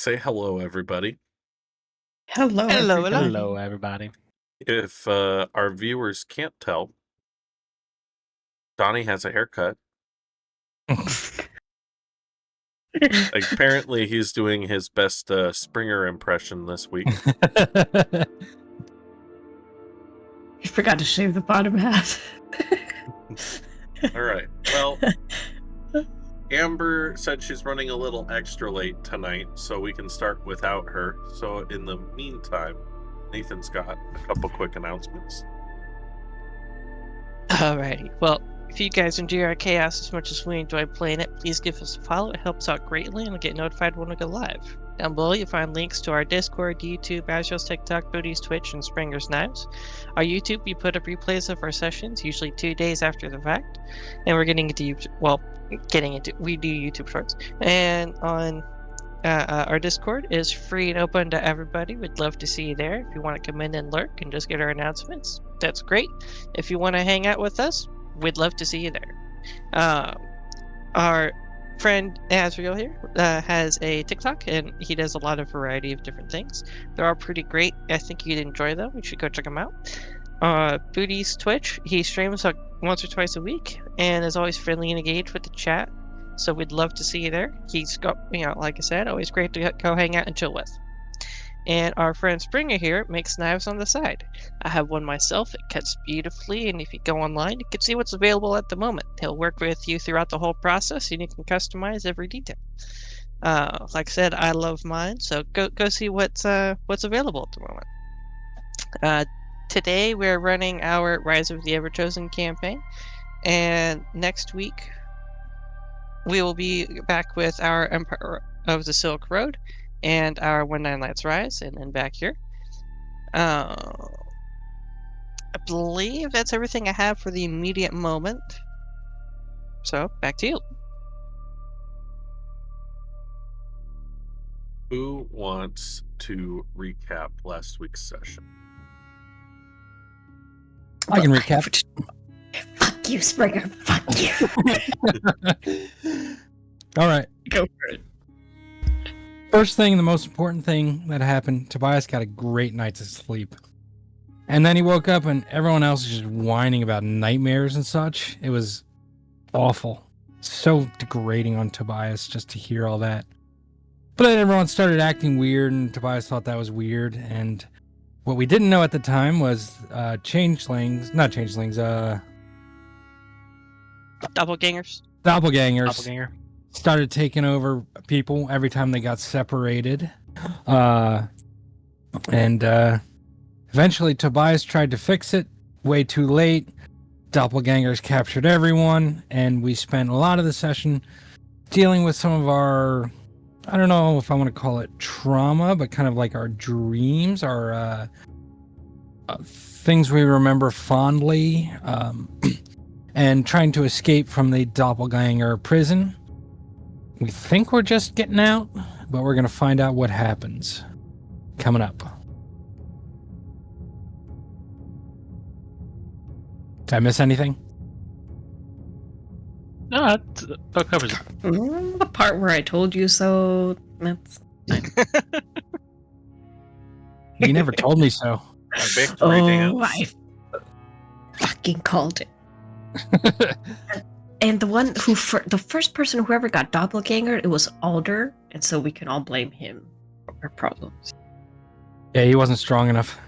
Say hello, everybody. Hello, Hello, everybody. Hello, everybody. If our viewers can't tell, Donnie has a haircut. Apparently, he's doing his best Springer impression this week. He forgot to shave the bottom half. All right. Well, Amber said she's running a little extra late tonight, so we can start without her. So in the meantime, Nathan's got a couple quick announcements. Alrighty. Well, if you guys enjoy our chaos as much as we enjoy playing it, please give us a follow. It helps out greatly, and you'll get notified when we go live. Down below, you'll find links to our Discord, YouTube, Azrael's TikTok, Booty's Twitch, and Springer's Knives. Our YouTube, we put up replays of our sessions, usually 2 days after the fact. And we're getting into we do YouTube Shorts. And on our Discord is free and open to everybody. We'd love to see you there. If you want to come in and lurk and just get our announcements, that's great. If you want to hang out with us, we'd love to see you there. Our friend Azrael here has a TikTok, and he does a lot of variety of different things. They're all pretty great. I think you'd enjoy them. You should go check them out. Booty's Twitch, he streams once or twice a week and is always friendly and engaged with the chat. So we'd love to see you there. He's got, like I said, always great to go hang out and chill with. And our friend Springer here makes knives on the side. I have one myself. It cuts beautifully, and if you go online, you can see what's available at the moment. He'll work with you throughout the whole process, and you can customize every detail. Like I said, I love mine, so go see what's available at the moment. Today we're running our Rise of the Everchosen campaign, and next week we will be back with our Empire of the Silk Road and our One Nine Lights Rise, and then back here. I believe that's everything I have for the immediate moment. So, back to you. Who wants to recap last week's session? I can recap. Fuck you, Springer. Fuck you. All right. Go for it. First thing, the most important thing that happened, Tobias got a great night's sleep. And then he woke up and everyone else is just whining about nightmares and such. It was awful. So degrading on Tobias just to hear all that. But then everyone started acting weird and Tobias thought that was weird. And what we didn't know at the time was doppelgangers. Doppelganger. Started taking over people every time they got separated. Eventually Tobias tried to fix it way too late. Doppelgangers captured everyone, and we spent a lot of the session dealing with some of our, I don't know if I want to call it trauma, but kind of like our dreams, our things we remember fondly, and trying to escape from the doppelganger prison. We think we're just getting out, but we're going to find out what happens coming up. Did I miss anything? No, that covers it. The part where I told you so, that's fine. You never told me so. A victory dance. I fucking called it. And the one the first person who ever got doppelganger, it was Alder, and so we can all blame him for our problems. Yeah, he wasn't strong enough.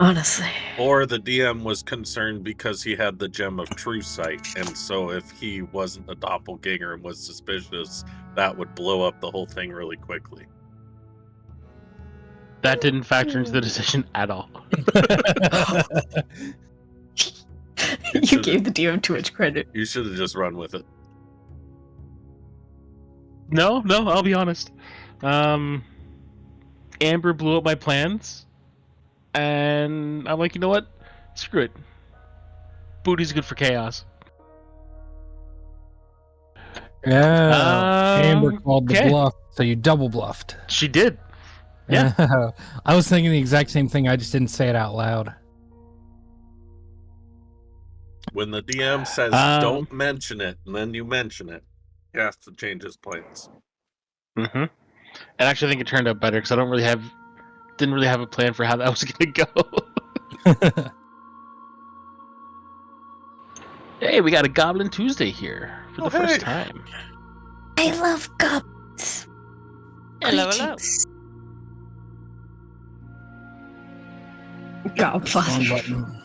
Honestly. Or the DM was concerned because he had the Gem of True Sight, and so if he wasn't a doppelganger and was suspicious, that would blow up the whole thing really quickly. That didn't factor into the decision at all. You gave the DM too much credit. You should have just run with it. No, I'll be honest. Amber blew up my plans, and I'm like, you know what? Screw it. Booty's good for chaos. Yeah. Amber called the bluff, so you double bluffed. She did. Yeah. I was thinking the exact same thing. I just didn't say it out loud. When the DM says don't mention it, and then you mention it, he has to change his plans. Mm-hmm. And actually, I think it turned out better because I didn't really have a plan for how that was going to go. Hey, we got a Goblin Tuesday here for the first time. I love goblins. Hello, hello. Greetings. Wrong Godfather. button.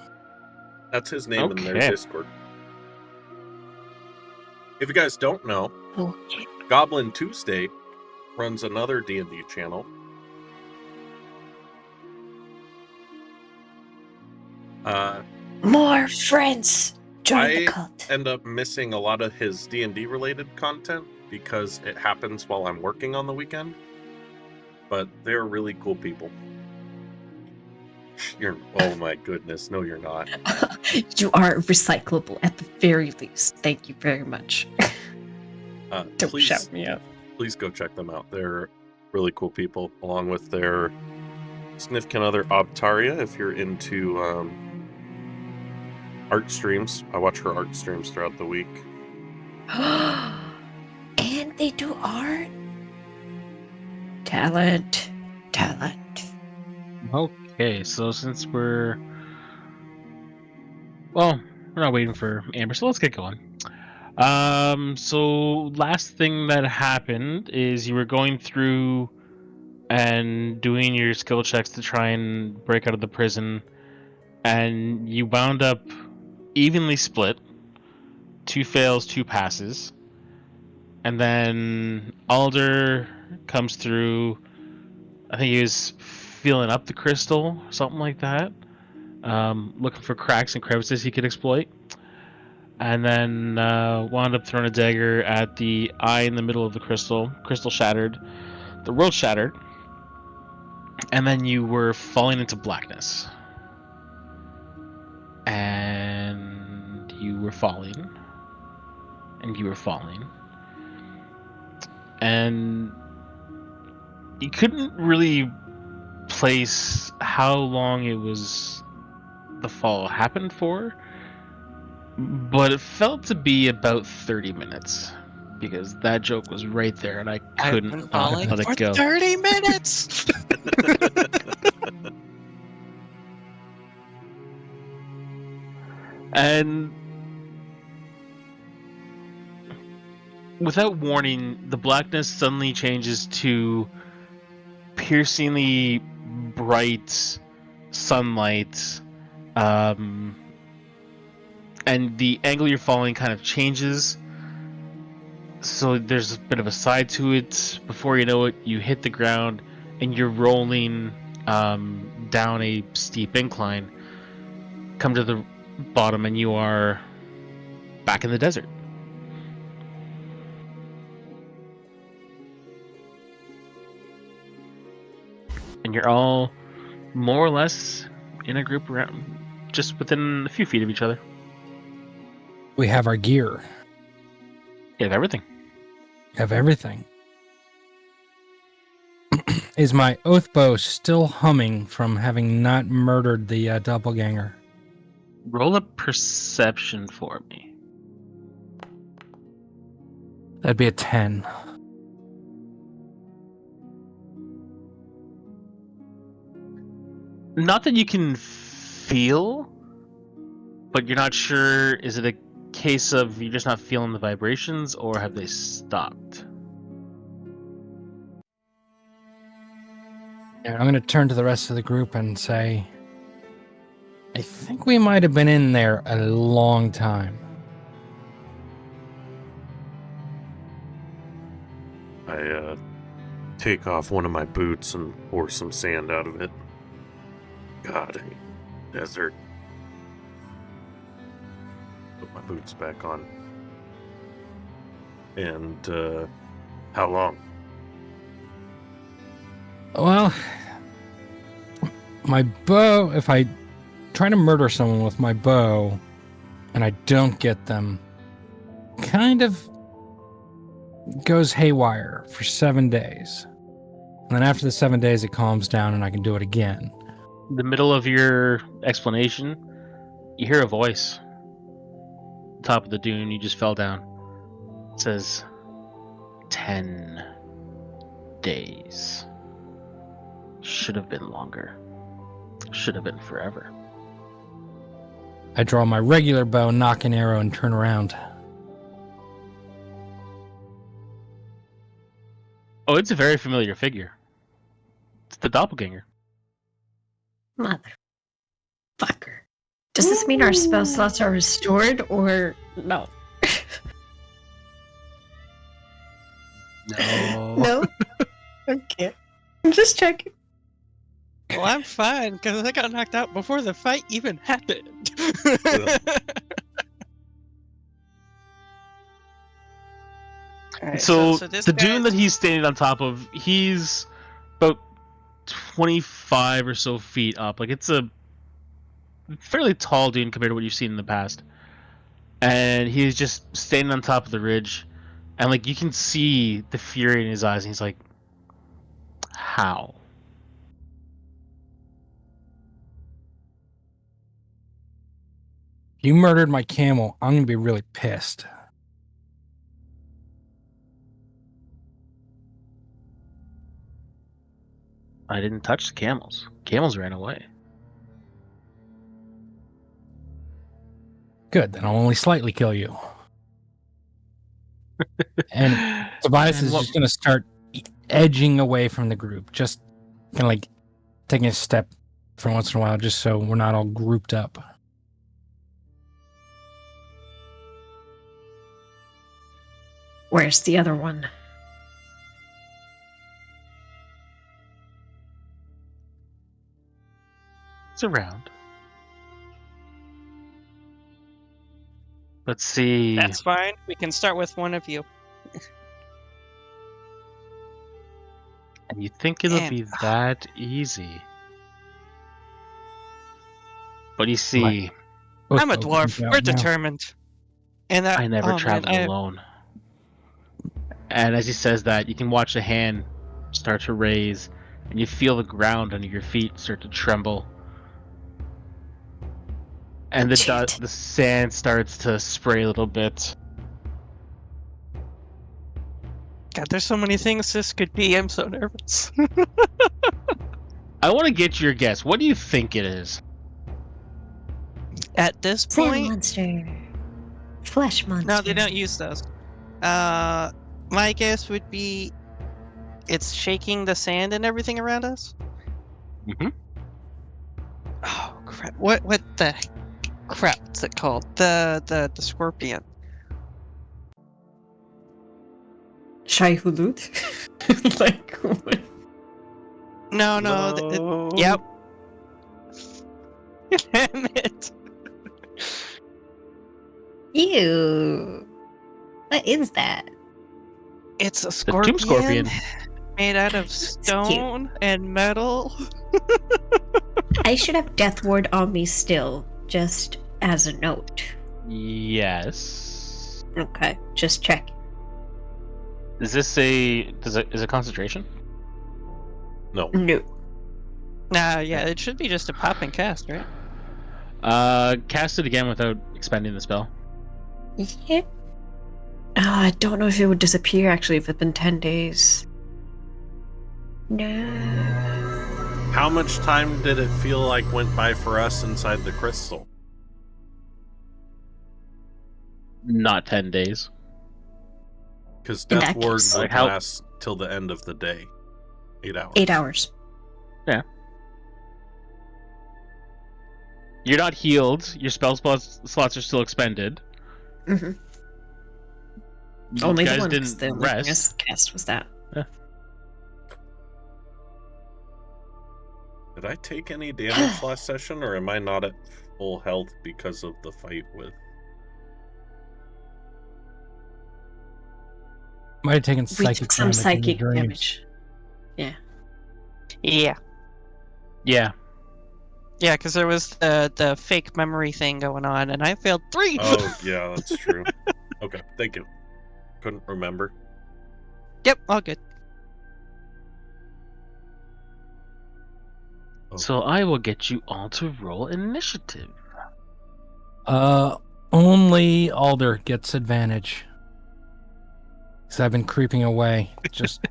That's his name in their Okay. Discord. If you guys don't know, Okay. Goblin Tuesday runs another D&D channel. More friends. Join the I cult. end up missing a lot of his D&D related content because it happens while I'm working on the weekend. But they're really cool people. Oh my goodness, no you're not. You are recyclable at the very least. Thank you very much. Don't Please, shout me out. please go check them out. They're really cool people, along with their significant other Obtaria. If you're into art streams, I watch her art streams throughout the week. And they do art. Talent. Okay, so since we're not waiting for Amber, so let's get going. So last thing that happened is you were going through and doing your skill checks to try and break out of the prison, and you wound up evenly split, 2 fails, 2 passes, and then Alder comes through. I think he was filling up the crystal, something like that, looking for cracks and crevices he could exploit. And then wound up throwing a dagger at the eye in the middle of the crystal. Crystal shattered. The world shattered. And then you were falling into blackness. And you were falling. And you were falling. And you couldn't really place how long it was the fall happened for, but it felt to be about 30 minutes because that joke was right there and I couldn't I've been falling let for it go. 30 minutes. And without warning, the blackness suddenly changes to piercingly bright sunlight, and the angle you're falling kind of changes. So there's a bit of a side to it. Before you know it, you hit the ground and you're rolling down a steep incline. Come to the bottom and you are back in the desert. And you're all more or less in a group around, just within a few feet of each other. We have our gear. You have everything. We have everything. Is my oath bow still humming from having not murdered the doppelganger? Roll a perception for me. That'd be a 10. Not that you can feel, but you're not sure. Is it a case of you're just not feeling the vibrations, or have they stopped? I'm going to turn to the rest of the group and say, I think we might have been in there a long time. I take off one of my boots and pour some sand out of it. God, desert. Put my boots back on. And, how long? Well, my bow, if I try to murder someone with my bow and I don't get them, kind of goes haywire for 7 days. And then after the 7 days, it calms down and I can do it again. The middle of your explanation, you hear a voice. Top of the dune, you just fell down. It says 10 days. Should have been longer. Should have been forever. I draw my regular bow, knock an arrow, and turn around. Oh, it's a very familiar figure. It's the doppelganger. Motherfucker. Does this mean our spell slots are restored or no? No. No? Okay. I'm just checking. Well, I'm fine because I got knocked out before the fight even happened. Alright, So this the guy- dune that he's standing on top of, he's about 25 or so feet up. Like, it's a fairly tall dune compared to what you've seen in the past. And he's just standing on top of the ridge. And, like, you can see the fury in his eyes. And he's like, how? You murdered my camel. I'm going to be really pissed. I didn't touch the camels. Camels ran away. Good, then I'll only slightly kill you. And Tobias And is what- just going to start edging away from the group. Just kind of like taking a step for once in a while, just so we're not all grouped up. Where's the other one? It's around. Let's see. That's fine. We can start with one of you. And you think it'll And- be that easy. But you see, I'm a Both dwarf. open We're out now. determined. And that, I never oh, man, traveled alone. And as he says that, you can watch a hand start to raise, and you feel the ground under your feet start to tremble. And Shit. the sand starts to spray a little bit. God, there's so many things this could be. I'm so nervous. I want to get your guess. What do you think it is? At this Sand point, monster. Flesh monster. no, they don't use those. My guess would be it's shaking the sand and everything around us. Mhm. Oh crap! What the crap is it called? The scorpion. Shai Hulut? Like, what? No, yep. Damn it! Ew. What is that? It's a The scorpion, Tomb Scorpion. made out of stone and metal. I should have Death Ward on me still, just as a note. Yes. Okay, just check. Is this is it concentration? No. No. Nah, yeah, it should be just a pop and cast, right? Cast it again without expending the spell. Yeah. I don't know if it would disappear actually if it's been 10 days. No. How much time did it feel like went by for us inside the crystal? Not 10 days. Because In Death that Ward case- would Like how- last till the end of the day. 8 hours. 8 hours. You're not healed. Your spell slots are still expended. Mm-hmm. You Only the guys one didn't the rest. weakness cast was that. Did I take any damage last session, or am I not at full health because of the fight with... Might have taken We psychic took some damage in the psychic dreams. damage. Yeah, Yeah. yeah, because there was the fake memory thing going on, and I failed 3. Oh, yeah, that's true. Okay, thank you. Couldn't remember. Yep, all good. So I will get you all to roll initiative. Only Alder gets advantage. Because I've been creeping away. Just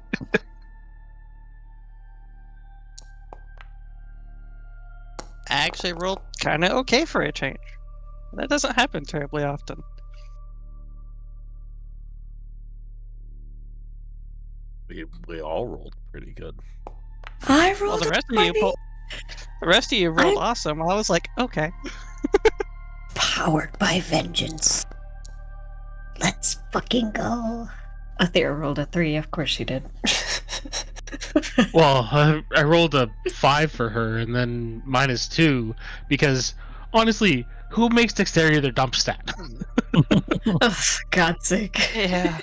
actually rolled kind of okay for a change. That doesn't happen terribly often. We all rolled pretty good. I Well, rolled the a rest of you 20. the rest of you rolled I'm- awesome. I was like, okay. Powered by vengeance. Let's fucking go. Athera rolled a 3. Of course she did. Well, I rolled a 5 for her and then -2 because honestly, who makes dexterity their dump stat? Oh, God's sake. Yeah.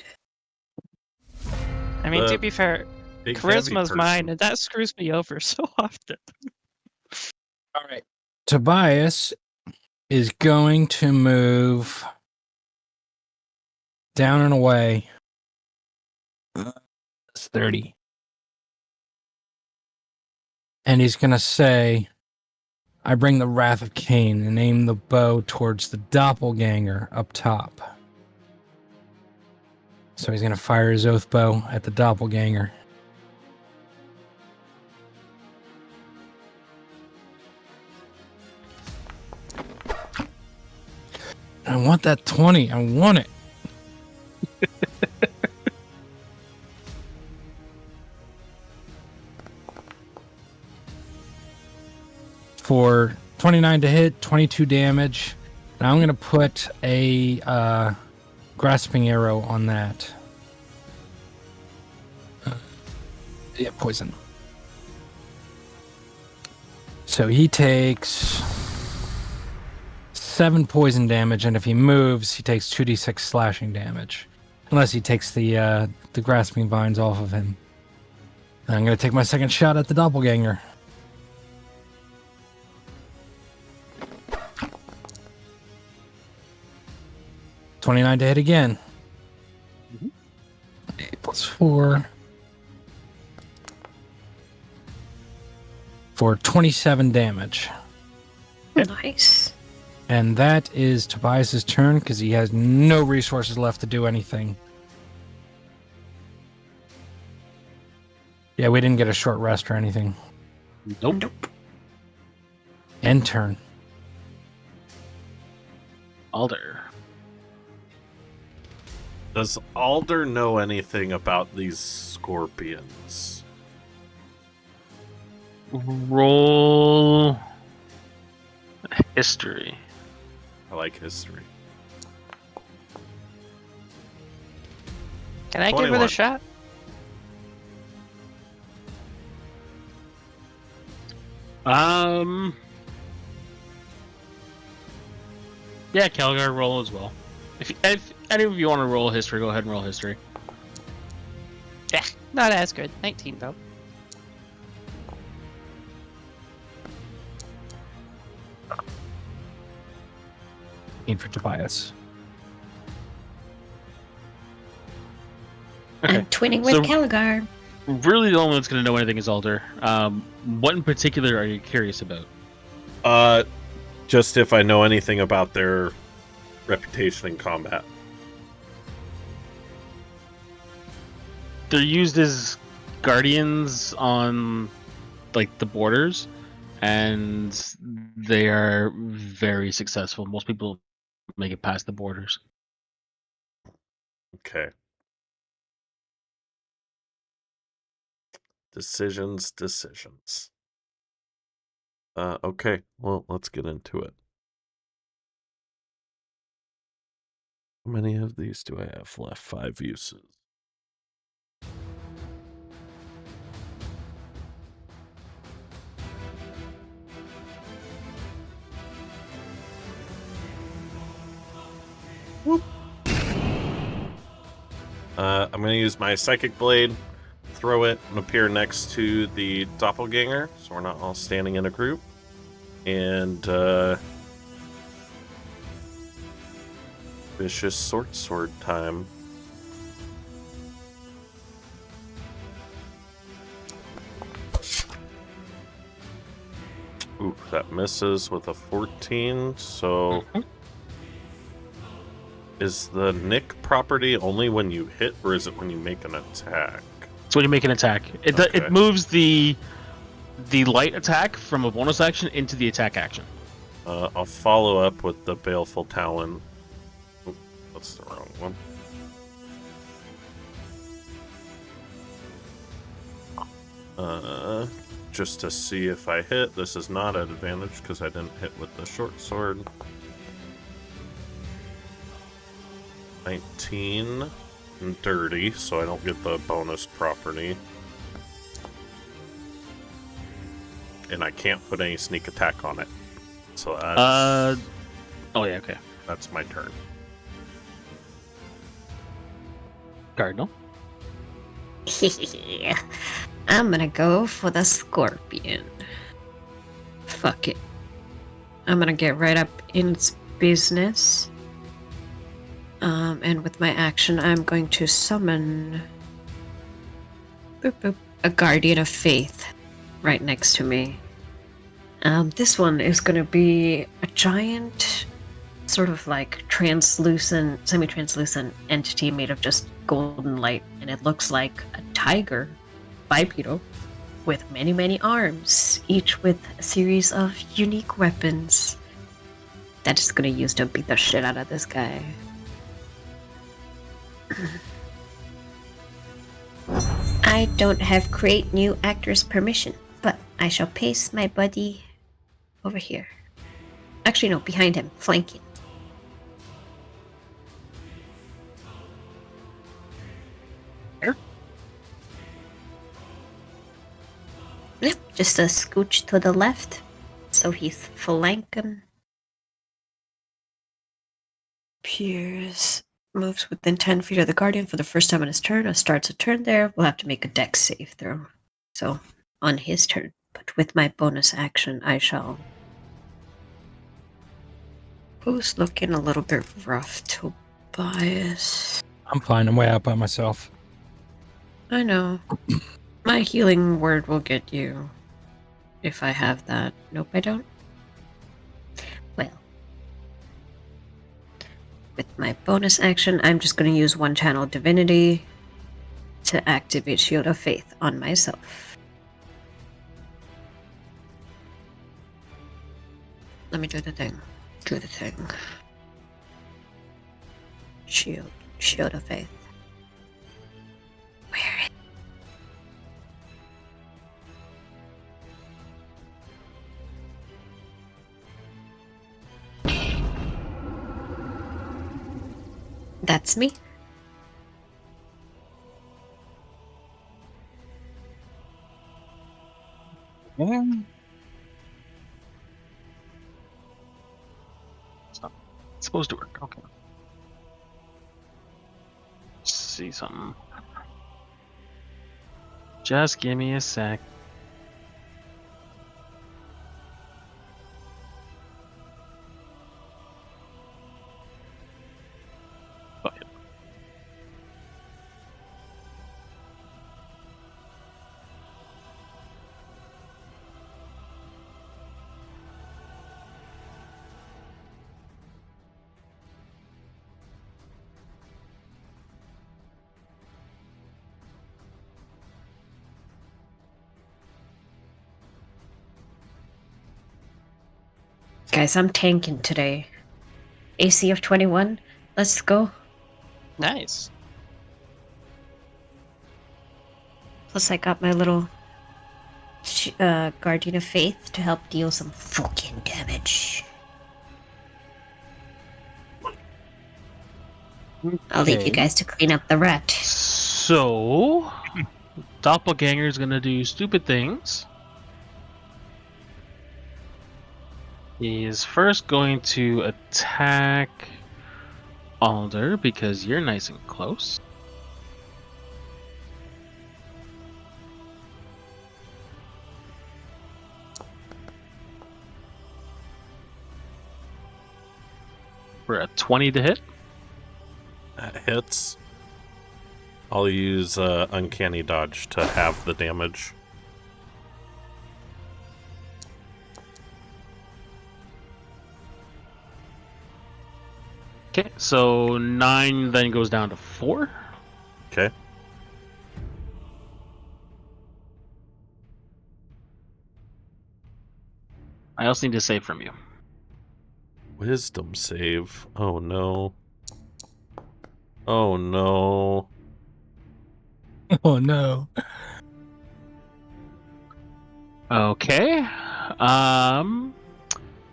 I mean, to be fair, Big heavy charisma's mine, person. and that screws me over so often. All right. Tobias is going to move down and away. That's 30. And he's going to say, I bring the Wrath of Cain and aim the bow towards the doppelganger up top. So he's going to fire his oath bow at the doppelganger. I want that 20. I want it. For 29 to hit, 22 damage. And I'm going to put a grasping arrow on that. Yeah, poison. So he takes 7 poison damage, and if he moves, he takes 2d6 slashing damage. Unless he takes the grasping vines off of him. And I'm going to take my second shot at the doppelganger. +29 to hit again. 8 + 4. For 27 damage. Nice. And that is Tobias's turn because he has no resources left to do anything. Yeah, we didn't get a short rest or anything. Nope. End turn. Alder. Does Alder know anything about these scorpions? Roll history. I like history. Can I give it 21. a shot? Yeah, Kelgar, roll as well. If any of you want to roll history, go ahead and roll history. Yeah, not as good. 19 though. For Tobias. Okay. I'm twinning with So- Caligar. Really, the only one that's going to know anything is Alder. What in particular are you curious about? Just if I know anything about their reputation in combat. They're used as guardians on, like, the borders, and they are very successful. Most people make it past the borders. Okay. Decisions. Okay, well, let's get into it. How many of these do I have left? 5 uses. Whoop. I'm going to use my Psychic Blade, throw it, and appear next to the doppelganger, so we're not all standing in a group. And, vicious sword time. Ooh, that misses with a 14, so... Is the nick property only when you hit, or is it when you make an attack? So when you make an attack, it Okay. it moves the the light attack from a bonus action into the attack action. I'll follow up with the Baleful Talon. Oop, that's the wrong one. Just to see if I hit. This is not at advantage because I didn't hit with the short sword. 19 and 30, so I don't get the bonus property. And I can't put any sneak attack on it. So that's... Oh yeah, okay. That's my turn. Cardinal. I'm gonna go for the scorpion. Fuck it. I'm gonna get right up in its business. And with my action, I'm going to summon a Guardian of Faith right next to me. This one is gonna be a giant, sort of like translucent, semi-translucent entity made of just golden light, and it looks like a tiger bipedal with many, many arms, each with a series of unique weapons that is gonna use to beat the shit out of this guy. I don't have create new actors permission, but I shall paste my buddy over here. Actually, no, behind him, flanking. Where? Yep, just a scooch to the left, so he's flanking. Piers moves within 10 feet of the Guardian for the first time on his turn. Starts a turn there. We'll have to make a dex save throw. So, on his turn. But with my bonus action, I shall... Who's looking a little bit rough? Tobias. I'm fine. I'm way out by myself. I know. My healing word will get you. If I have that. Nope, I don't. Well. With my bonus action, I'm just going to use one channel divinity to activate Shield of Faith on myself. Let me do the thing. Do the thing. Shield of Faith. Where is... That's me. Yeah. It's not supposed to work. Okay. Let's see something. Just give me a sec. Fuck it. Guys, I'm tanking today. AC of 21. Let's go. Nice. Plus, I got my little Guardian of Faith to help deal some fucking damage. I'll leave you Okay. guys to clean up the rat. So, Doppelganger's gonna do stupid things. He's first going to attack Alder because you're nice and close. For a 20 to hit. That hits. I'll use Uncanny Dodge to halve the damage. Okay, so 9 then goes down to 4. Okay. I also need to save from you. Wisdom save. Oh no. Oh no. Oh no. Okay.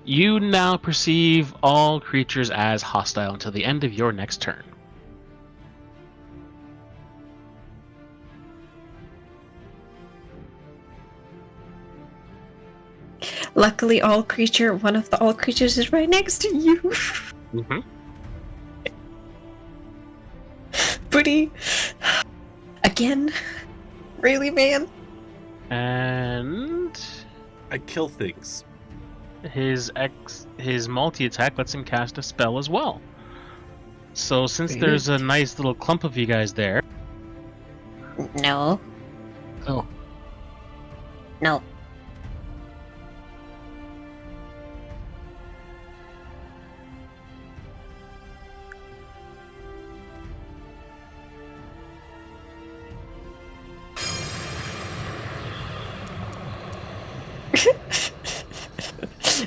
You now perceive all creatures as hostile until the end of your next turn. Luckily, one of the all creatures is right next to you. Mm-hmm. Buddy. Again? Really, man? And I kill things. his multi-attack lets him cast a spell as well. So since Great. there's a nice little clump of you guys there, No. Oh. No.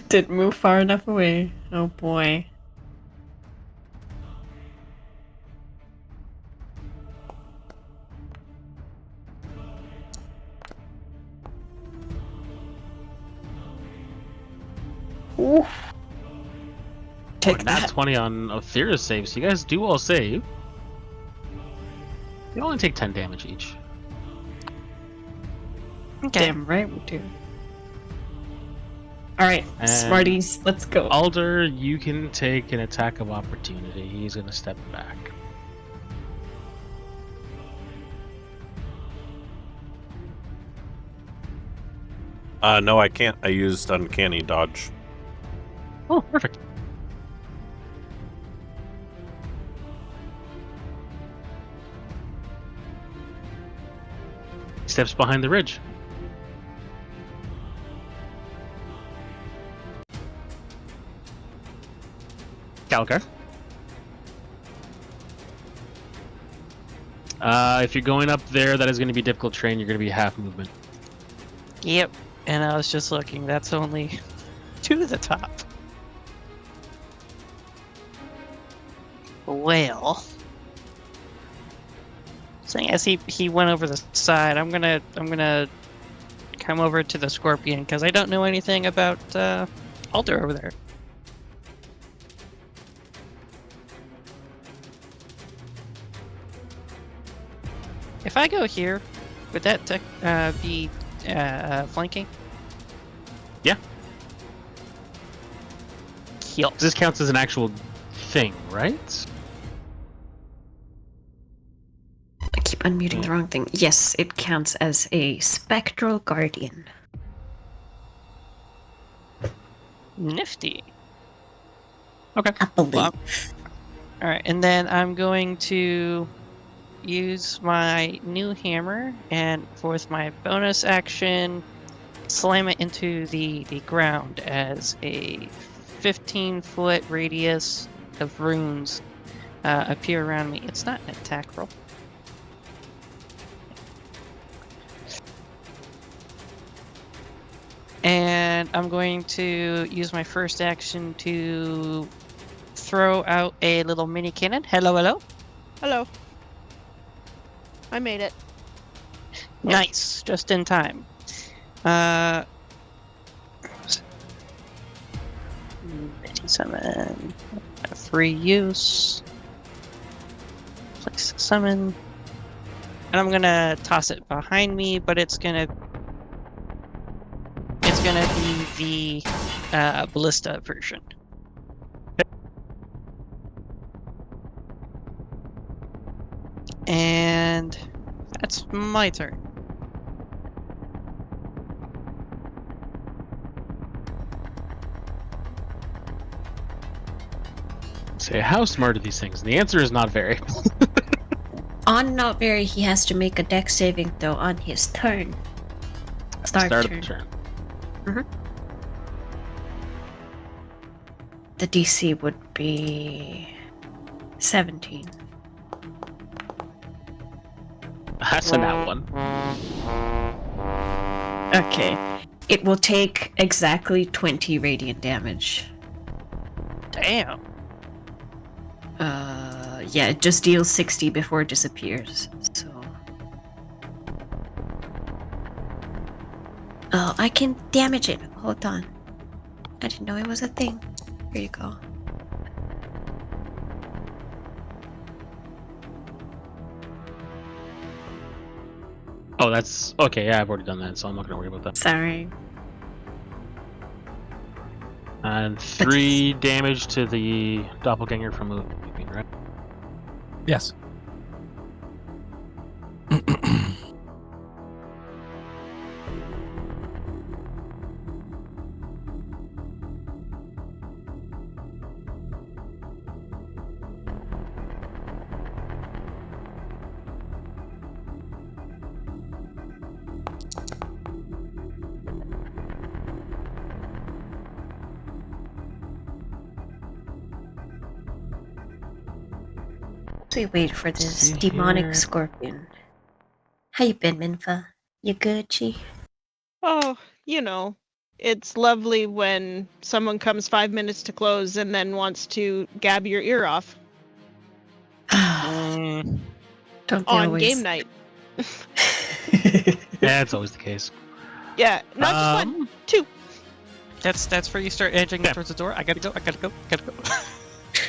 Didn't move far enough away. Oh boy. Ooh. Take nat that. 20 on Othira's save, so you guys do all save. You only take 10 damage each. Okay. Damn right we do. Alright, And Smarties, let's go. Alder, you can take an attack of opportunity. He's going to step back. No, I can't. I used uncanny dodge. Oh, perfect. He steps behind the ridge. Calcar. If you're going up there, that is going to be difficult terrain. You're going to be half movement. Yep. And I was just looking. That's only to the top. Well, seeing as he went over the side, I'm gonna come over to the scorpion because I don't know anything about Alder over there. If I go here, would that be flanking? Yeah. Kill. This counts as an actual thing, right? I keep unmuting the wrong thing. Yes, it counts as a spectral guardian. Nifty. Okay. I believe. Well, all right, and then I'm going to use my new hammer, and with my bonus action, slam it into the ground as a 15-foot radius of runes appear around me. It's not an attack roll. And I'm going to use my first action to throw out a little mini cannon. Hello, hello. Hello. I made it. Nice, just in time. Summon. Free use. Place summon. And I'm gonna toss it behind me, but it's gonna be the ballista version. And that's my turn. Say, how smart are these things? And the answer is not very. On not very, he has to make a dex saving throw on his turn. Start of turn. the turn. The DC would be 17. That's a nat one. Okay. It will take exactly 20 radiant damage. Damn. Yeah, it just deals 60 before it disappears. So. Oh, I can damage it. Hold on. I didn't know it was a thing. Here you go. Oh, that's okay. Yeah, I've already done that, so I'm not gonna worry about that. Sorry. And 3 damage to the doppelganger from moving, right? Yes. So we wait for this See demonic here. scorpion. How you been, Minfa? You good, Chi? Oh, you know, it's lovely when someone comes 5 minutes to close and then wants to gab your ear off Mm, Don't they on always? game night. Yeah, it's always the case. Yeah, not just one, two. that's where you start edging Yeah. towards the door. I gotta go.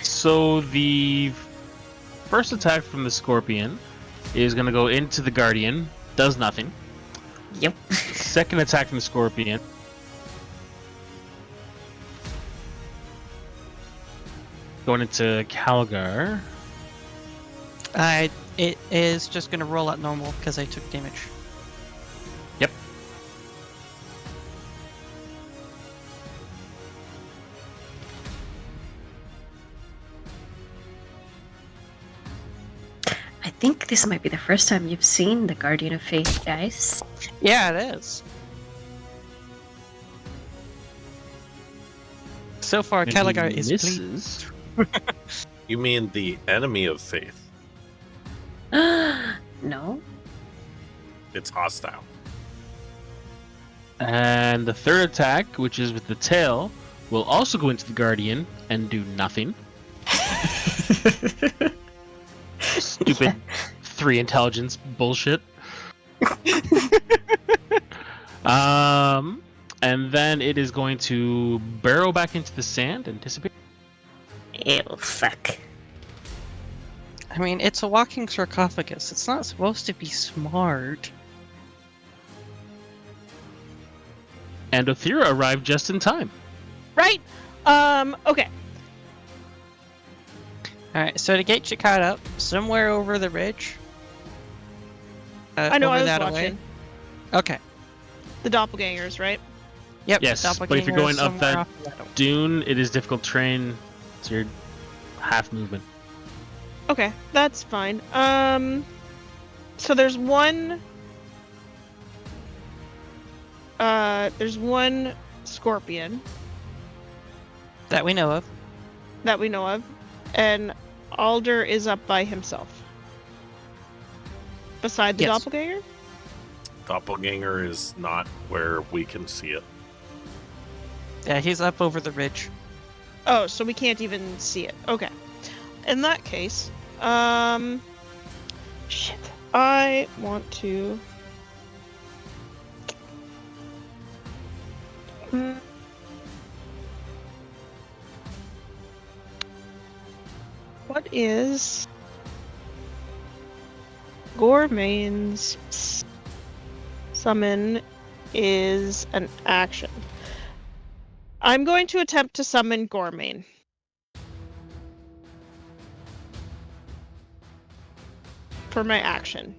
So the first attack from the scorpion is gonna go into the guardian. Does nothing. Yep. Second attack from the scorpion. Going into Calgar. It is just gonna roll out normal because I took damage. Yep. I think this might be the first time you've seen the Guardian of Faith, guys. Yeah, it is. So far, Caligar is pleased. misses. You mean the enemy of faith? No? It's hostile. And the third attack, which is with the tail, will also go into the guardian and do nothing. Stupid 3 intelligence bullshit. And then it is going to burrow back into the sand and disappear. Ew, fuck. I mean, it's a walking sarcophagus. It's not supposed to be smart. And Othira arrived just in time. Right? Okay. Alright, so to get you caught up, somewhere over the ridge. I know, over I was that away. watching. Okay. The doppelgangers, right? Yep. Yes, but if doppelganger you're going is up somewhere that off the meadow. dune, it is difficult terrain. So you're half movement. Okay, that's fine. So there's one scorpion That we know of. that we know of, and Alder is up by himself. Beside the Yes. doppelganger? Doppelganger is not where we can see it. Yeah, he's up over the ridge. Oh, so we can't even see it. Okay. In that case, shit. I want to What is Gormain's summon is an action. I'm going to attempt to summon Gormain. For my action.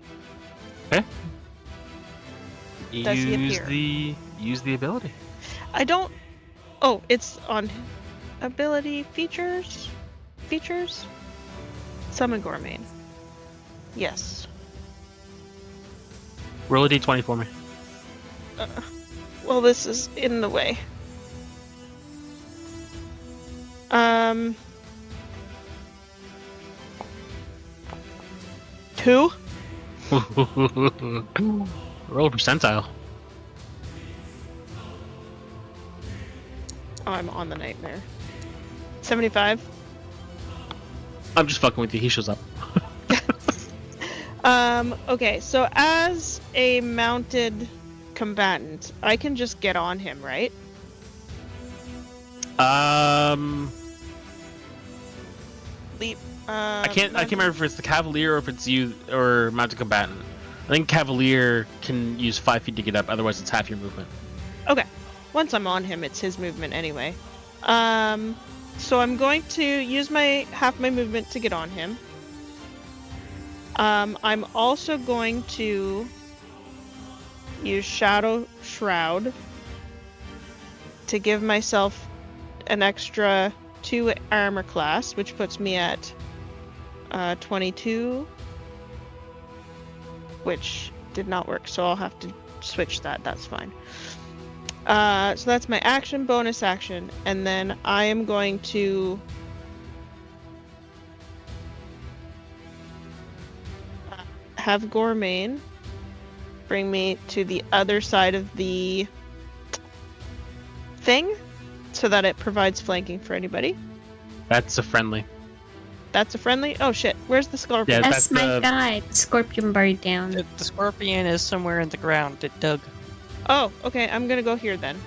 Okay. Does he appear? Use the ability. I don't. Oh, it's on ability features. Features. Summon Gormain. Yes. Roll a d20 for me. Well, this is in the way. 2. Roll a percentile. Oh, I'm on the nightmare. 75. I'm just fucking with you. He shows up. Okay, so as a mounted combatant, I can just get on him, right? Leap. I can't remember if it's the Cavalier or if it's you or mounted combatant. I think Cavalier can use 5 feet to get up. Otherwise, it's half your movement. Okay. Once I'm on him, it's his movement anyway. So I'm going to use half my movement to get on him. I'm also going to use Shadow Shroud to give myself an extra 2 armor class, which puts me at 22, which did not work, so I'll have to switch that. That's fine. So that's my action, bonus action, and then I am going to have Gormain bring me to the other side of the thing so that it provides flanking for anybody. That's a friendly. That's a friendly? Oh shit, where's the scorpion? Yeah, That's my guy. The scorpion buried down. The scorpion is somewhere in the ground. It dug. Oh, okay, I'm gonna go here then.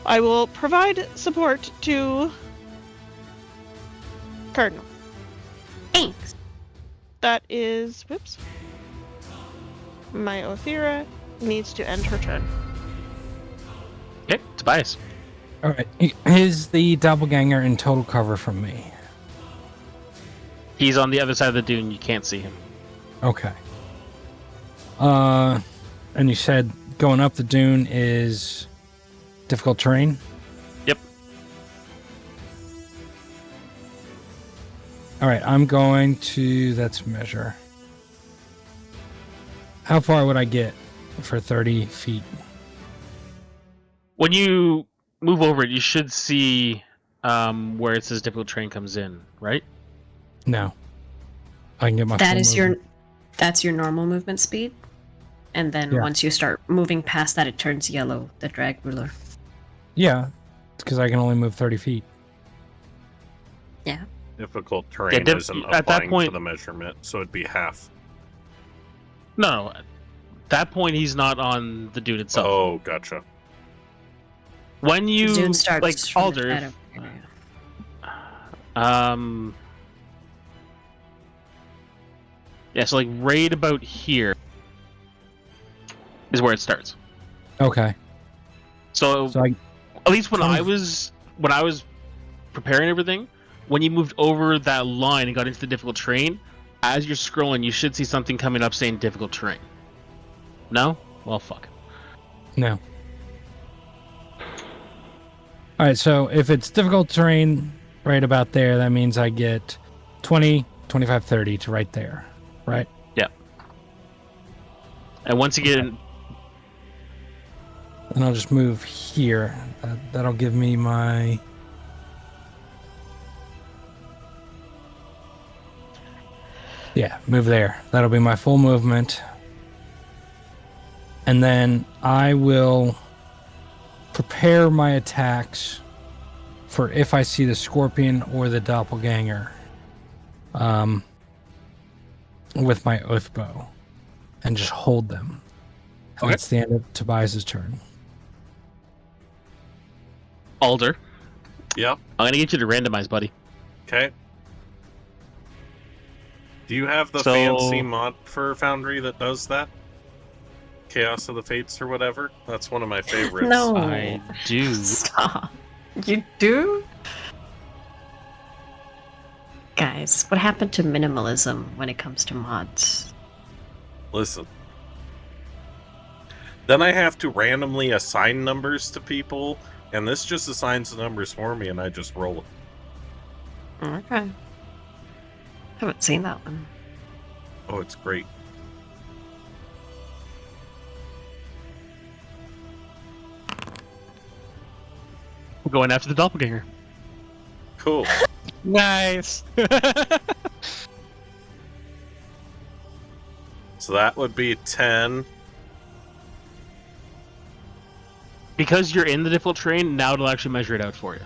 I will provide support to Cardinal. Thanks. That is, whoops. My Othira needs to end her turn. Okay, Tobias. All right. Is the doppelganger in total cover from me? He's on the other side of the dune. You can't see him. Okay. And you said going up the dune is difficult terrain? Yep. All right, I'm going to, that's measure. How far would I get for 30 feet? When you move over it, you should see where it says difficult terrain comes in, right? No. I can get my That full is movement. that's your normal movement speed. And then Yeah. once you start moving past that, it turns yellow, the drag ruler. Yeah, it's because I can only move 30 feet. Yeah. Difficult terrain isn't at that applying point- to the measurement, so it'd be half. No, at that point he's not on the dune itself. Oh, gotcha. When you Dune starts like from the Alder, shadow area. yeah, so like right about here is where it starts. Okay. So I, at least when kind I of- was preparing everything, when you moved over that line and got into the difficult terrain, as you're scrolling, you should see something coming up saying difficult terrain. No? Well, fuck. no. All right, so if it's difficult terrain right about there, that means I get 20, 25, 30 to right there, right? Yeah. And once you get in, And I'll just move here. That'll give me my... Yeah, move there. That'll be my full movement. And then I will prepare my attacks for if I see the scorpion or the doppelganger with my oath bow and just hold them. And Okay. that's the end of Tobias's turn. Alder, Yep. I'm gonna get you to randomize, buddy. Okay. Do you have the So- fancy mod for Foundry that does that? Chaos of the Fates or whatever? That's one of my favorites. No. I do. Stop. You do? Guys, what happened to minimalism when it comes to mods? Listen. Then I have to randomly assign numbers to people, and this just assigns the numbers for me, and I just roll it. Okay. Haven't seen that one. Oh, it's great. We're going after the doppelganger. Cool. Nice. So that would be 10. Because you're in the difficult terrain, now it'll actually measure it out for you.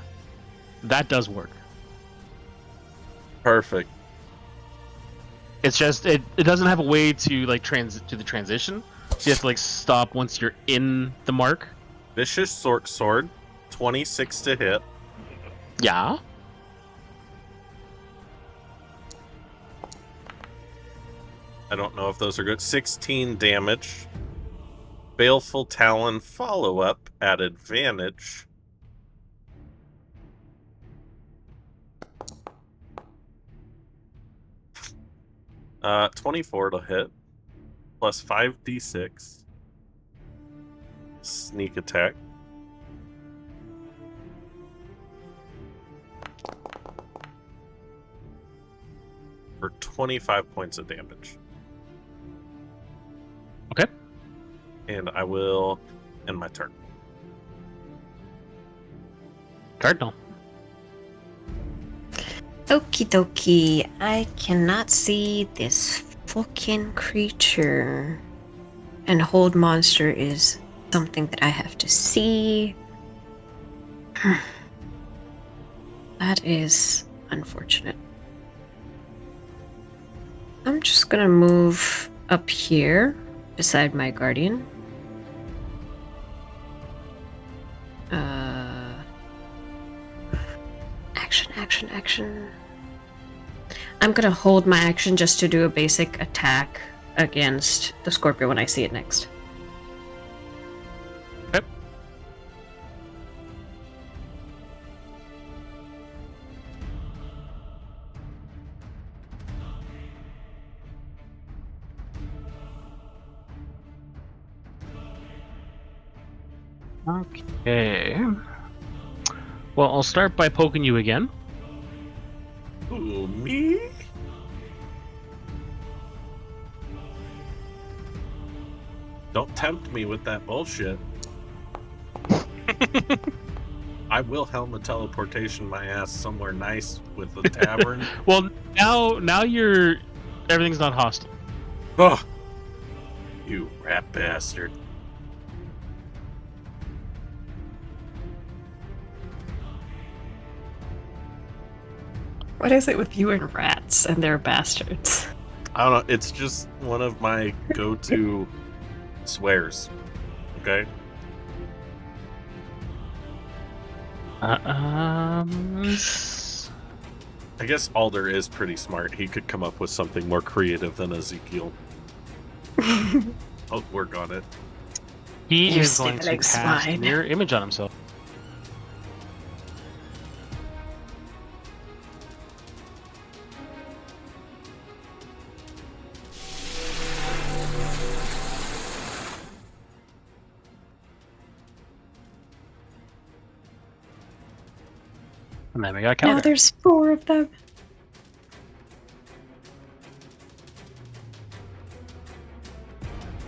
That does work. Perfect. It's just it doesn't have a way to like do the transition. So you have to like stop once you're in the mark. Vicious sword, 26 to hit. Yeah. I don't know if those are good. 16 damage. Baleful Talon follow-up at advantage. Uh, 24 to hit. Plus 5d6. Sneak attack. For 25 points of damage. Okay. And I will end my turn. Cardinal. Okie dokie. I cannot see this fucking creature. And hold monster is something that I have to see. That is unfortunate. I'm just gonna move up here beside my guardian. Action. I'm gonna hold my action just to do a basic attack against the Scorpio when I see it next. Yep. Okay. Well, I'll start by poking you again. Ooh, me? Don't tempt me with that bullshit. I will helmet teleportation my ass somewhere nice with a tavern. Well, now everything's not hostile. Oh, you rat bastard. What is it with you and rats and their bastards? I don't know. It's just one of my go-to swears. Okay? I guess Alder is pretty smart. He could come up with something more creative than Ezekiel. I'll work on it. He You is going to stick-like cast swine. mirror image on himself. And then we got Now counter. there's 4 of them.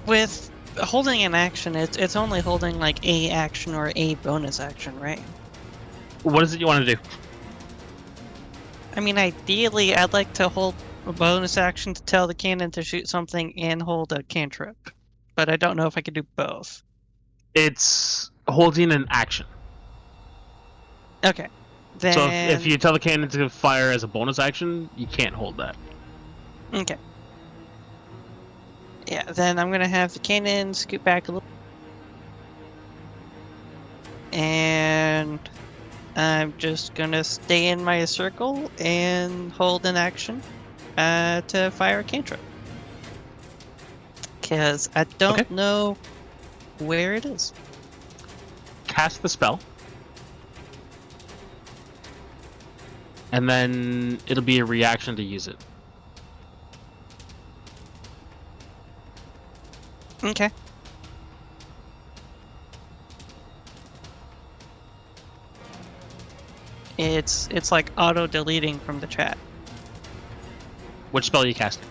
With holding an action, it's only holding like a action or a bonus action, right? What is it you want to do? I mean, ideally, I'd like to hold a bonus action to tell the cannon to shoot something and hold a cantrip, but I don't know if I could do both. It's holding an action. Okay, then. So if you tell the cannon to fire as a bonus action, you can't hold that. Okay. Yeah, then I'm gonna have the cannon scoot back a little, and I'm just gonna stay in my circle and hold an action to fire a cantrip. Because I don't Okay. know where it is. Cast the spell. And then it'll be a reaction to use it. Okay. It's like auto deleting from the chat. Which spell are you casting?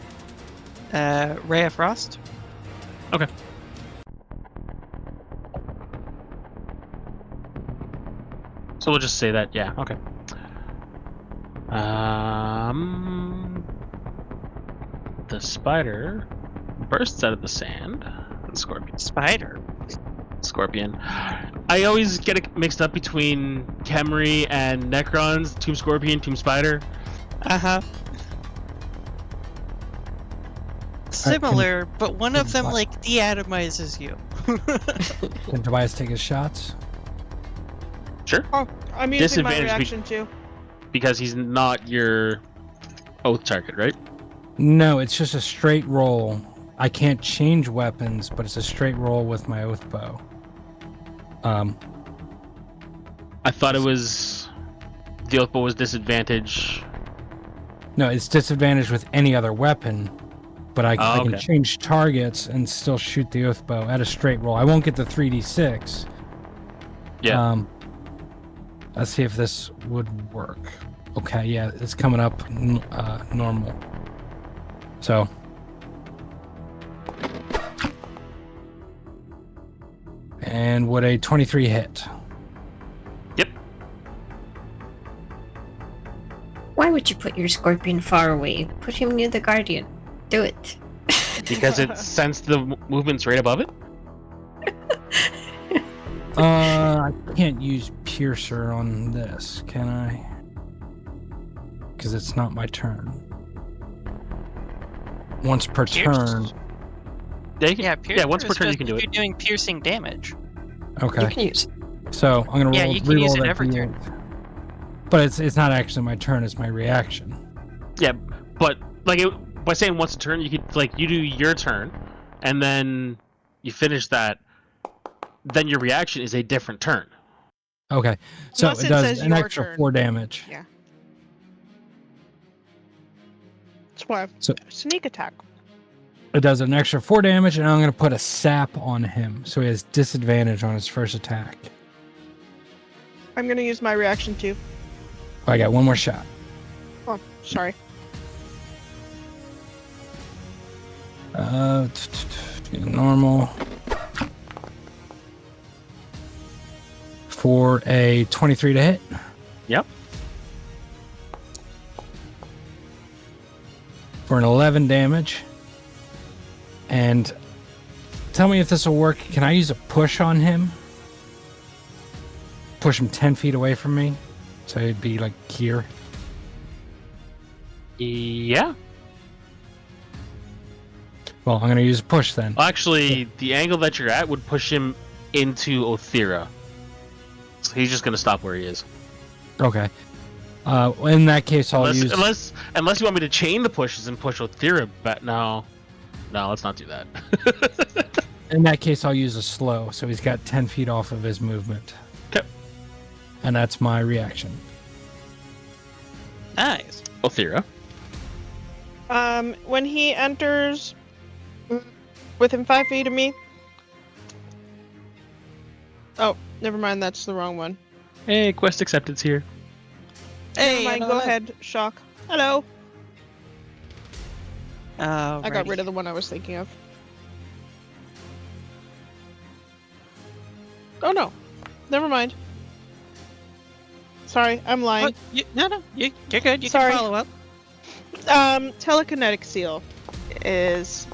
Ray of Frost. Okay. So we'll just say that, yeah, okay. The spider bursts out of the sand. The scorpion. Spider. Scorpion I always get it mixed up between Khemri and Necrons, Tomb Scorpion, Tomb Spider. Uh-huh. Similar, but one of them like deatomizes you. Can Tobias take his shots? Sure. Oh, I'm using my Disadvantage reaction too. Because he's not your oath target, right? No, it's just a straight roll. I can't change weapons, but it's a straight roll with my oath bow. I thought it was the oath bow was disadvantage. No, it's disadvantage with any other weapon, but I can change targets and still shoot the oath bow at a straight roll. I won't get the 3d6. Yeah. Let's see if this would work. Okay, yeah, it's coming up normal. So. And would a 23 hit? Yep. Why would you put your scorpion far away? Put him near the guardian. Do it. Because it sensed the movement's right above it? I can't use Piercer on this, can I? Because it's not my turn. Once per turn. Yeah, once per turn you can do it. You're doing piercing damage. Okay. You can use. So I'm gonna roll. You can use it that every D8. turn. But it's not actually my turn. It's my reaction. Yeah, but by saying once a turn, you could you do your turn, and then you finish that. Then your reaction is a different turn. Okay. So Unless it it does says an your extra turn. 4 damage. Yeah. That's why So- sneak attack. It does an extra 4 damage, and I'm gonna put a sap on him, so he has disadvantage on his first attack. I'm gonna use my reaction too. I got one more shot. Oh, sorry. Normal. For a 23 to hit. Yep. For an 11 damage. And tell me if this will work. Can I use a push on him? Push him 10 feet away from me? So he'd be like here. Yeah. Well, I'm going to use a push then. Actually, the angle that you're at would push him into Othira. So he's just going to stop where he is. Okay. In that case, I'll use... Unless you want me to chain the pushes and push Othira back. No, let's not do that. In that case, I'll use a slow, so he's got 10 feet off of his movement. Okay. And that's my reaction. Nice. Othira. When he enters within 5 feet of me. Oh, never mind. That's the wrong one. Hey, quest acceptance here. Never mind. Go ahead, Shock. Hello. I I got rid of the one I was thinking of. Oh no, never mind. Sorry, I'm lying. No, you're good. You Sorry. can follow up. Telekinetic seal is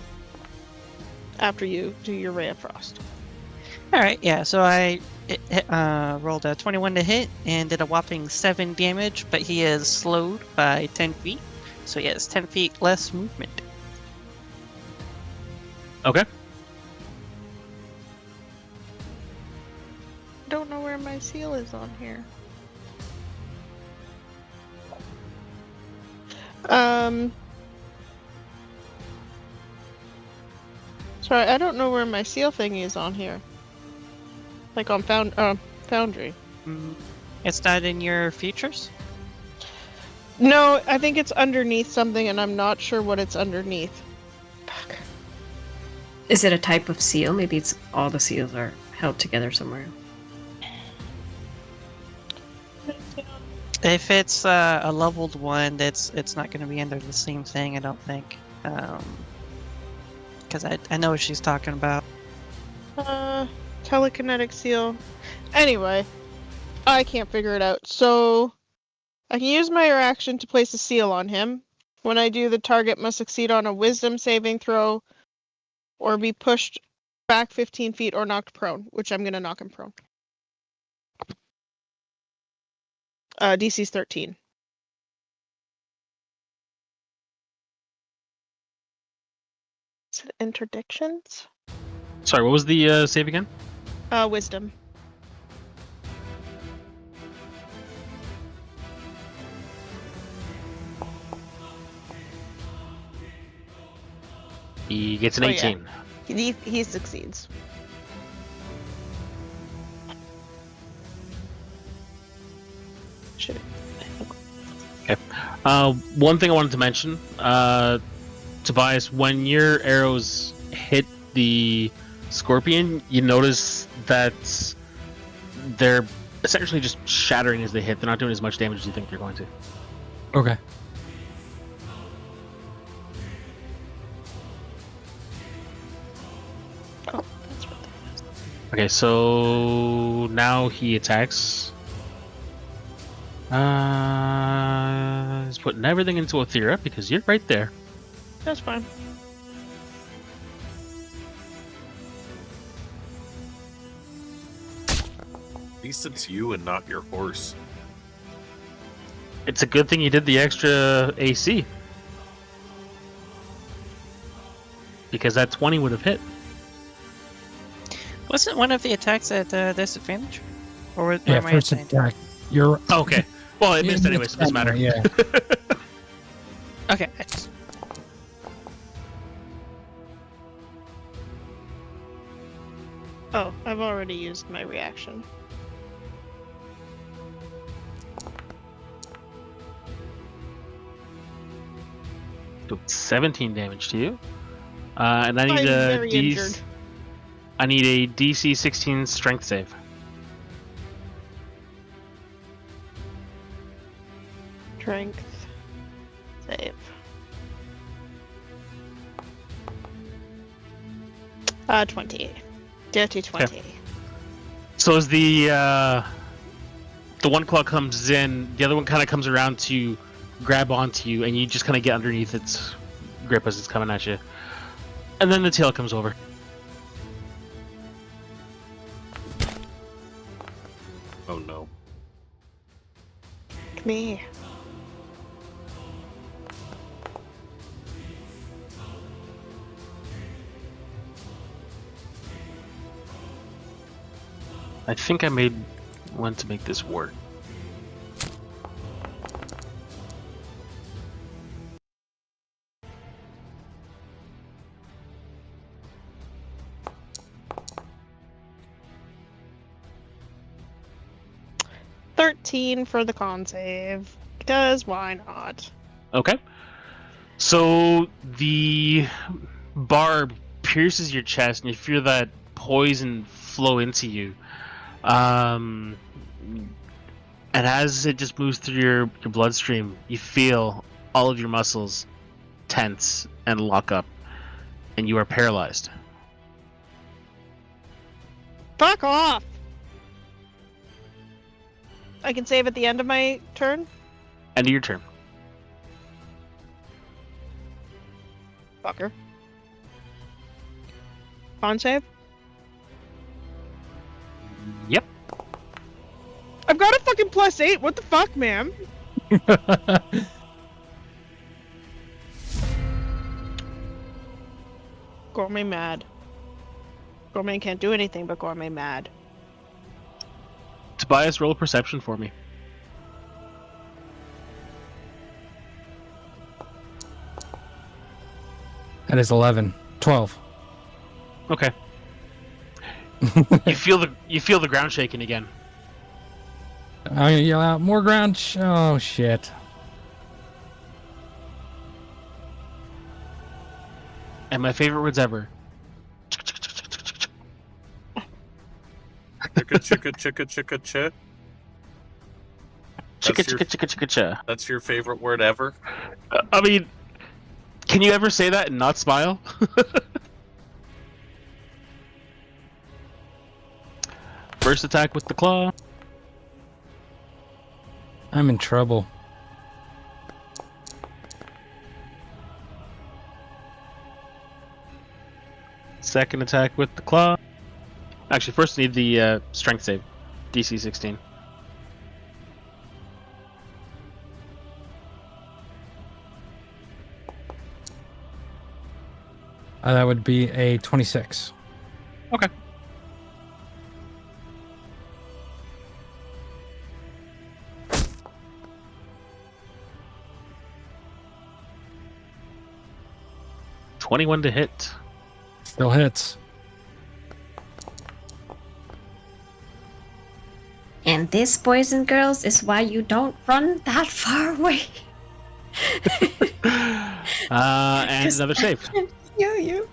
after you do your Ray of Frost. All right, yeah. So I rolled a 21 to hit and did a whopping 7 damage, but he is slowed by 10 feet, so he has 10 feet less movement. Okay. Don't know where my seal is on here. Sorry, I don't know where my seal thingy is on here. Like on Foundry. It's not in your features? No, I think it's underneath something, and I'm not sure what it's underneath. Fuck. Is it a type of seal? Maybe it's all the seals are held together somewhere. If it's a leveled one, it's not going to be under the same thing, I don't think. Because I know what she's talking about. Telekinetic seal. Anyway, I can't figure it out. So, I can use my reaction to place a seal on him. When I do, the target must succeed on a wisdom saving throw or be pushed back 15 feet or knocked prone, which I'm going to knock him prone. DC's 13. Is it interdictions? Sorry, what was the save again? Wisdom. He gets an Oh, yeah. 18. He succeeds. Should One thing I wanted to mention, Tobias, when your arrows hit the scorpion, you notice that they're essentially just shattering as they hit. They're not doing as much damage as you think they're going to. Okay. Oh, that's what that is. Okay, so now he attacks. He's putting everything into Othira because you're right there. That's fine. At least it's you and not your horse. It's a good thing you did the extra AC. Because that 20 would have hit. Wasn't one of the attacks at disadvantage? Or Yeah, am I first insane? attack. You're Okay. Well, it missed Yeah, anyways, so it doesn't matter. Yeah. Okay. Oh, I've already used my reaction. So 17 damage to you. And I need I'm a very injured. I need a DC 16 strength save. Strength. Save. 20. Dirty 20. So as the one claw comes in, the other one kind of comes around to grab onto you, and you just kind of get underneath its grip as it's coming at you. And then the tail comes over. Oh no. Come here. I think I made one to make this work. For the con save. Because why not? Okay. So the barb pierces your chest, and you feel that poison flow into you. And as it just moves through your bloodstream, you feel all of your muscles tense and lock up, and you are paralyzed. Fuck off! I can save at the end of my turn? End of your turn. Fucker. Con save? Yep. I've got a fucking +8. What the fuck, man? Gourmet mad. Gourmet can't do anything but gourmet mad. Tobias, roll a perception for me. That is 11. 12. Okay. You feel the ground shaking again. I'm gonna yell out, more ground. Oh, shit. And my favorite words ever. Chicka chicka chicka chicka chicka. Chicka That's your- chicka chicka chicka cha. That's your favorite word ever? I mean, can you ever say that and not smile? First attack with the claw. I'm in trouble. Second attack with the claw. Actually, first need the strength save. DC 16. That would be a 26. Okay. $21 to hit. Still hits. And this, boys and girls, is why you don't run that far away. And another save. I can heal you.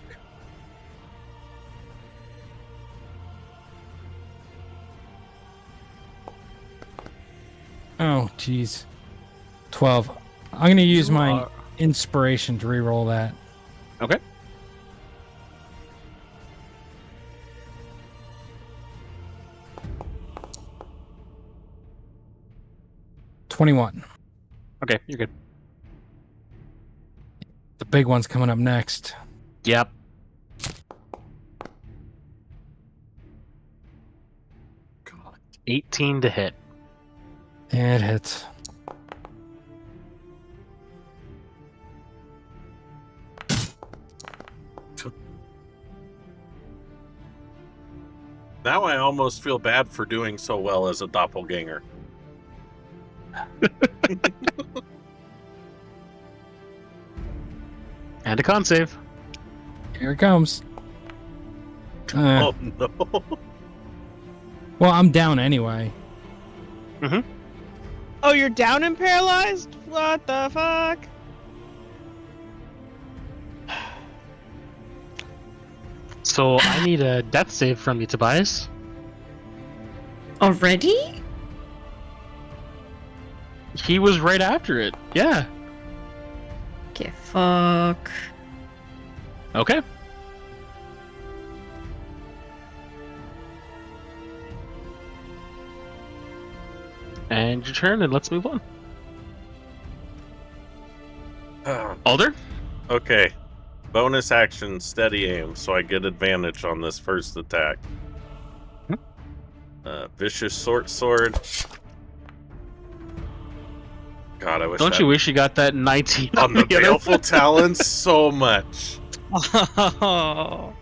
Oh, jeez. 12. I'm going to use You my are- inspiration to reroll that. Okay. $21. Okay, you're good. The big one's coming up next. Yep. God. 18 to hit. It hits. Now I almost feel bad for doing so well as a doppelganger. And a con save. Here it comes. Oh no. Well, I'm down anyway. Oh, you're down and paralyzed? What the fuck? So I need a death save from you, Tobias. Already? He was right after it. Yeah. Okay, fuck. Okay. And your turn, and let's move on. Alder? Okay. Bonus action, steady aim, so I get advantage on this first attack. Vicious short sword. God, I wish. Don't you wish you got that 19 on the other baleful talons so much? Oh.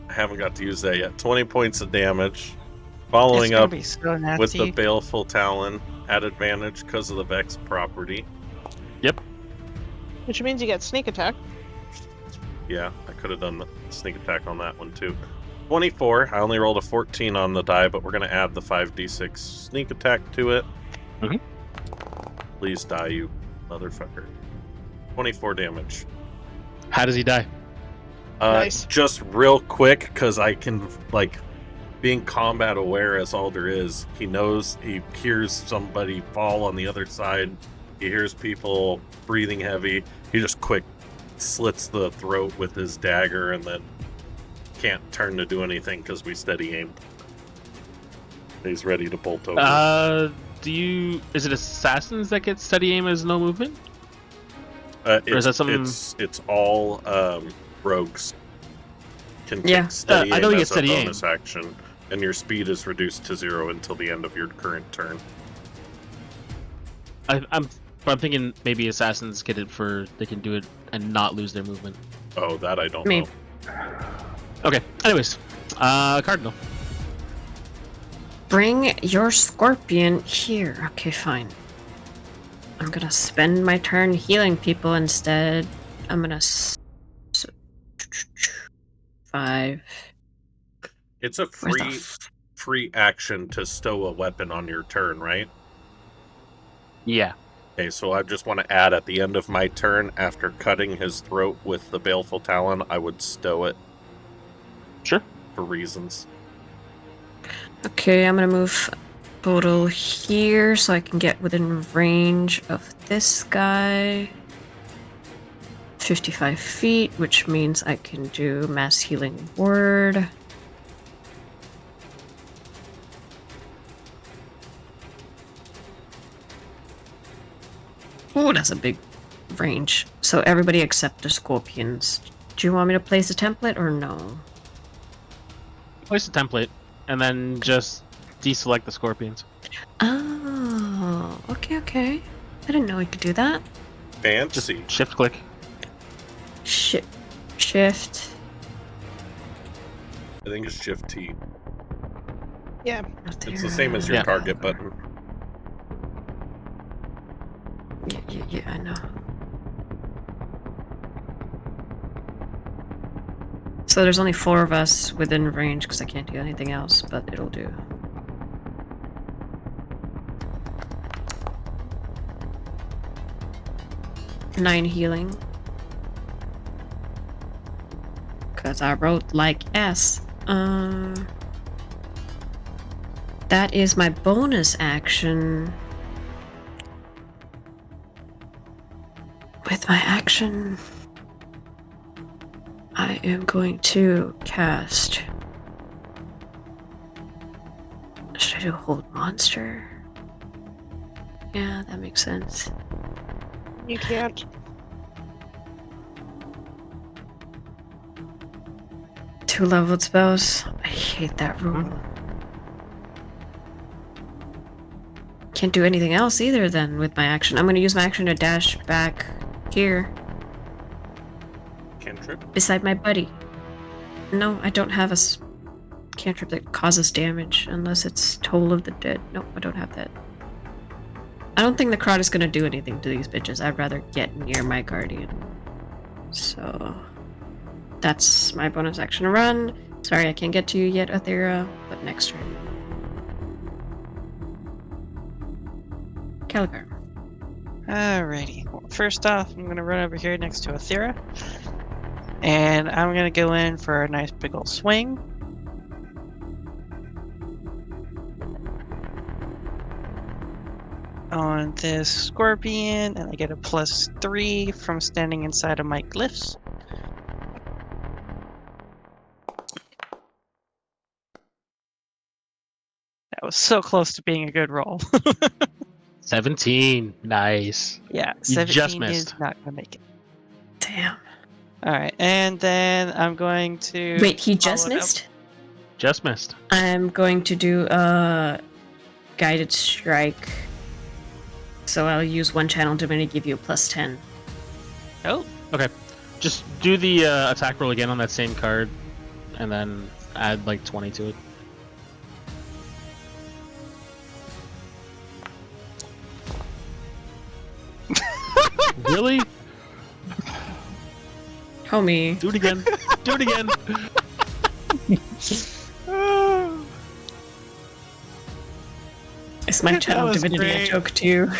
I haven't got to use that yet. 20 points of damage. It's Following gonna up be so nasty. with the baleful talon at advantage because of the Vex property. Which means you get sneak attack. Yeah, I could have done the sneak attack on that one too. 24. I only rolled a 14 on the die, but we're going to add the 5d6 sneak attack to it. Mhm. Please die, you motherfucker. 24 damage. How does he die? Nice. Just real quick, because I can, like, being combat aware as Alder is, he knows, he hears somebody fall on the other side. He hears people breathing heavy. He just quick slits the throat with his dagger and then can't turn to do anything because we steady aim. He's ready to bolt over. Is it assassins that get steady aim as no movement? Or is that something- It's all rogues can Yeah. get steady I aim know you as get steady a aim. bonus action, and your speed is reduced to 0 until the end of your current turn. I'm thinking maybe assassins get it for they can do it and not lose their movement. Oh, that I don't Maybe. know. Okay. Anyways, Cardinal. Bring your scorpion here. Okay, fine. I'm gonna spend my turn healing people instead. I'm gonna... 5. It's a Where's the free action to stow a weapon on your turn, right? Yeah. Okay, so I just want to add at the end of my turn, after cutting his throat with the baleful talon, I would stow it. Sure. For reasons. Okay, I'm gonna move Total here so I can get within range of this guy. 55 feet, which means I can do mass healing word. Oh, that's a big range. So everybody except the scorpions. Do you want me to place a template or no? Place the template, and then just deselect the scorpions. Oh, okay. I didn't know we could do that. Fancy. Shift click. Shift. I think it's Shift T. Yeah. It's the same as your Yeah. target button. Yeah, I know. So there's only 4 of us within range because I can't do anything else, but it'll do. Nine healing. Because I wrote like S. That is my bonus action. With my action, I am going to cast. Should I do hold monster? Yeah, that makes sense. You can't. Two leveled spells. I hate that rule. Can't do anything else either then with my action. I'm going to use my action to dash back here Cantrip. beside my buddy. No, I don't have a cantrip that causes damage unless it's Toll of the Dead. Nope, I don't have that. I don't think the crowd is going to do anything to these bitches. I'd rather get near my guardian. So that's my bonus action to run. Sorry I can't get to you yet, Athera, but next turn. Caligar. Alrighty. Well, first off, I'm gonna run over here next to Athera, and I'm gonna go in for a nice big ol' swing. On this scorpion, and I get a +3 from standing inside of my glyphs. That was so close to being a good roll. 17. Nice. Yeah, You 17 just missed. is not gonna make it. Damn. Alright, and then I'm going to... Wait, he just follow it up. missed? Just missed. I'm going to do a guided strike. So I'll use one channel divinity to give you a +10. Oh, Okay. Just do the attack roll again on that same card, and then add like 20 to it. Really? Homie. Do it again. Do it again. It's my That channel was divinity I great. joke too.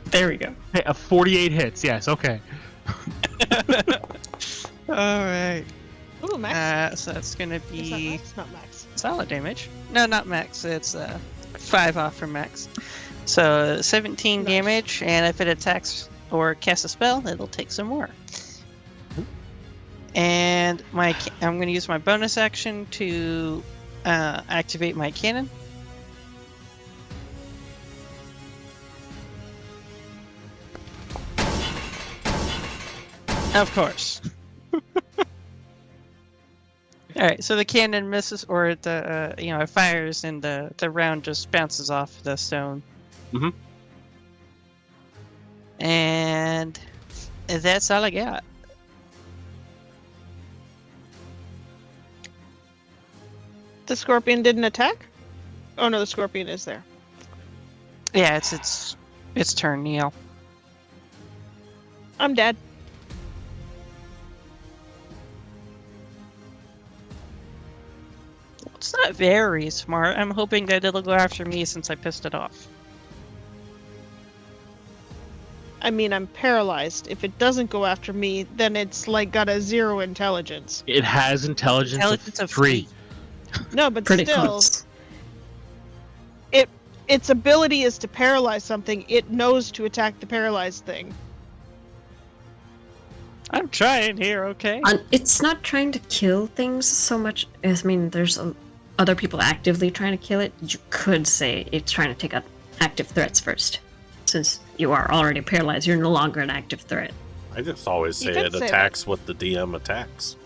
There we go. Hey, 48 hits. Yes. Okay. alright. Ooh, max. So that's gonna Is that be max? Not max. solid damage. No, not max. It's 5 off from max. So 17 Nice. damage, and if it attacks or casts a spell, it'll take some more. And I'm going to use my bonus action to activate my cannon. Of course. All right, so the cannon misses, or it it fires, and the round just bounces off the stone. Mhm. And that's all I got. The scorpion didn't attack? Oh no, the scorpion is there. Yeah, it's turn, Neil. I'm dead. It's not very smart. I'm hoping that it'll go after me since I pissed it off. I mean, I'm paralyzed. If it doesn't go after me, then it's like got a 0 intelligence. It has intelligence of 3. No, but Pretty still, close. its ability is to paralyze something. It knows to attack the paralyzed thing. I'm trying here, okay? It's not trying to kill things so much as, I mean, there's other people actively trying to kill it. You could say it's trying to take out active threats first. Since you are already paralyzed, you're no longer an active threat. I just always You say could it say that. attacks what the DM attacks.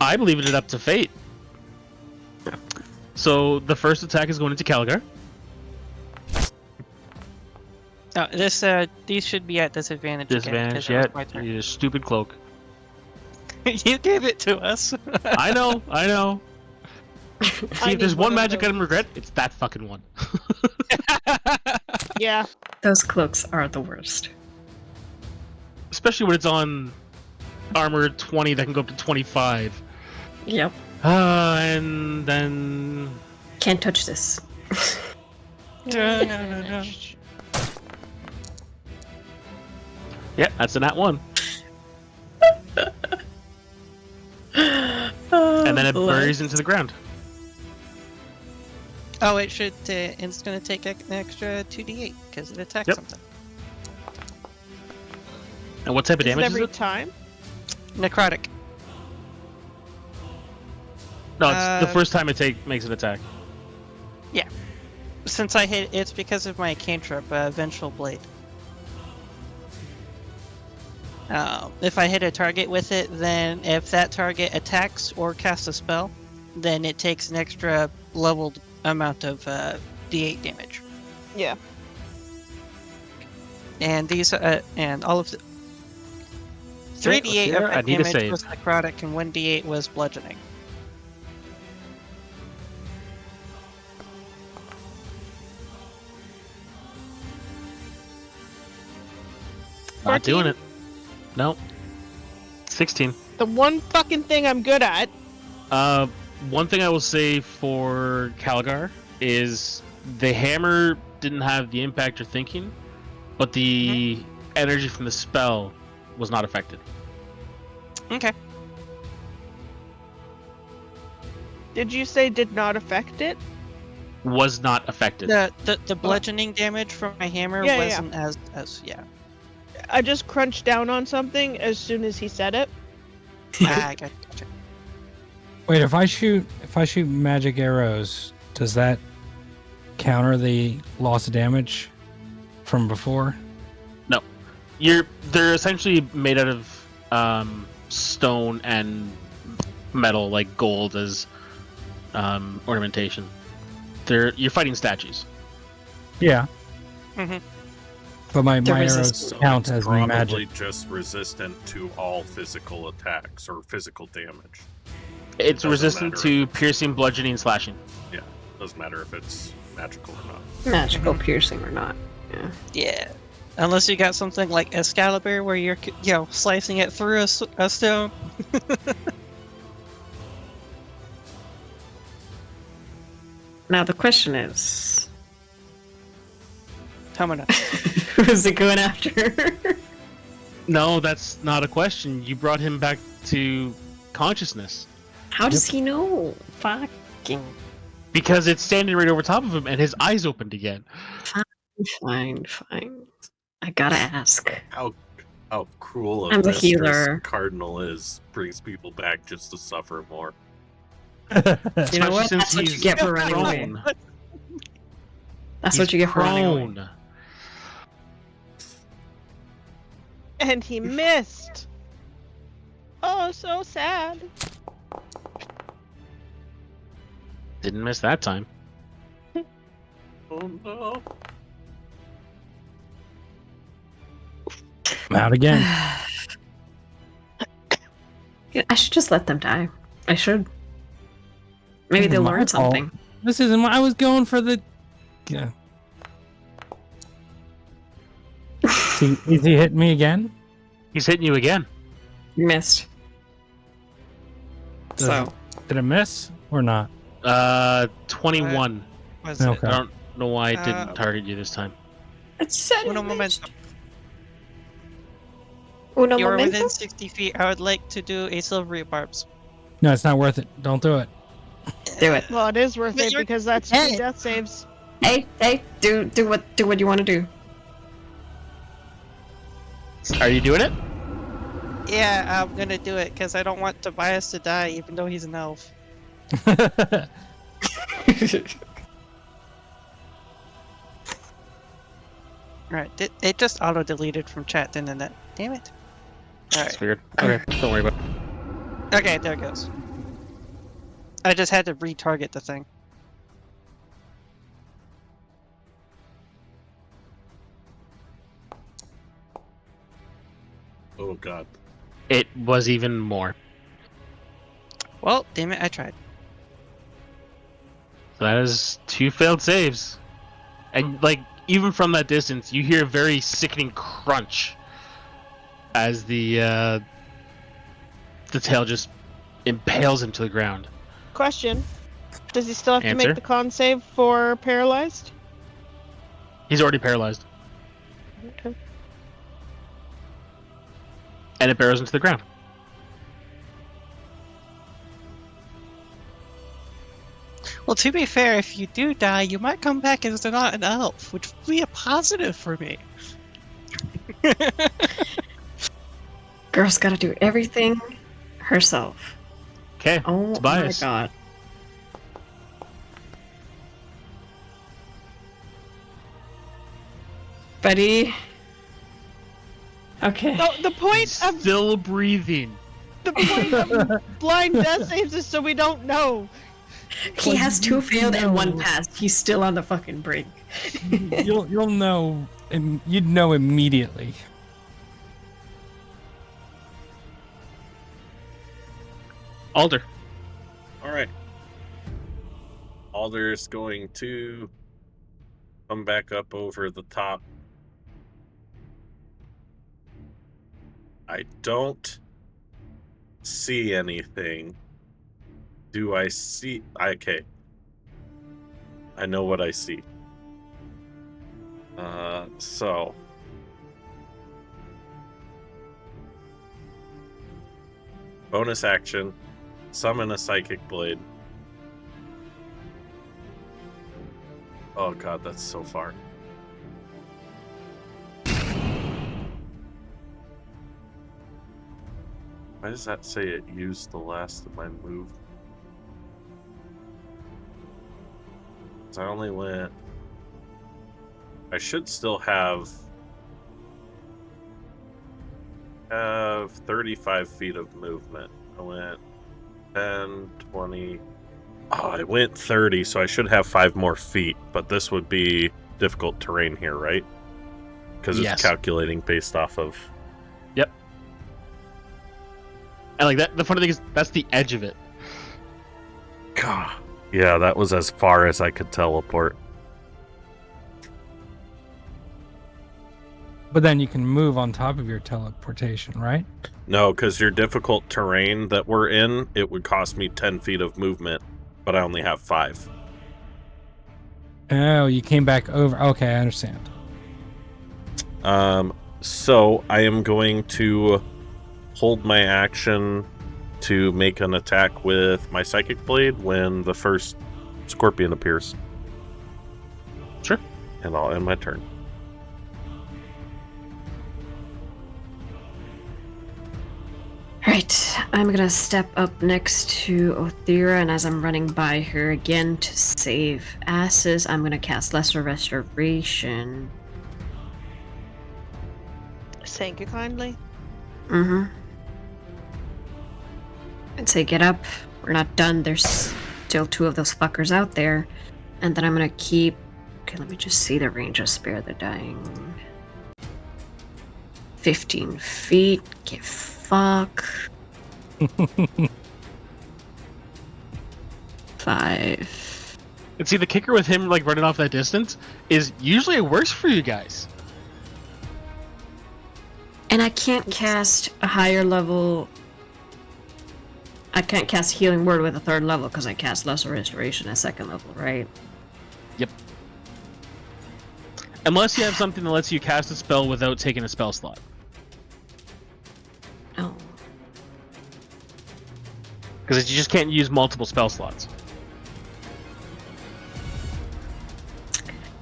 I'm leaving it up to fate. So the first attack is going into Caligar. No, these should be at disadvantage. Disadvantage, again, 'cause it was yeah. my turn. You stupid cloak. You gave it to us. I know. I See, if need there's one one of magic those. item regret, it's that fucking one. Yeah. Those cloaks are the worst. Especially when it's on armor 20 that can go up to 25. Yep. And then... Can't touch this. Yeah, that's a nat 1. And then it buries into the ground. Oh, it should. It's going to take an extra 2d8 because it attacks Yep. something. And what type of Is it damage is every it? time? Necrotic. No, it's the first time it makes an attack. Since I hit, it's because of my cantrip, Vengeful Blade. If I hit a target with it, then if that target attacks or casts a spell, then it takes an extra leveled amount of d8 damage. Yeah. And these, and all of the 3d8 here, of I that need a damage save. was necrotic, and 1d8 was bludgeoning. Not 14? doing it. No. 16. The one fucking thing I'm good at. One thing I will say for Calgar is the hammer didn't have the impact you're thinking, but the energy from the spell was not affected. Okay. Did you say did not affect it? Was not affected. The bludgeoning damage from my hammer Yeah, yeah. wasn't as yeah. I just crunched down on something as soon as he said it. Ah, gotcha. Wait, if I shoot magic arrows, does that counter the loss of damage from before? They're essentially made out of stone and metal, like gold as ornamentation. You're fighting statues. Yeah. Mm-hmm. But my They're arrows resistant. count it's as probably magic. just resistant to all physical attacks or physical damage. It's Doesn't resistant matter to if it's- piercing, bludgeoning, slashing. Yeah, doesn't matter if it's magical or not. Magical piercing or not. Yeah. Yeah. Unless you got something like Excalibur where you're, slicing it through a stone. Now the question is, Coming up. who's it going after? No, that's not a question. You brought him back to consciousness. How does he know? Fucking Because it's standing right over top of him and his eyes opened again. fine. I gotta ask. How cruel I'm of the mistress healer. Cardinal is brings people back just to suffer more. You know Especially what? since That's what you he's get for running away. prone. That's He's what you get for running away. prone. And he missed. Oh, so sad. Didn't miss that time. Oh no! I'm out again. Yeah, I should just let them die. I should. Maybe they'll My learn fault. something. This isn't. I was going for the. Yeah. Is he hitting me again? He's hitting you again. You missed. Does So Did it miss or not? 21. Was Okay. I don't know why it didn't Uh, target you this time. it's said Uno momento. Uno You're momento. within 60 feet. I would like to do a silvery barbs. No, it's not worth it. Don't do it. Do it. Well, it is worth But it you're because that's dead. 2 death saves. Hey, do what you want to do. Are you doing it? Yeah, I'm gonna do it because I don't want Tobias to die, even though he's an elf. Alright, it just auto-deleted from chat, didn't it? Damn it. That's Alright, weird. Okay, don't worry about it. okay, there it goes. I just had to retarget the thing. Oh god. It was even more. Well, damn it, I tried. So that is 2 failed saves. And, like, even from that distance, you hear a very sickening crunch as the tail just impales him to the ground. Question. Does he still have to Answer? make the con save for paralyzed? He's already paralyzed. Okay. And it barrels into the ground. Well, to be fair, if you do die, you might come back as not an elf, which would be a positive for me. Girl's gotta do everything herself. Okay, Oh Tobias. my god. Buddy. Okay. No, the point of Still breathing. blind death saves is so we don't know. He has 2 failed and 1 No. passed. He's still on the fucking brink. You'll know, and you'd know immediately. Alder. Alright. Alder's going to come back up over the top. I don't see anything. Do I see? Okay. I know what I see. So. Bonus action. Summon a psychic blade. Oh god, that's so far. Why does that say it used the last of my move? 'Cause I only went... I should still have 35 feet of movement. I went 10, 20... Oh, I went 30, so I should have 5 more feet, but this would be difficult terrain here, right? Because it's Yes. calculating based off of... Yep. And like that, the funny thing is, that's the edge of it. God. Yeah, that was as far as I could teleport. But then you can move on top of your teleportation, right? No, because your difficult terrain that we're in, it would cost me 10 feet of movement, but I only have 5. Oh, you came back over. Okay, I understand. So I am going to hold my action to make an attack with my psychic blade when the first scorpion appears. Sure. And I'll end my turn. Right, I'm gonna step up next to Othira, and as I'm running by her again to save asses, I'm gonna cast Lesser Restoration. Thank you kindly. Mm-hmm. And say, get up. We're not done. There's still 2 of those fuckers out there. And then I'm gonna keep... Okay, let me just see the range of Spare the Dying. 15 feet. Get fuck. 5. And see, the kicker with him like running off that distance is usually it works for you guys. And I can't cast a higher level... I can't cast Healing Word with a 3rd level because I cast Lesser Restoration at 2nd level, right? Yep. Unless you have something that lets you cast a spell without taking a spell slot. Oh. Because you just can't use multiple spell slots.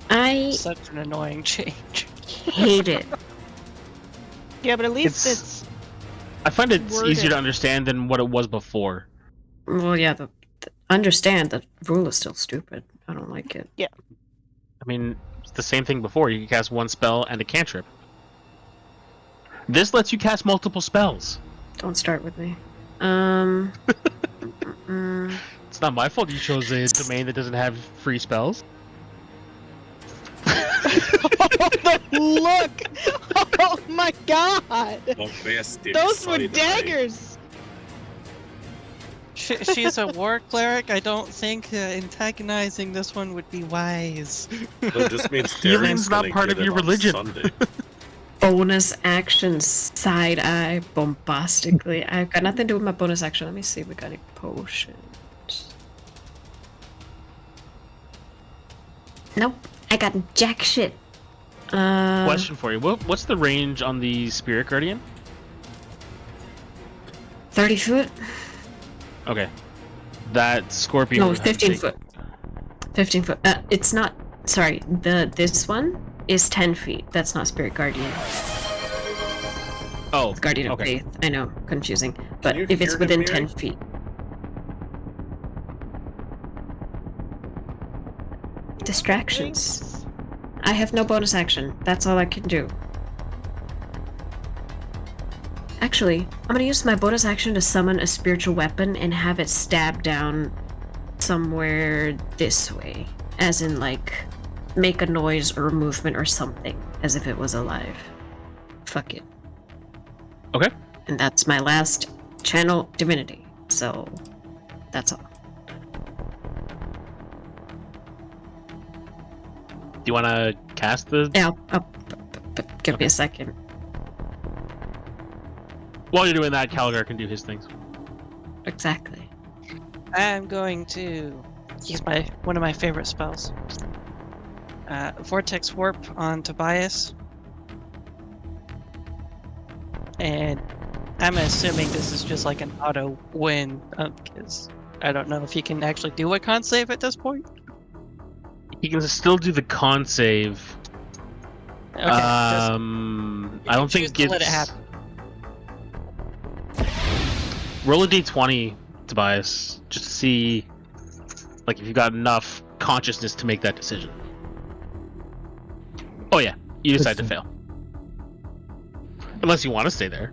I Such an annoying change. hate it. Yeah, but at least It's- it's I find it's Worded. easier to understand than what it was before. Well, yeah, understand the rule is still stupid. I don't like it. I mean, it's the same thing before. You can cast one spell and a cantrip. This lets you cast multiple spells. Don't start with me. It's not my fault you chose a domain that doesn't have free spells. the look. Oh my god! Bombastic Those were side-eye. daggers! She's a war cleric. I don't think antagonizing this one would be wise. That just means Healing's Darren's not gonna part get of it your on religion. Sunday. Bonus action side eye bombastically. I've got nothing to do with my bonus action. Let me see if we got any potions. Nope, I got jack shit. Question for you: what's the range on the Spirit Guardian? 30 foot? Okay, that Scorpion. No, would have to 15 take- foot. 15 foot. It's not. Sorry, this one is 10 feet. That's not Spirit Guardian. Oh, It's Guardian of okay. Faith. I know, confusing. But you if it's hear him, within Mary? 10 feet. Distractions. Thanks. I have no bonus action. That's all I can do. Actually, I'm gonna use my bonus action to summon a spiritual weapon and have it stab down somewhere this way. As in, like, make a noise or a movement or something, as if it was alive. Fuck it. Okay. And that's my last channel divinity. So, that's all. Do you want to cast the? Yeah, give me a second. While you're doing that, Calgar can do his things. Exactly. I'm going to use one of my favorite spells. Vortex Warp on Tobias. And I'm assuming this is just like an auto win, because I don't know if he can actually do a con save at this point. He can still do the con save. Okay, I don't choose think to it's. let it happen. Roll a d20, Tobias, just to see, like, if you've got enough consciousness to make that decision. Oh yeah, you decide to fail. Unless you want to stay there.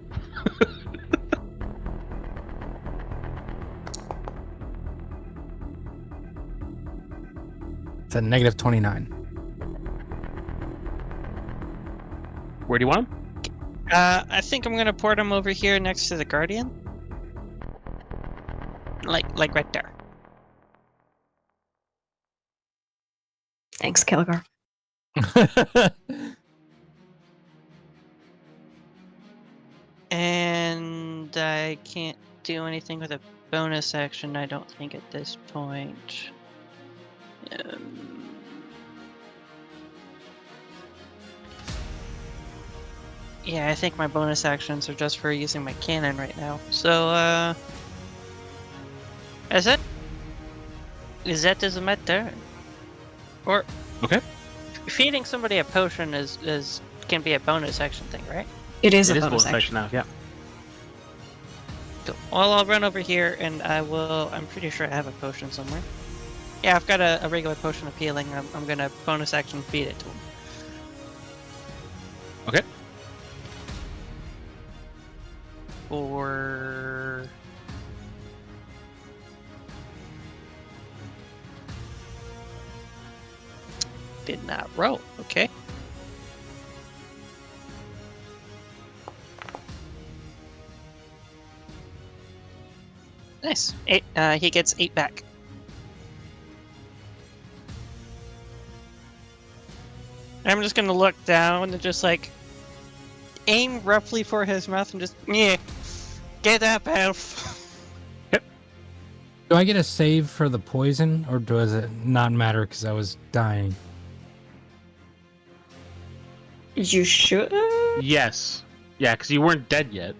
It's a negative 29. Where do you want him? I think I'm gonna port him over here next to the Guardian. Like right there. Thanks, Kilgar. And I can't do anything with a bonus action, I don't think, at this point. Yeah, I think my bonus actions are just for using my cannon right now. So, is my turn. Or Okay. feeding somebody a potion can be a bonus action thing, right? It is It a is bonus bonus action action. now, yeah. Cool. Well, I'll run over here and I'm pretty sure I have a potion somewhere. Yeah, I've got a regular potion of healing. I'm gonna bonus action feed it to him. Okay. Or did not roll. Okay. Nice. 8. He gets 8 back. I'm just gonna look down and just like aim roughly for his mouth and just get up, elf. Do I get a save for the poison, or does it not matter because I was dying? You should. Yes. Yeah, because you weren't dead yet.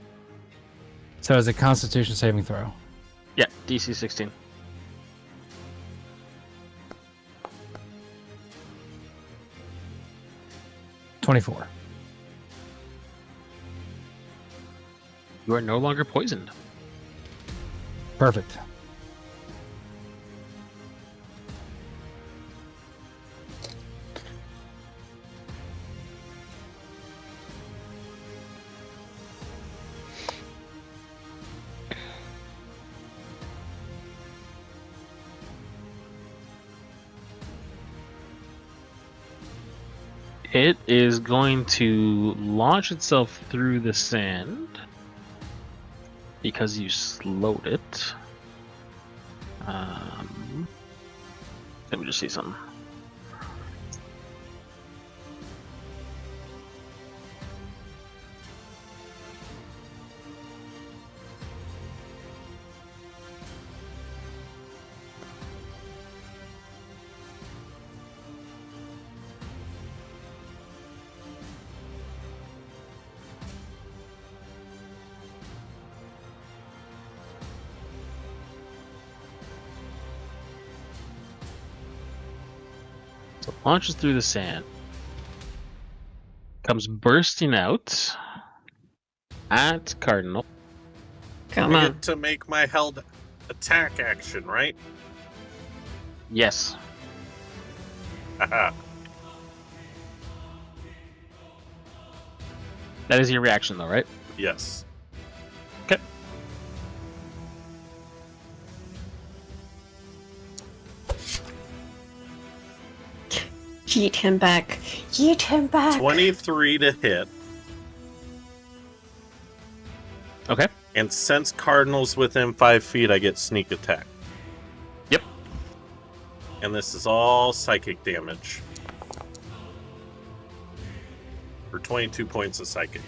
So it's a Constitution saving throw. Yeah, DC 16. $24. You are no longer poisoned. Perfect. It is going to launch itself through the sand because you slowed it. Let me just see something. So it launches through the sand, comes bursting out at Cardinal. Come I on. get to make my held attack action, right? Yes. Haha. That is your reaction, though, right? Yes. Okay. Yeet him back. Yeet him back. 23 to hit. Okay. And since Cardinal's within 5 feet, I get sneak attack. Yep. And this is all psychic damage. For 22 points of psychic.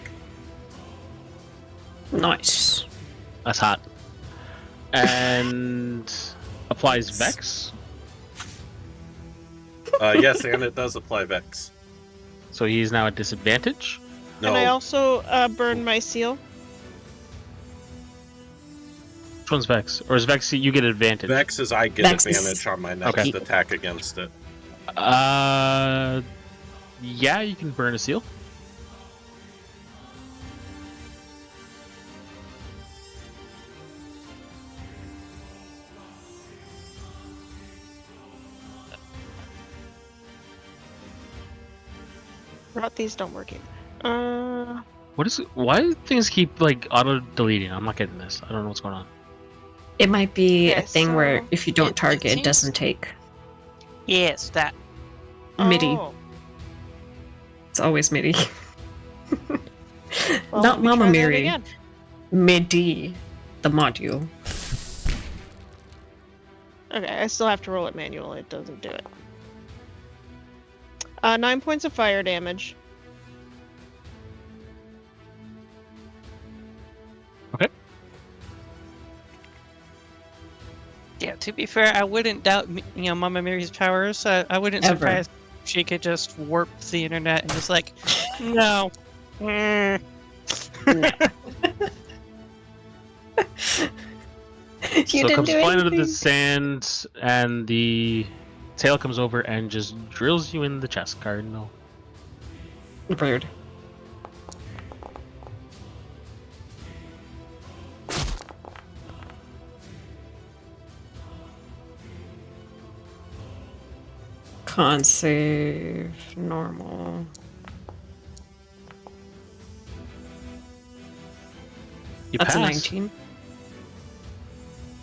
Nice. That's hot. And applies Vex. Yes, and it does apply Vex. So he's now at disadvantage. No, And I also burn my seal. Which one's Vex? Or is Vex you get advantage? Vex is I get Vex is- advantage on my next Okay. attack against it. Yeah, you can burn a seal. Rot, these don't work either. What is it? Why do things keep like auto deleting? I'm not getting this. I don't know what's going on. It might be a Okay, thing where so if you don't it target, it seems- doesn't take. Yes, that. MIDI. Oh. It's always MIDI. Well, Not let me Mama try that Mary. again. MIDI. The module. Okay, I still have to roll it manually. It doesn't do it. 9 points of fire damage. Yeah, to be fair, I wouldn't doubt, Mama Mary's powers. I wouldn't Ever. surprise if she could just warp the internet and just like, no. Mm. You So it didn't comes do flying out of the anything. sand, and the tail comes over and just drills you in the chest, Cardinal. Rude. Con save. Normal. You That's pass. a 19.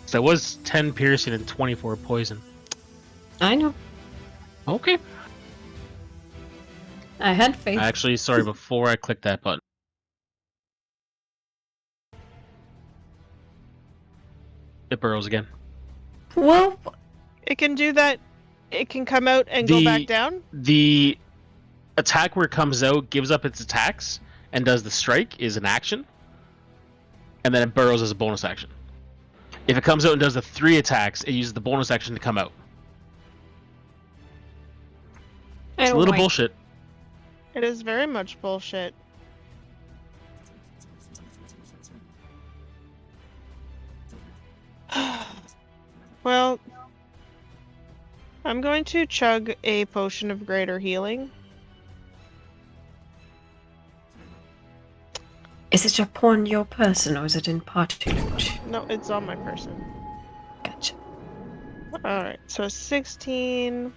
So that was 10 piercing and 24 poison. I know. Okay. I had faith. Actually, sorry, before I click that button. It burrows again. Well, It can do that. It can come out and go back down. The attack where it comes out gives up its attacks and does the strike is an action. And then it burrows as a bonus action. If it comes out and does the 3 attacks, it uses the bonus action to come out. I It's a don't little like- bullshit. It is very much bullshit. Well, I'm going to chug a potion of greater healing. Is it upon your person or is it in party loot? No, it's on my person. Gotcha. Alright, so 16.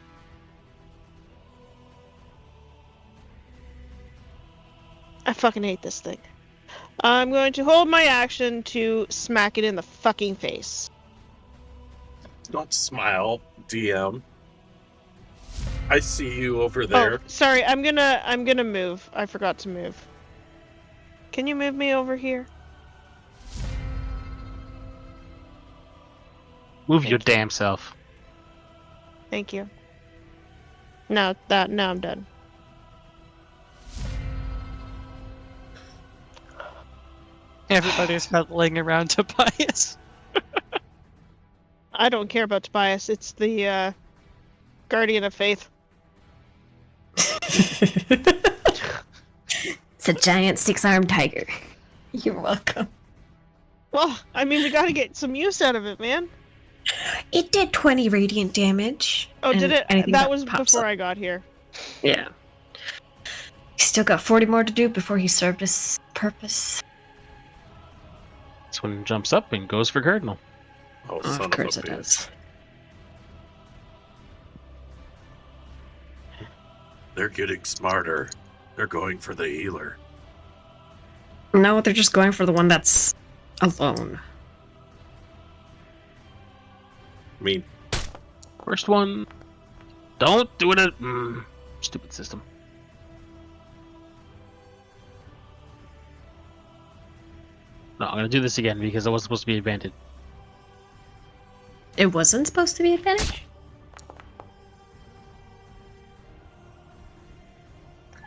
I fucking hate this thing. I'm going to hold my action to smack it in the fucking face. Don't smile, DM. I see you over Oh, there. sorry. I'm gonna move. I forgot to move. Can you move me over here? Move your damn self. Thank you. Now I'm done. Everybody's huddling around Tobias. I don't care about Tobias. It's the Guardian of Faith. It's a giant 6-armed tiger. You're welcome. Well, I mean, we gotta get some use out of it, man. It did 20 radiant damage. Oh, did it? anything That was pops before up. I got here. Yeah. He's still got 40 more to do before he served his purpose. This one jumps up and goes for Cardinal. Oh, Oh, son of course of it a bitch. does. They're getting smarter. They're going for the healer. No, they're just going for the one that's alone. I mean, First one. Don't do it. Stupid system. No, I'm gonna do this again because it was supposed to be advantage. It wasn't supposed to be advantage?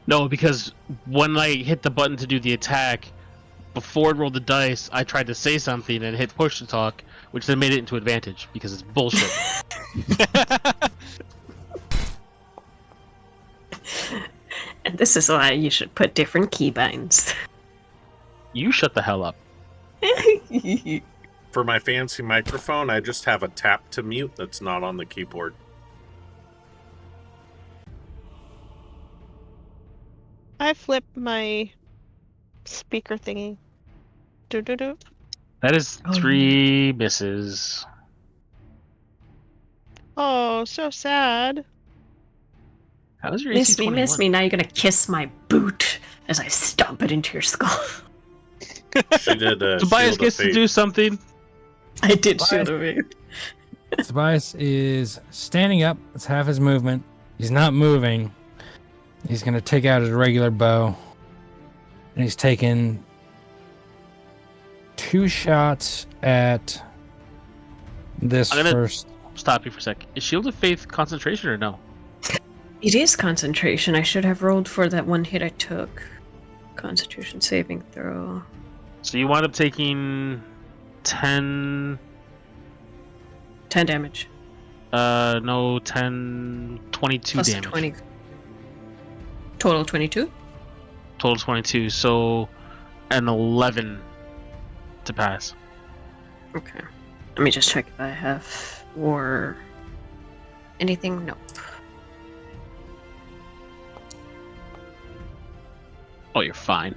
No, because when I hit the button to do the attack, before it rolled the dice, I tried to say something and hit push to talk, which then made it into advantage because it's bullshit. And this is why you should put different keybinds. You shut the hell up. for my fancy microphone, I just have a tap to mute that's not on the keyboard. I flipped my speaker thingy. Do. That is Oh, 3 misses. Oh, so sad. How is your AC Miss me, 21? miss me. Now you're gonna kiss my boot as I stomp it into your skull. She did Tobias Shield of gets to Faith. do something. I did shield of it. Tobias is standing up. It's half his movement. He's not moving. He's going to take out his regular bow. And he's taken 2 shots at this I'm gonna- first. Stop you for a sec. Is Shield of Faith concentration or no? It is concentration. I should have rolled for that one hit I took. Constitution saving throw. So you wind up taking 10... 10 damage. 22 Plus damage. 20. Total 22? Total 22, so an 11 to pass. Okay. Let me just check if I have or anything. Nope. Oh, you're fine.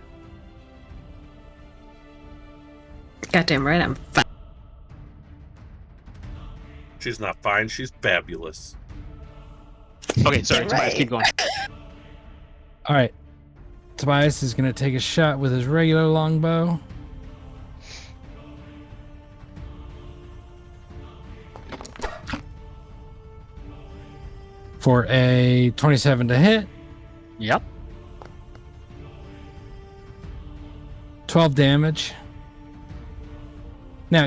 Goddamn right, I'm fine. She's not fine, she's fabulous. Okay, sorry, You're Tobias, right. keep going. All right. Tobias is going to take a shot with his regular longbow. For a 27 to hit. Yep. 12 damage. Now,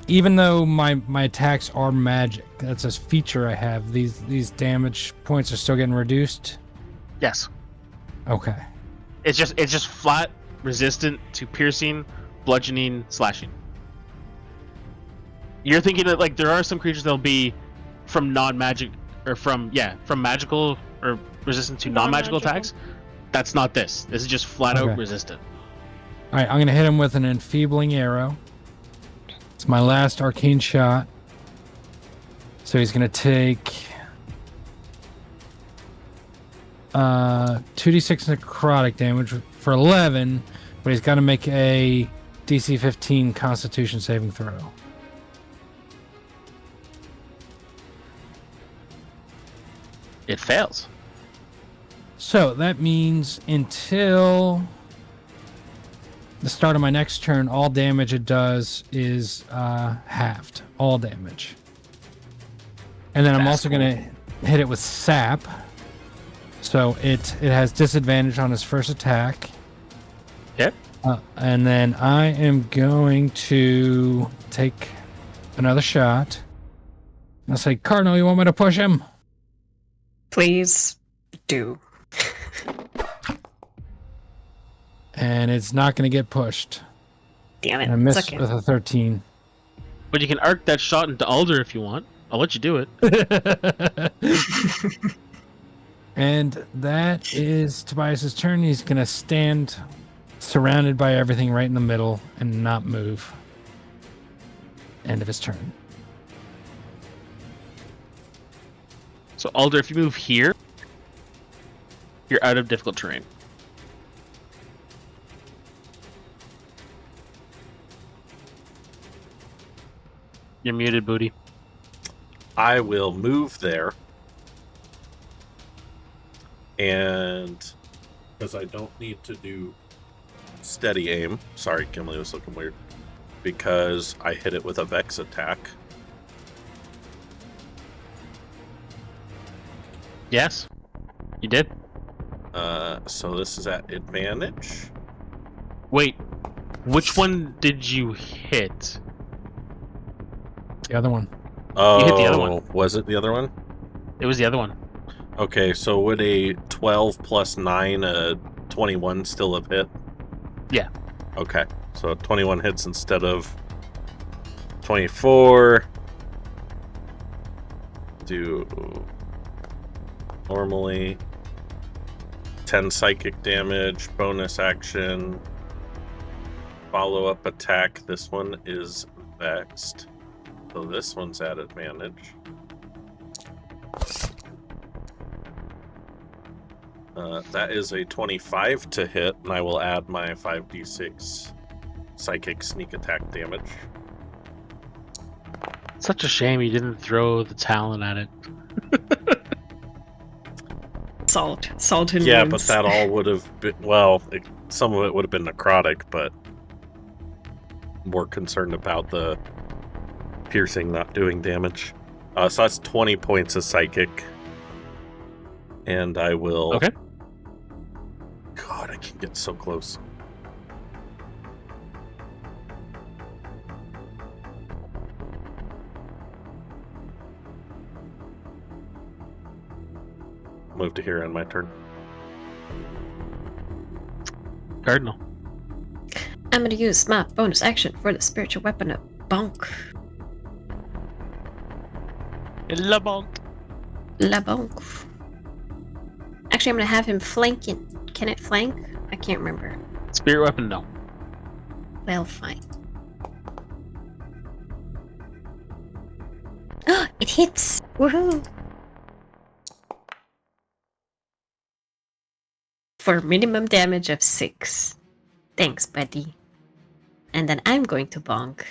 even though my attacks are magic, that's a feature I have. These damage points are still getting reduced. Yes. Okay. It's just flat resistant to piercing, bludgeoning, slashing. You're thinking that like there are some creatures that'll be from non-magic or from magical or resistant to non-magical attacks. That's not this. This is just flat out Okay. resistant. All right, I'm going to hit him with an enfeebling arrow. It's my last arcane shot. So he's going to take 2d6 necrotic damage for 11, but he's got to make a DC 15 Constitution saving throw. It fails. So that means until the start of my next turn, all damage it does is halved. All damage. And then I'm That's also cool. gonna hit it with sap. So it has disadvantage on his first attack. Yep. And then I am going to take another shot. I'll say, Cardinal, you want me to push him? Please do. And it's not going to get pushed. Damn it. And I missed It's okay. with a 13. But you can arc that shot into Alder if you want. I'll let you do it. And that is Tobias's turn. He's going to stand surrounded by everything right in the middle and not move. End of his turn. So Alder, if you move here, you're out of difficult terrain. You're muted, Booty. I will move there. And because I don't need to do steady aim. Sorry, Kimberly was looking weird. Because I hit it with a Vex attack. Yes, you did. So this is at advantage. Wait, which one did you hit? The other one. Oh, You hit the other one. Was it the other one? It was the other one. Okay, so would a 12 plus 9, 21 still have hit? Yeah. Okay, so 21 hits instead of 24. Do normally 10 psychic damage, bonus action, follow-up attack. This one is vexed, so this one's at advantage. That is a 25 to hit, and I will add my 5d6 psychic sneak attack damage. Such a shame you didn't throw the talon at it. Salt and Yeah, wounds. but that all would have been, well, some of it would have been necrotic, but more concerned about the piercing not doing damage. So that's 20 points of psychic. And I will... Okay. God, I can get so close. Move to here on my turn. Cardinal. I'm going to use my bonus action for the spiritual weapon of Bonk. La bonk. La Bonk. Actually, I'm going to have him flanking. Can it flank? I can't remember. Spirit weapon, no. Well, fine. It hits! Woohoo! For minimum damage of 6. Thanks, buddy. And then I'm going to bonk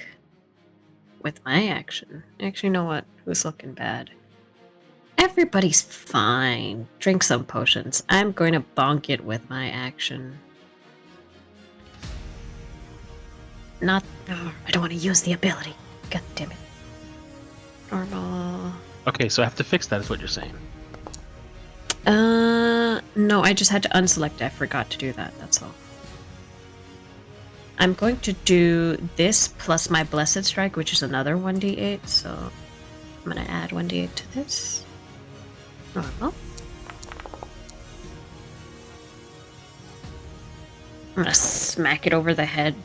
with my action. Actually, you know what? Who's looking bad? Everybody's fine. Drink some potions. I'm going to bonk it with my action. Not... Oh, I don't want to use the ability. God damn it. Normal... Okay, so I have to fix that, is what you're saying. No, I just had to unselect. I forgot to do that, that's all. I'm going to do this plus my Blessed Strike, which is another 1d8, so I'm going to add 1d8 to this. Normal. I'm going to smack it over the head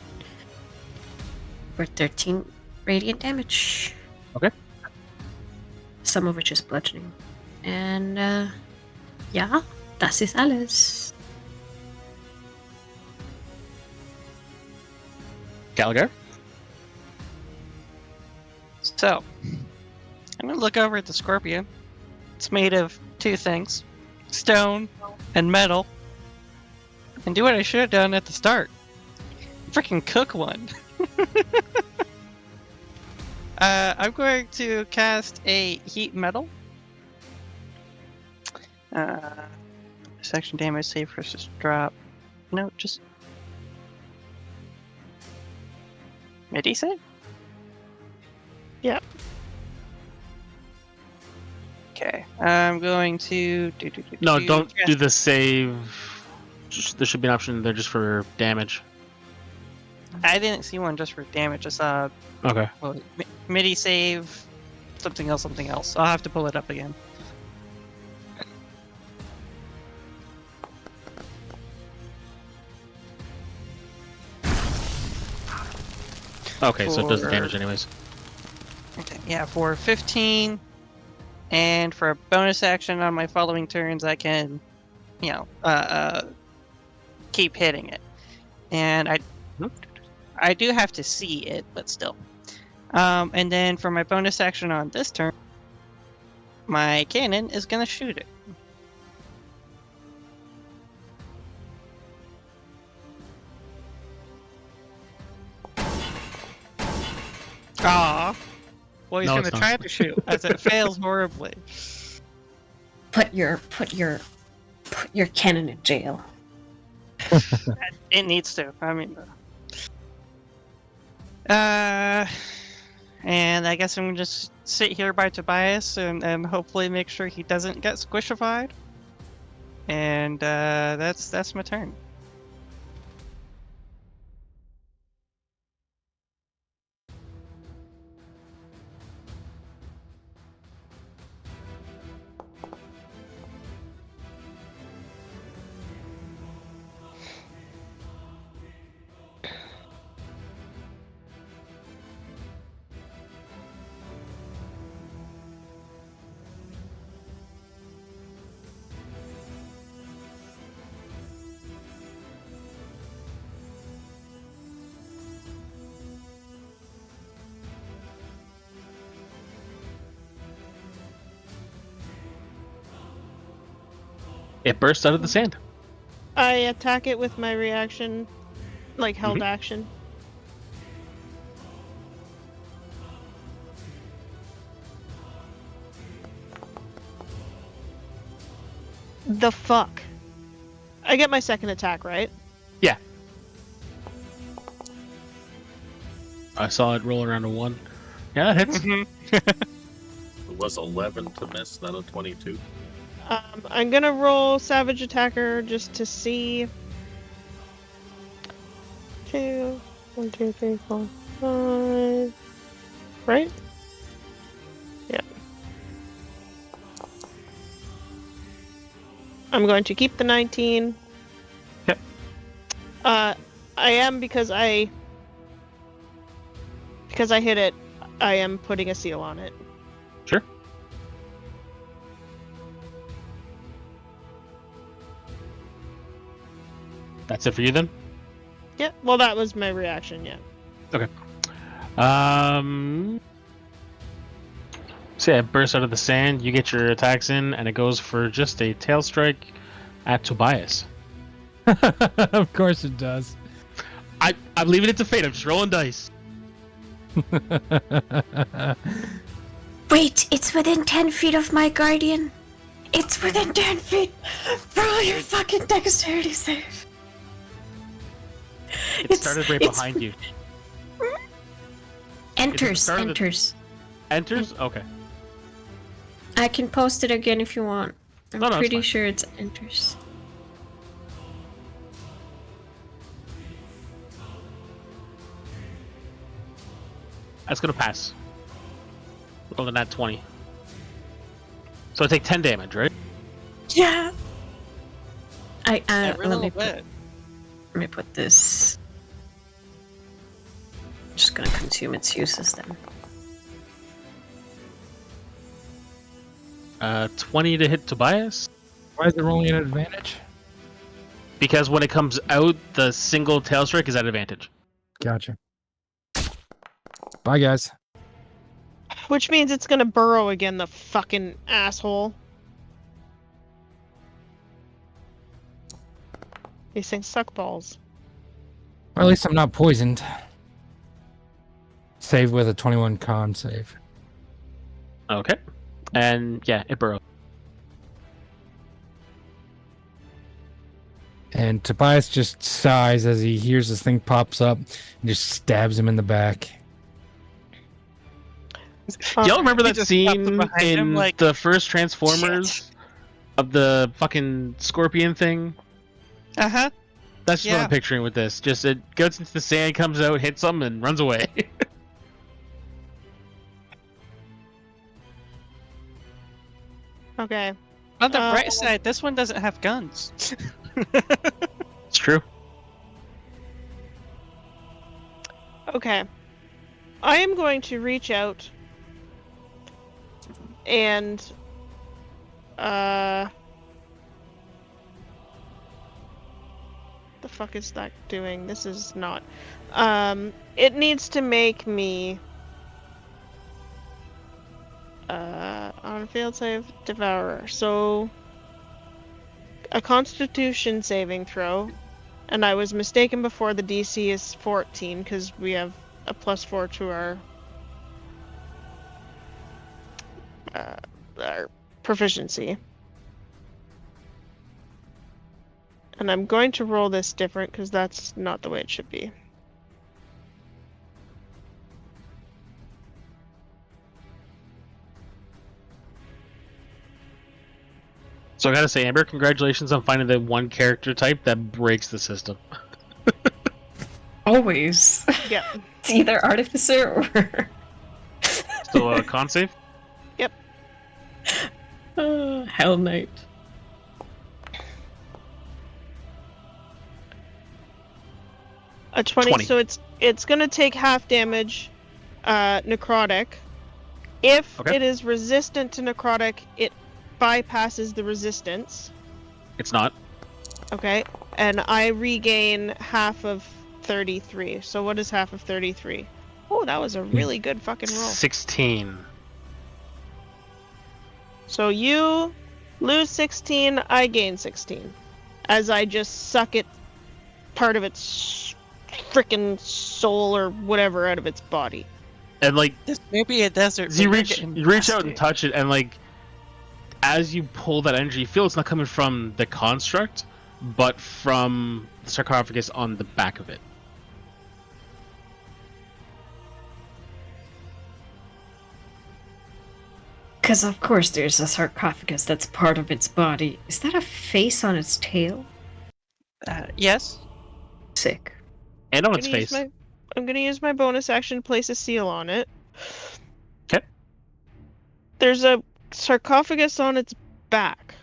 for 13 radiant damage. Okay. Some of which is bludgeoning. And, yeah, das ist alles. Gallagher? So, I'm gonna look over at the scorpion. It's made of two things: stone and metal. And do what I should have done at the start. Freaking cook one. I'm going to cast a heat metal. Section damage save versus drop. No, just midi save? Yep. Okay, I'm going to No, don't yes. do the save. There should be an option there just for damage. I didn't see one just for damage. I saw Okay. MIDI save, something else. I'll have to pull it up again. Okay, so it does the damage anyways. Okay, yeah, for 15, and for a bonus action on my following turns, I can, keep hitting it. And I do have to see it, but still. And then for my bonus action on this turn, my cannon is gonna shoot it. Ah, well, he's No, gonna it's not. try to shoot as it fails horribly. Put your cannon in jail. It needs to. I mean, and I guess I'm gonna just sit here by Tobias and hopefully make sure he doesn't get squishified. And that's my turn. It bursts out of the sand. I attack it with my reaction, like held Mhm. action. The fuck? I get my second attack, right? Yeah. I saw it roll around a 1. Yeah, that hits. It was 11 to miss, not a 22. I'm gonna roll Savage Attacker just to see. 2, 1, 2, 3, 4, 5. Right? Yep. I'm going to keep the 19. Yep. I am because I hit it. I am putting a seal on it. Sure. That's it for you then? Yeah. Well, that was my reaction. Yeah. Okay. So yeah, it bursts out of the sand. You get your attacks in, and it goes for just a tail strike at Tobias. Of course it does. I'm leaving it to fate. I'm just rolling dice. Wait, it's within 10 feet of my guardian. It's within 10 feet. Roll your fucking dexterity save. It started right behind you. Enters, start of the- enters. Enters? Okay. I can post it again if you want. I'm No, it's pretty fine. sure it's enters. That's gonna pass. Rolling that 20. So I take 10 damage, right? Yeah. Every let little me bit. let me put this. I'm just gonna consume its uses then. 20 to hit Tobias. Why is it rolling an advantage? Because when it comes out, the single tail strike is at advantage. Gotcha. Bye, guys. Which means it's gonna burrow again, the fucking asshole. These things suck balls. Or at least I'm not poisoned. Save with a 21 con save. Okay. And yeah, it burrows. And Tobias just sighs as he hears this thing pops up and just stabs him in the back. Y'all remember He that just pops up scene behind him, in like, the first Transformers of the fucking scorpion thing? Uh-huh. That's just what Yeah. I'm picturing with this. Just it goes into the sand, comes out, hits them, and runs away. Okay. On the bright side, this one doesn't have guns. It's true. Okay. I am going to reach out and the fuck is that doing? This is not. It needs to make me on a failed save devourer. So a constitution saving throw. And I was mistaken before, the DC is 14 because we have a +4 to our proficiency. And I'm going to roll this different because that's not the way it should be. So I gotta say, Amber, congratulations on finding the one character type that breaks the system. Always. Yep. It's either artificer or So con save? Hell Knight. A 20, 20. so it's gonna take half damage, necrotic. If Okay. it is resistant to necrotic, it bypasses the resistance. It's not. Okay, and I regain half of 33. So what is half of 33? Oh, that was a really good fucking roll. 16. So you lose 16, I gain 16. As I just suck it, part of its frickin' soul or whatever out of its body. And like, This may be a desert. you but you're reach getting out and busted. touch it, and like, as you pull that energy, you feel it's not coming from the construct, but from the sarcophagus on the back of it. Because of course there's a sarcophagus that's part of its body. Is that a face on its tail? Yes. Sick. And on its face. I'm gonna use my bonus action to place a seal on it. 'Kay. There's a sarcophagus on its back.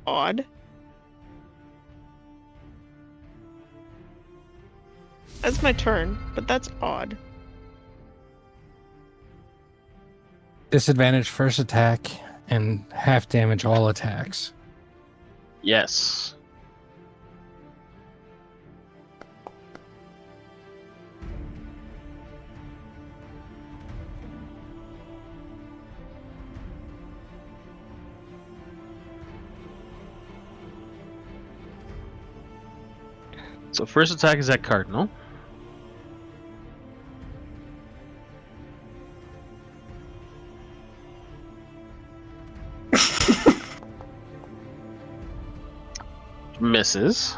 Odd. That's my turn, but that's odd. Disadvantage first attack and half damage all attacks. Yes. So first attack is at Cardinal. Misses.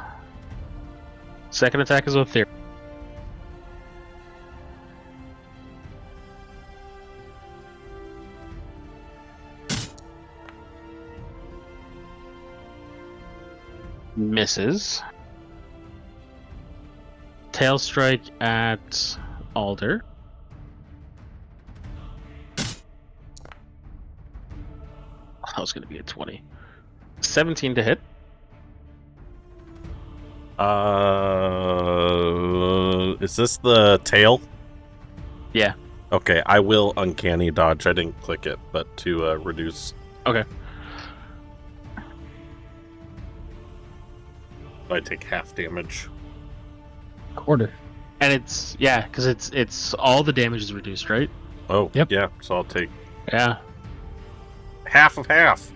Second attack is with Theory. Misses. Tail strike at Alder. That was going to be a 20. 17 to hit. Is this the tail? Yeah. Okay, I will uncanny dodge. I didn't click it, but to reduce. Okay. I take half damage. Quarter. And it's, yeah, because it's all the damage is reduced, right? Oh, Yep. yeah. So I'll take Yeah. half of half.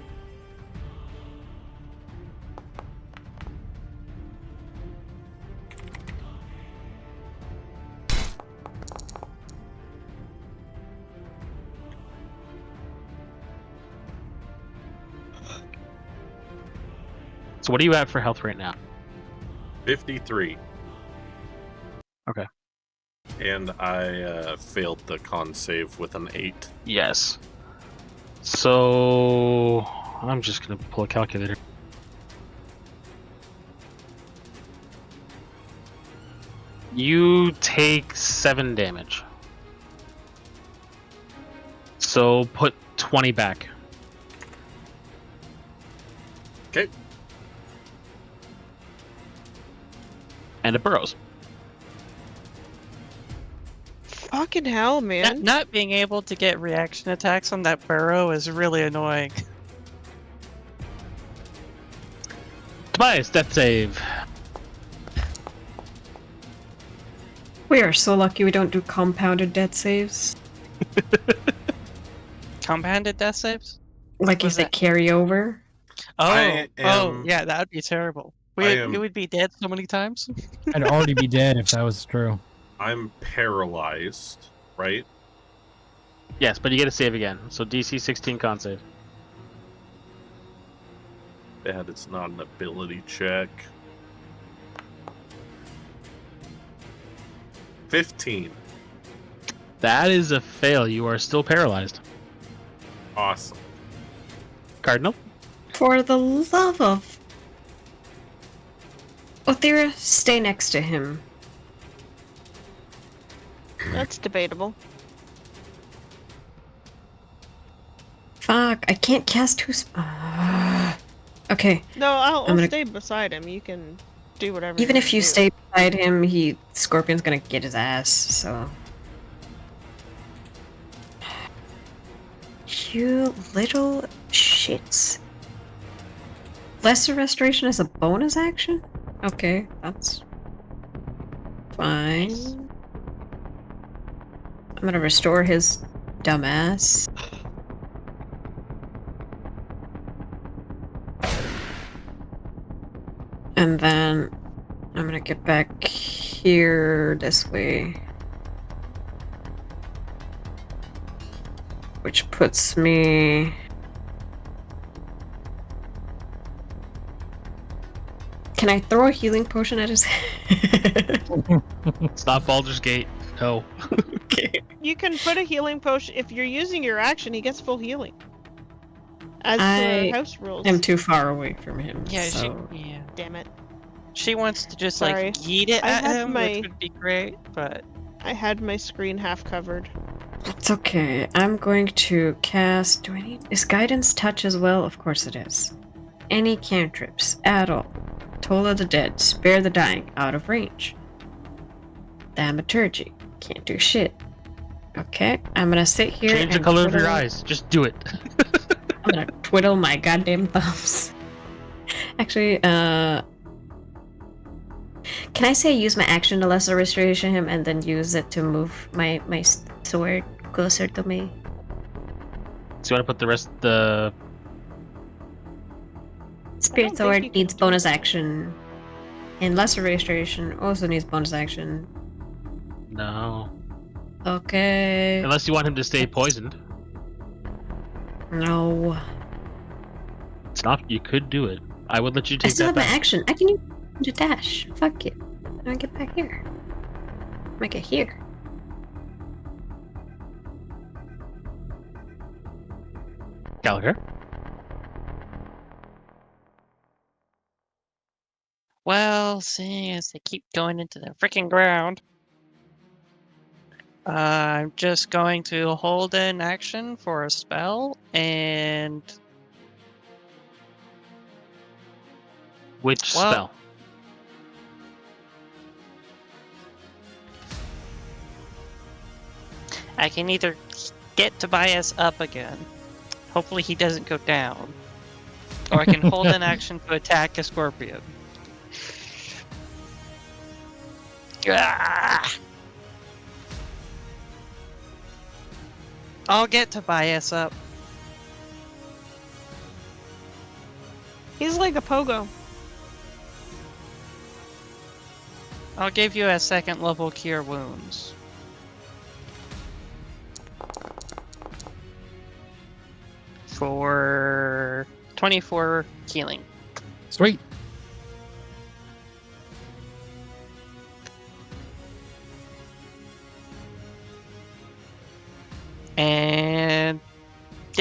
So what are you at for health right now? 53. And I failed the con save with an 8. Yes. So I'm just gonna pull a calculator. You take 7 damage. So put 20 back. Okay. And it burrows. Fucking hell, man. Not being able to get reaction attacks on that burrow is really annoying. Tobias, death save. We are so lucky we don't do compounded death saves. Compounded death saves? Like What if is they that? carry over. I Oh, am- yeah, that would be terrible. I am- We would be dead so many times. I'd already be dead if that was true. I'm paralyzed, right? Yes, but you get a save again. So DC 16 con save. Bad, it's not an ability check. 15. That is a fail. You are still paralyzed. Awesome. Cardinal? For the love of... Othira, stay next to him. That's debatable. Fuck, I can't cast two... Okay, No, I'll gonna- stay beside him. You can do whatever. even if wanna you do. stay beside him, Scorpion's gonna get his ass, so... You little shits. Lesser Restoration is a bonus action? Okay, that's... fine. I'm gonna restore his dumbass. And then I'm gonna get back here this way. Which puts me... Can I throw a healing potion at his head? Stop Baldur's Gate. No. You can put a healing potion. If you're using your action, he gets full healing. As I per house rules. I'm too far away from him. Yeah, so... yeah. Damn it. She wants to just Sorry. like yeet it I at had him, my- which would be great, but I had my screen half covered. It's okay. I'm going to cast... Do I need... Is Guidance Touch as well? Of course it is. Any cantrips at all. Toll of the Dead. Spare the Dying. Out of range. Thaumaturgy. Can't do shit. Okay, I'm gonna sit here Change the and color of your twiddle- eyes. Just do it. I'm gonna twiddle my goddamn thumbs. Actually, can I say use my action to lesser restoration him and then use it to move my sword closer to me? So you want to put the rest the Spirit think sword you can needs do bonus that. action, and lesser restoration also needs bonus action. no. Okay. Unless you want him to stay poisoned. No. It's not. You could do it. I would let you I take still that have my back. action. I can use it to dash. Fuck it. I'm gonna get back here. I'm gonna get here. Gallagher. well, seeing as they keep going into the freaking ground, I'm just going to hold an action for a spell, and Which Well- spell? I can either get Tobias up again. Hopefully he doesn't go down. Or I can hold an action to attack a scorpion. Ah! I'll get Tobias up. He's like a pogo. I'll give you a second level cure wounds. For 24 healing. Sweet.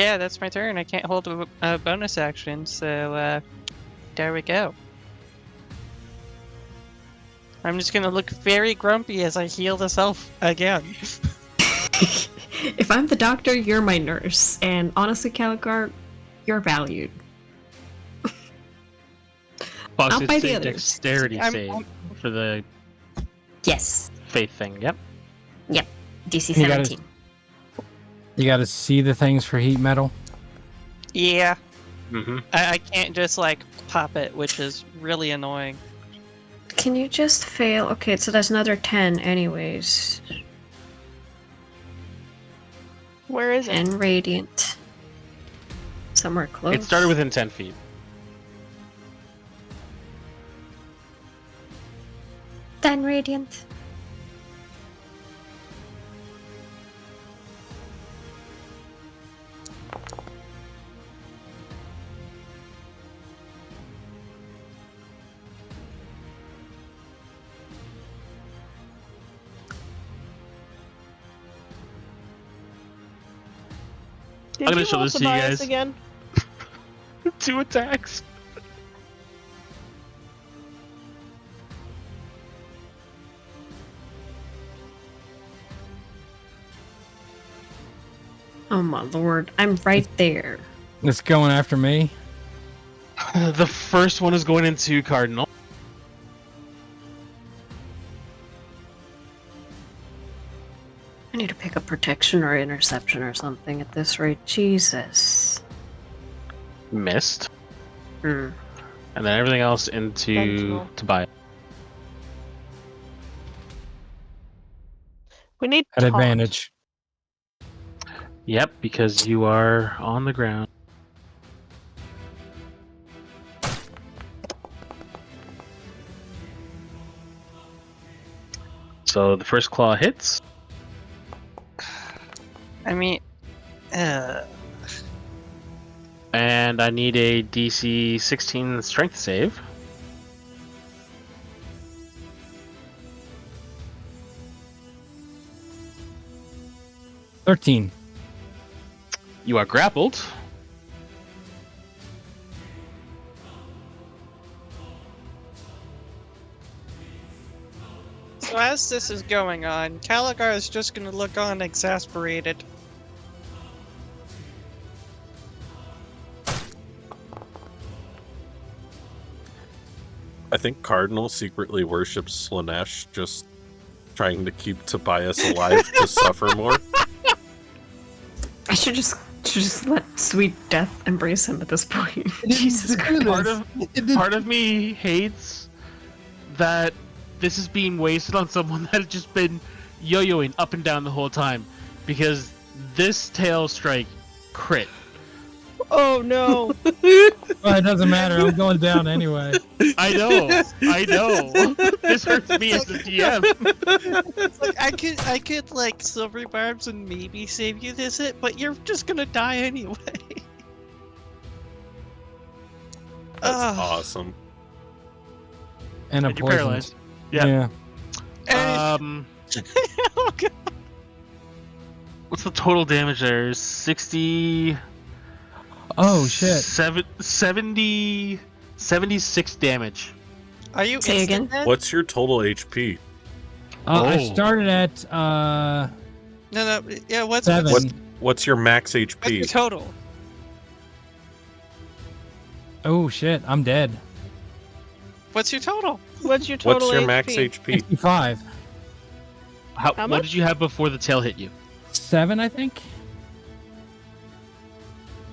Yeah, that's my turn. I can't hold a bonus action, so there we go. I'm just gonna look very grumpy as I heal this elf again. If I'm the doctor, you're my nurse. And honestly, Caligar, you're valued. Fox, Out by it's the a others. dexterity save for the Yes. faith thing. Yep. DC You gotta- 17. You got to see the things for heat metal. Yeah, Mm-hmm. I can't just like pop it, which is really annoying. Can you just fail? Okay, so that's another 10 anyways. Where is it? 10 radiant. Somewhere close. It started within 10 feet. Then radiant. Did I'm gonna you show roll this to you Tobias guys. again? 2 attacks. Oh my lord, I'm right there. It's going after me. The first one is going into Cardinal. I need to pick up protection or interception or something at this rate. Jesus. Missed. Hmm. And then everything else into Sentinel. Tobias. We need At taunt. advantage. Yep, because you are on the ground. So the first claw hits. I mean, And I need a DC 16 strength save. $13. You are grappled. so as this is going on, Caligar is just gonna look on exasperated. I think Cardinal secretly worships Slanesh, just trying to keep Tobias alive to suffer more. I should just let sweet death embrace him at this point. Jesus Christ. Part of me hates that this is being wasted on someone that has just been yo-yoing up and down the whole time, because this tail strike crit. Oh no! Well, it doesn't matter. I'm going down anyway. I know. This hurts me as the DM. It's like I could like silvery barbs and maybe save you this hit, but you're just gonna die anyway. That's Ugh. awesome. And a And you're poison. paralyzed. Yeah. Yeah. Oh god. What's the total damage there? 60. Oh, shit. 76 damage. Are you Say instant again? dead? What's your total HP? I Oh. started at No, yeah, what's 7. What's your max what's your HP? total? Oh, shit. I'm dead. What's your total? What's your total What's your HP? max HP? 55. How What much? did you have before the tail hit you? 7, I think.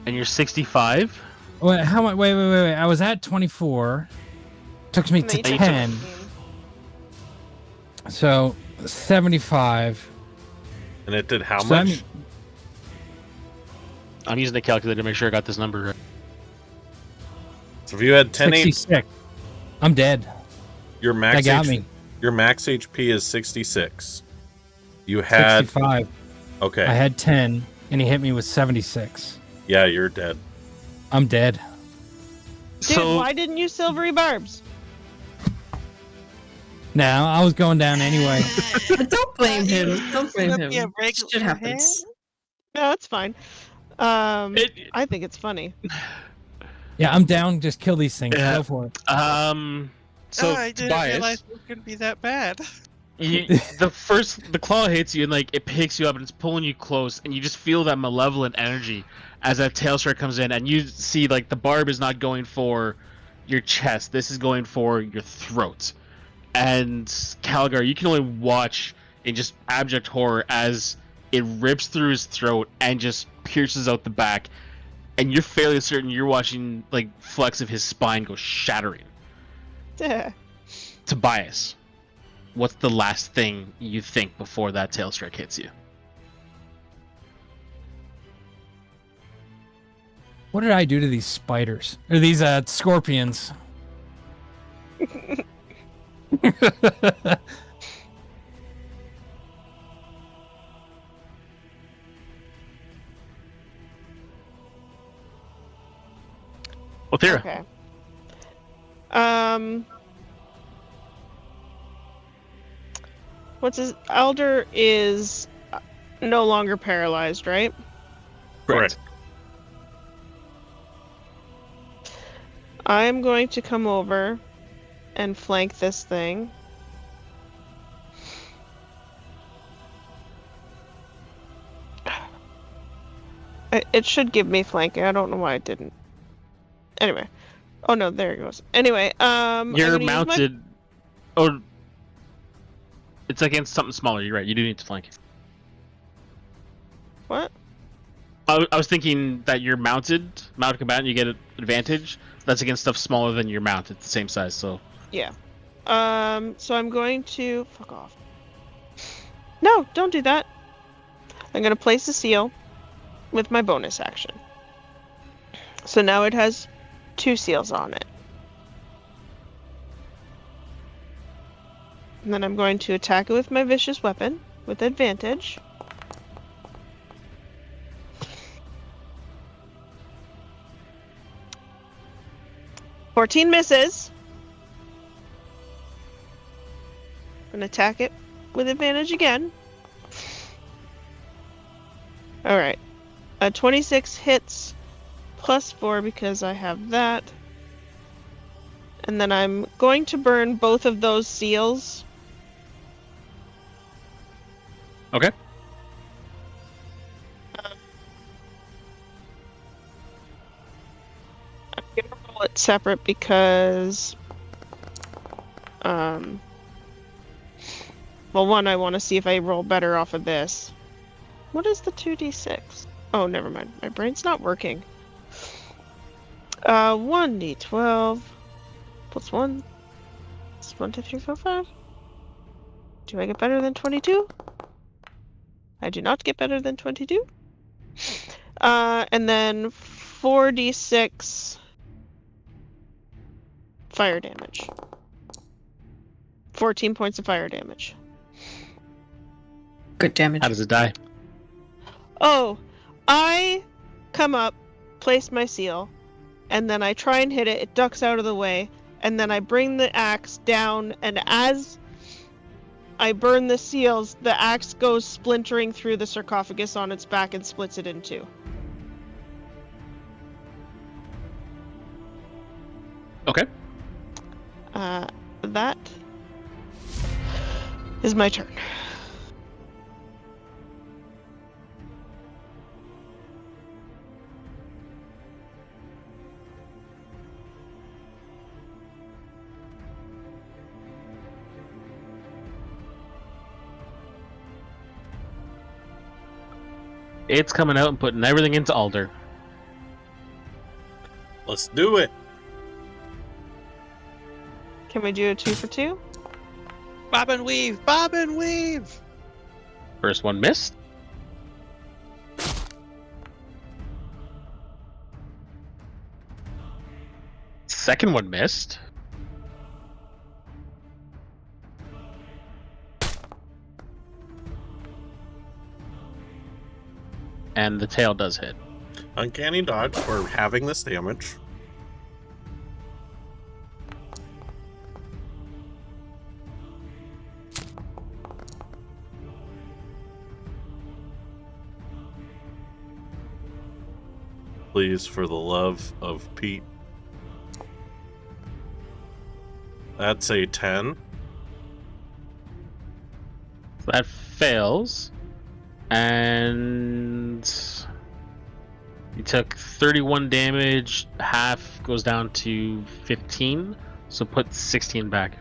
And you're 65? Wait, how much? Wait. I was at 24. Took me No, to you took 10. 15. So 75. And it did how So that much? mean- I'm using the calculator to make sure I got this number right. So if you had 10 HP, 66. I'm dead. your max That got HP, me. your max HP is 66. You had 65. okay. I had 10, and he hit me with 76. Yeah, you're dead. I'm dead. Dude, So why didn't you silvery barbs? Now I was going down anyway. Don't blame him. Don't blame It'll be a him. regular Shit happens. No, it's fine. I think it's funny. Yeah, I'm down. Just kill these things. Yeah. Go for it. So I didn't Tobias, realize it was gonna be that bad. the claw hits you and like it picks you up and it's pulling you close, and you just feel that malevolent energy as that tail strike comes in, and you see like the barb is not going for your chest. This is going for your throat. And Calgar, you can only watch in just abject horror as it rips through his throat and just pierces out the back, and you're fairly certain you're watching like flecks of his spine go shattering. Tobias, what's the last thing you think before that tail strike hits you? What did I do to these spiders? Or these scorpions? Othira. Okay. What's his Elder is no longer paralyzed, right? Correct. I'm going to come over and flank this thing. It should give me flanking. I don't know why it didn't. Anyway. Oh no, there it goes. Anyway, You're mounted. Oh, it's against something smaller. You're right. You do need to flank. What? I was thinking that you're mounted combatant. You get an advantage. That's against stuff smaller than your mount. It's the same size, so. Yeah. So I'm going to fuck off. No, don't do that. I'm going to place a seal with my bonus action. So now it has 2 seals on it. And then I'm going to attack it with my vicious weapon with advantage. $14 misses. I'm gonna attack it with advantage again. Alright. 26 hits plus 4 because I have that. And then I'm going to burn both of those seals. Okay. I'm gonna roll it separate because well, one, I want to see if I roll better off of this. What is the 2d6? Oh, never mind. My brain's not working. 1d12 plus 1. It's 1, 2, 3, 4, 5. Do I get better than 22? I do not get better than 22. And then 4d6 fire damage. 14 points of fire damage. Good damage. How does it die? Oh, I come up, place my seal, and then I try and hit it. It ducks out of the way, and then I bring the axe down, and as I burn the seals, the axe goes splintering through the sarcophagus on its back and splits it in 2. Okay. That is my turn. It's coming out and putting everything into Alder. Let's do it. Can we do a 2 for 2? Bob and weave! Bob and weave! First one missed. Second one missed. And the tail does hit. Uncanny dodge for having this damage. Please, for the love of Pete. That's a 10. So that fails. And you took 31 damage. Half goes down to 15. So put 16 back.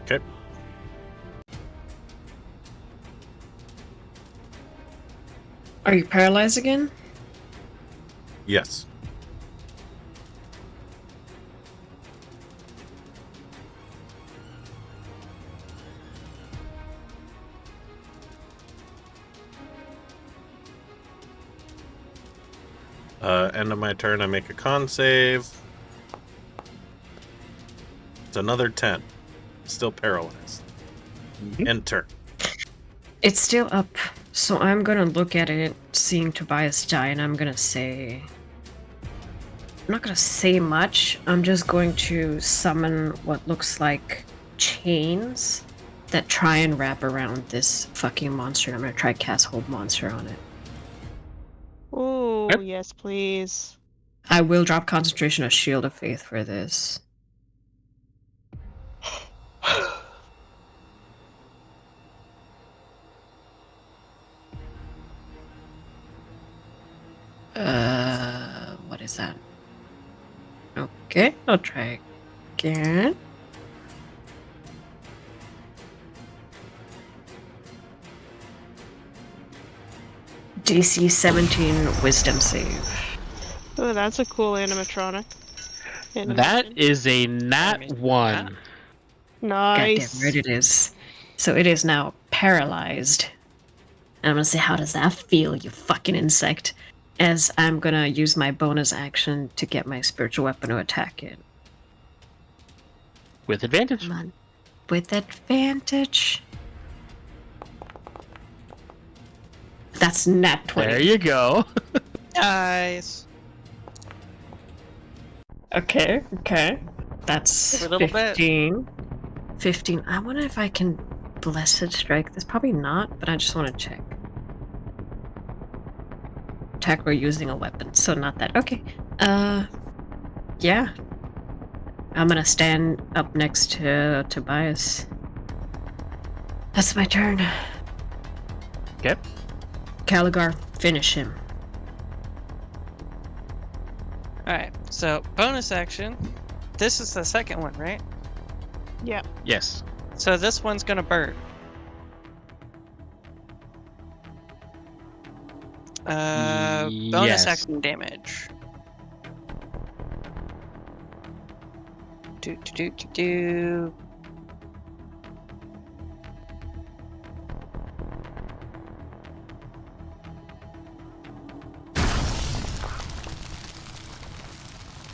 Okay. Are you paralyzed again? Yes. End of my turn, I make a con save. It's another 10. Still paralyzed. Enter. It's still up, so I'm gonna look at it, seeing Tobias die, and I'm gonna say... I'm not gonna say much, I'm just going to summon what looks like chains that try and wrap around this fucking monster. I'm gonna try cast Hold Monster on it. Ooh, Yep. yes, please. I will drop Concentration of Shield of Faith for this. What is that? Okay, I'll try again. DC 17 Wisdom save. Oh, that's a cool animatronic. That is a nat 1. Nice. Goddamn right it is. So it is now paralyzed. And I'm gonna say, how does that feel, you fucking insect? As I'm gonna use my bonus action to get my spiritual weapon to attack it. With advantage. Come on. With advantage. That's nat 20. There you go. Nice. Okay. That's A little bit. 15. 15. I wonder if I can Blessed Strike this. Probably not, but I just want to check. Attack, we're using a weapon, so not that. Okay. Yeah. I'm gonna stand up next to Tobias. That's my turn. Okay. Caligar, finish him. Alright, so bonus action. This is the second one, right? Yeah. Yes. So this one's gonna burn. Bonus Yes. action damage. Do.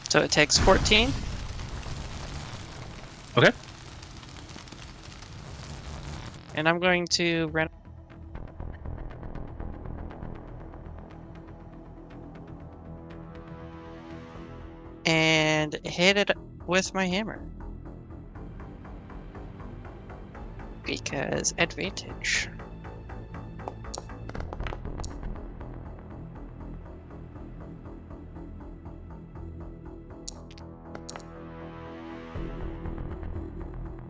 So it takes 14. Okay. And I'm going to run. And hit it with my hammer. Because advantage.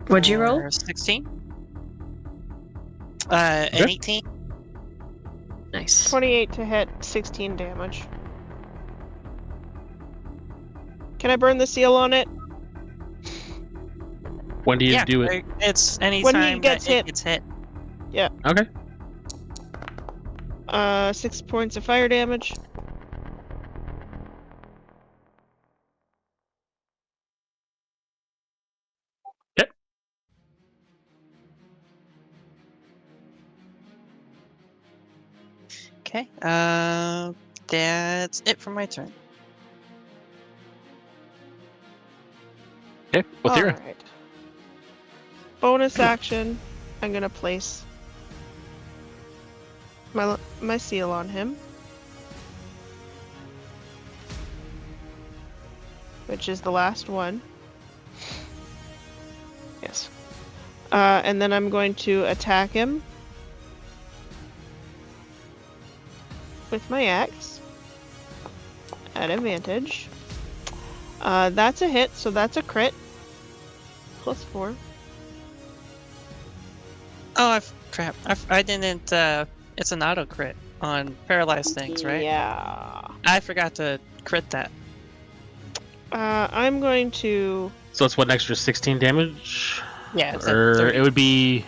What'd you roll? 16. An 18. Nice. 28 to hit, 16 damage. Can I burn the seal on it? When do you do it? It's When he anytime gets that hit. it gets hit. Okay. 6 points of fire damage. Yep. Okay. That's it for my turn. Okay. Othira. Alright. Bonus action. I'm gonna place my seal on him. Which is the last one. Yes. And then I'm going to attack him. with my axe at advantage. That's a hit, so that's a crit. +4. Oh, crap. I didn't. It's an auto crit on paralyzed things, right? Yeah. I forgot to crit that. I'm going to. So it's what, an extra 16 damage? Yeah, it's at Or 30. it would be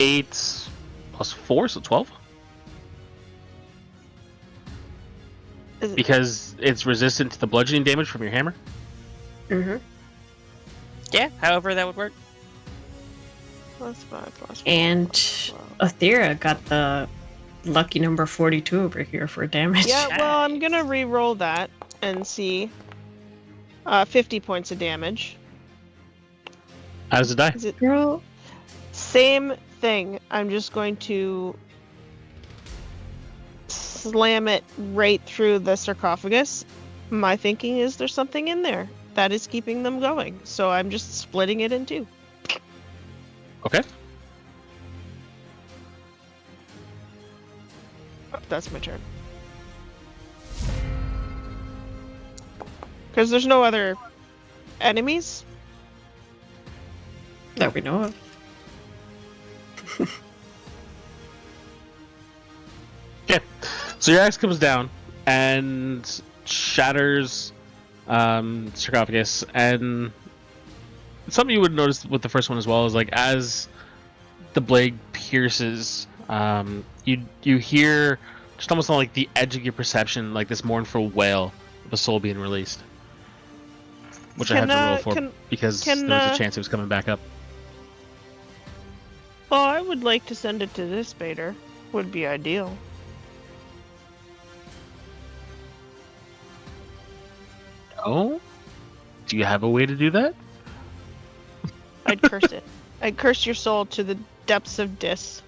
8 plus 4, so 12? Is it, Because it's resistant to the bludgeoning damage from your hammer? Mm-hmm. Yeah, however that would work. +5 +4. And 12. Athera got the lucky number 42 over here for damage. Yeah, well, I'm gonna re-roll that and see. 50 points of damage. How does it die? Is it Girl. same thing? I'm just going to slam it right through the sarcophagus. My thinking is there's something in there that is keeping them going, so I'm just splitting it in two. Okay. That's my turn. Because there's no other enemies. That we know of. Okay. So your axe comes down and shatters sarcophagus, and something you would notice with the first one as well is like as the blade pierces, you hear just almost on like the edge of your perception, like this mournful wail of a soul being released, which I had to roll for because there was a chance it was coming back up. Oh, I would like to send it to this baiter. Would be ideal. Oh, do you have a way to do that? I'd curse it. I'd curse your soul to the depths of Dis.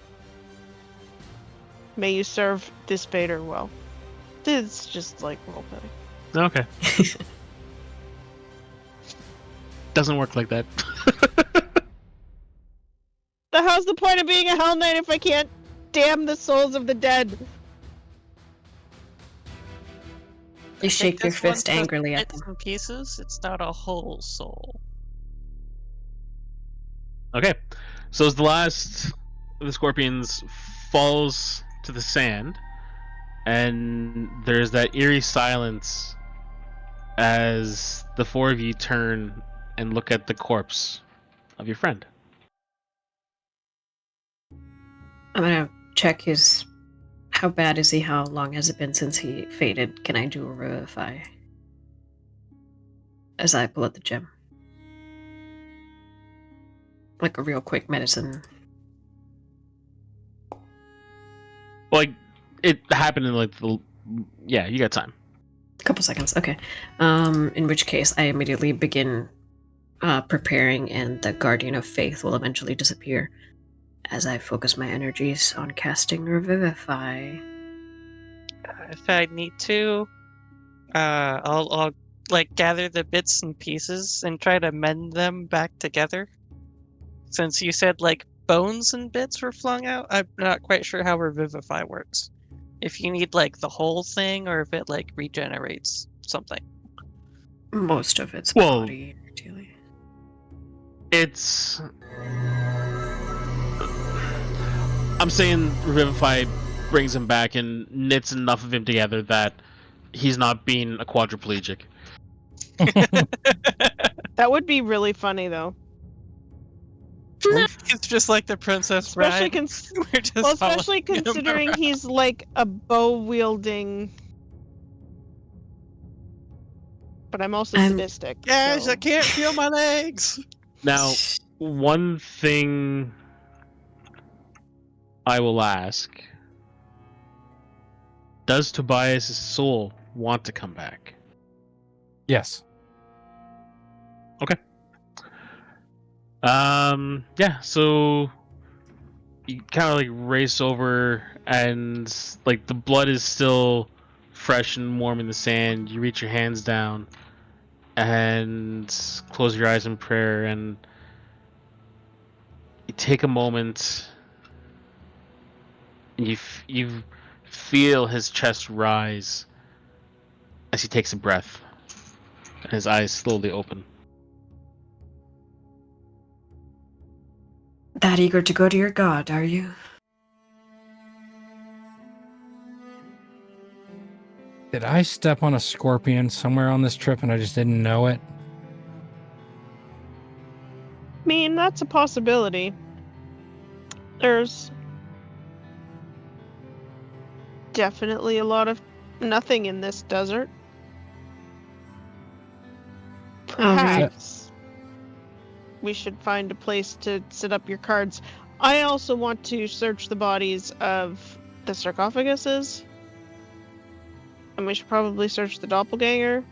May you serve this baiter well. It's just like roleplay. Okay. Doesn't work like that. The hell's the point of being a Hell Knight if I can't damn the souls of the dead? You shake your This one fist just angrily at bits them. and pieces. It's not a whole soul. Okay, so as the last of the scorpions falls to the sand, and there's that eerie silence as the four of you turn and look at the corpse of your friend. I'm gonna check his. How bad is he? How long has it been since he faded? Can I do a revivify? As I pull out the gem. Like a real quick medicine. Like, it happened in like yeah, you got time. A couple seconds, okay. In which case, I immediately begin preparing, and the Guardian of Faith will eventually disappear as I focus my energies on casting Revivify. If I need to, I'll like gather the bits and pieces and try to mend them back together. Since you said like bones and bits were flung out, I'm not quite sure how Revivify works. If you need like the whole thing, or if it like regenerates something. Most of its Well, body, ideally. It's... I'm saying Revivify brings him back and knits enough of him together that he's not being a quadriplegic. That would be really funny, though. It's just like the Princess Especially, Bride. We're just especially following him considering around. he's like a bow-wielding... But I'm also sadistic. Guys, so... I can't feel my legs. Now, one thing I will ask: does Tobias' soul want to come back? Yes. Yeah, so you kind of like race over, and like the blood is still fresh and warm in the sand. You reach your hands down and close your eyes in prayer, and you take a moment, and you feel his chest rise as he takes a breath, and his eyes slowly open. That eager to go to your god, are you? Did I step on a scorpion somewhere on this trip and I just didn't know it? I mean, that's a possibility. There's definitely a lot of nothing in this desert. Oh, right. Perhaps we should find a place to set up your cards. I also want to search the bodies of the sarcophaguses. And we should probably search the doppelganger.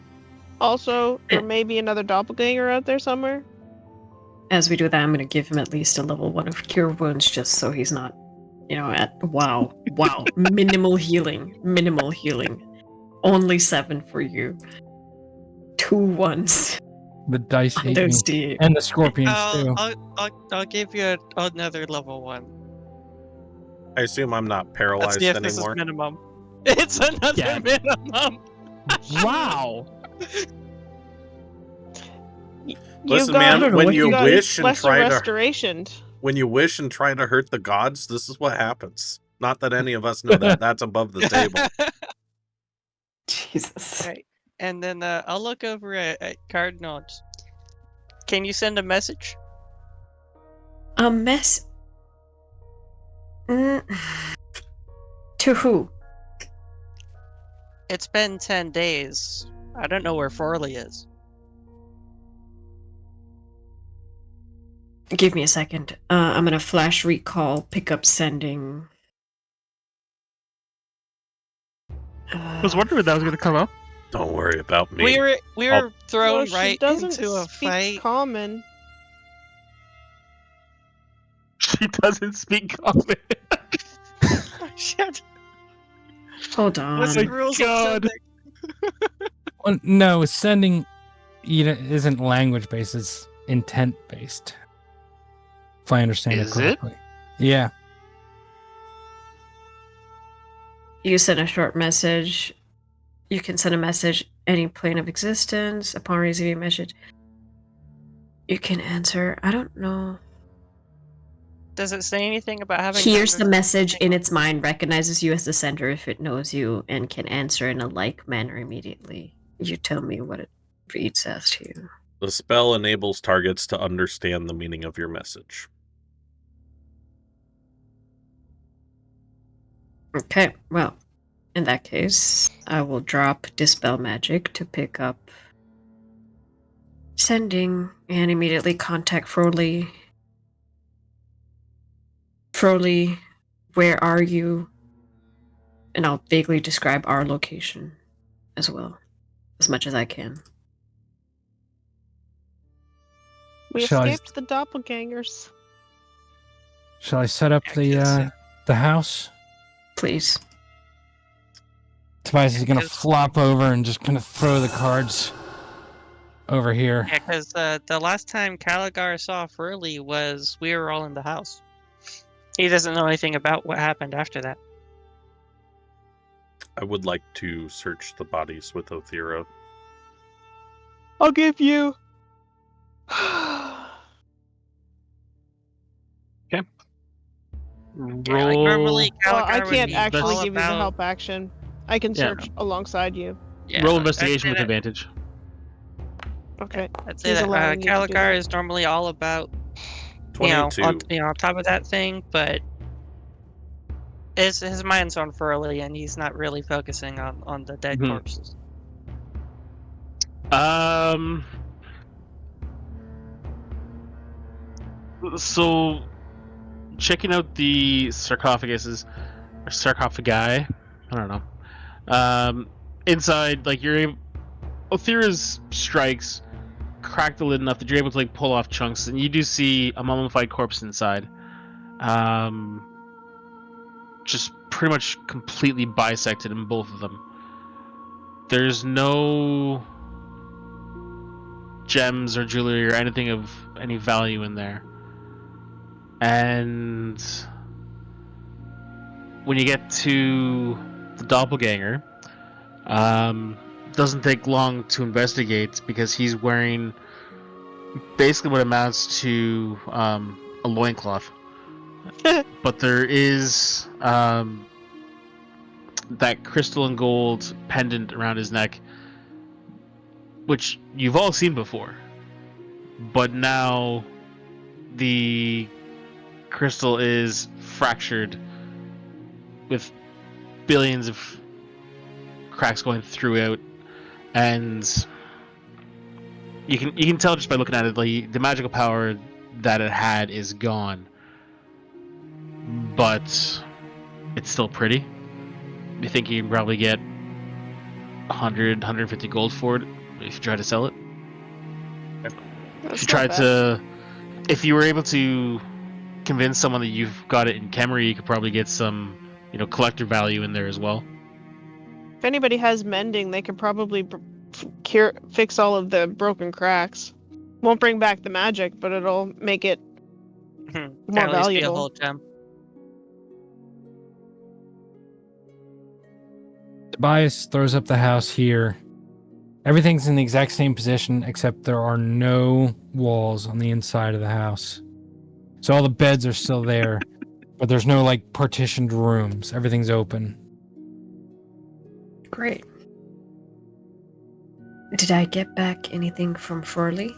Also, there may be another doppelganger out there somewhere. As we do that, I'm going to give him at least a level 1 of Cure Wounds just so he's not, at wow. Minimal healing. Only 7 for you. 2 1s. The dice on hate those me. D8. And the scorpions, too. I'll give you another level 1. I assume I'm not Let's paralyzed see if this is anymore. minimum. It's another Yeah. minimum. Wow! Listen, got, man, don't know when what you you got. wish and lesser try to restoration. hurt the gods, this is what happens. Not that any of us know that. That's above the table. Jesus. Right. And then I'll look over at Cardinal. Can you send a message? A mess. To who? It's been 10 days. I don't know where Forley is. Give me a second. I'm gonna flash recall, pick up sending. I was wondering when that was going to come up. Don't worry about me. We were thrown Well, she right doesn't into a speak fight. common. She doesn't speak common. Shit. Hold on. What's the rules of God. sending? Well, no, sending isn't language based, it's intent based. If I understand Is it it? correctly. Yeah. You send a short message. You can send a message any plane of existence. Upon receiving a message, you can answer. I don't know. Does it say anything about having? Hears the message in its mind, recognizes you as the sender if it knows you, and can answer in a like manner immediately. You tell me what it reads as to you. The spell enables targets to understand the meaning of your message. Okay, well, in that case, I will drop Dispel Magic to pick up sending and immediately contact Froley. Froley, where are you? And I'll vaguely describe our location as well, as much as I can. We Shall I- escaped the doppelgangers. Shall I set up the house? Please. Tobias is going to Yes. flop over and just kind of throw the cards over here. Yeah, because the last time Caligar saw Furley we were all in the house. He doesn't know anything about what happened after that. I would like to search the bodies with Othira. I'll give you. Yeah, like normally Well, Caligar I would can't be actually all give you the about- help action. I can Yeah. search alongside you. Yeah, Roll I'd investigation say with that- advantage. Okay. I'd say He's that allowing you to do Caligar that. is normally all about 22. on top of that thing, but his mind's on Furley, and he's not really focusing on the dead Mhm. corpses. So, checking out the sarcophaguses, or sarcophagi, I don't know. Inside, like you're able, Othira's strikes crack the lid enough that you're able to like pull off chunks, and you do see a mummified corpse inside. Just pretty much completely bisected in both of them. There's no gems or jewelry or anything of any value in there. And when you get to the doppelganger. Doesn't take long to investigate because he's wearing basically what amounts to a loincloth. But there is that crystal and gold pendant around his neck, which you've all seen before. But now the crystal is fractured with billions of cracks going through it, and you can tell just by looking at it, like, the magical power that it had is gone. But it's still pretty. You think you can probably get 100, 150 gold for it if you try to sell it? That's If you not tried bad. to, if you were able to convince someone that you've got it in Kemery, you could probably get some, collector value in there as well. If anybody has mending, they could probably fix all of the broken cracks. Won't bring back the magic, but it'll make it Can more at least be a valuable. whole gem. Tobias throws up the house here. Everything's in the exact same position, except there are no walls on the inside of the house. So all the beds are still there, but there's no, like, partitioned rooms. Everything's open. Great. Did I get back anything from Furley?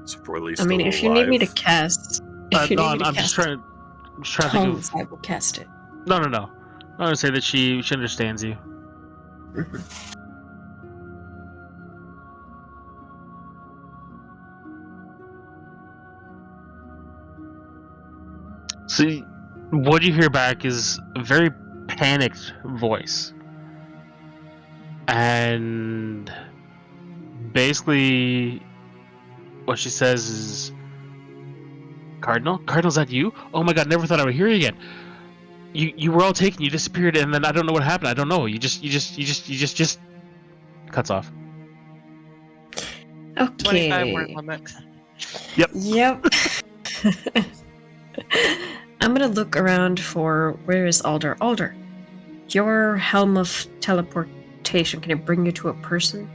So Forley's I mean, still if you need me to alive. cast, if you No, need me to I'm just cast trying to think of. tongues, I will cast it. No. I'm gonna say that she understands you. Mhm. So what you hear back is a very panicked voice, and basically what she says is, Cardinal's that you? Oh my god, never thought I would hear you again. You were all taken, you disappeared, and then I don't know what happened. I don't know. You just cuts off. 25 word Okay. limit. Yep. I'm gonna look around for where is Alder. Alder, your helm of teleportation, can it bring you to a person?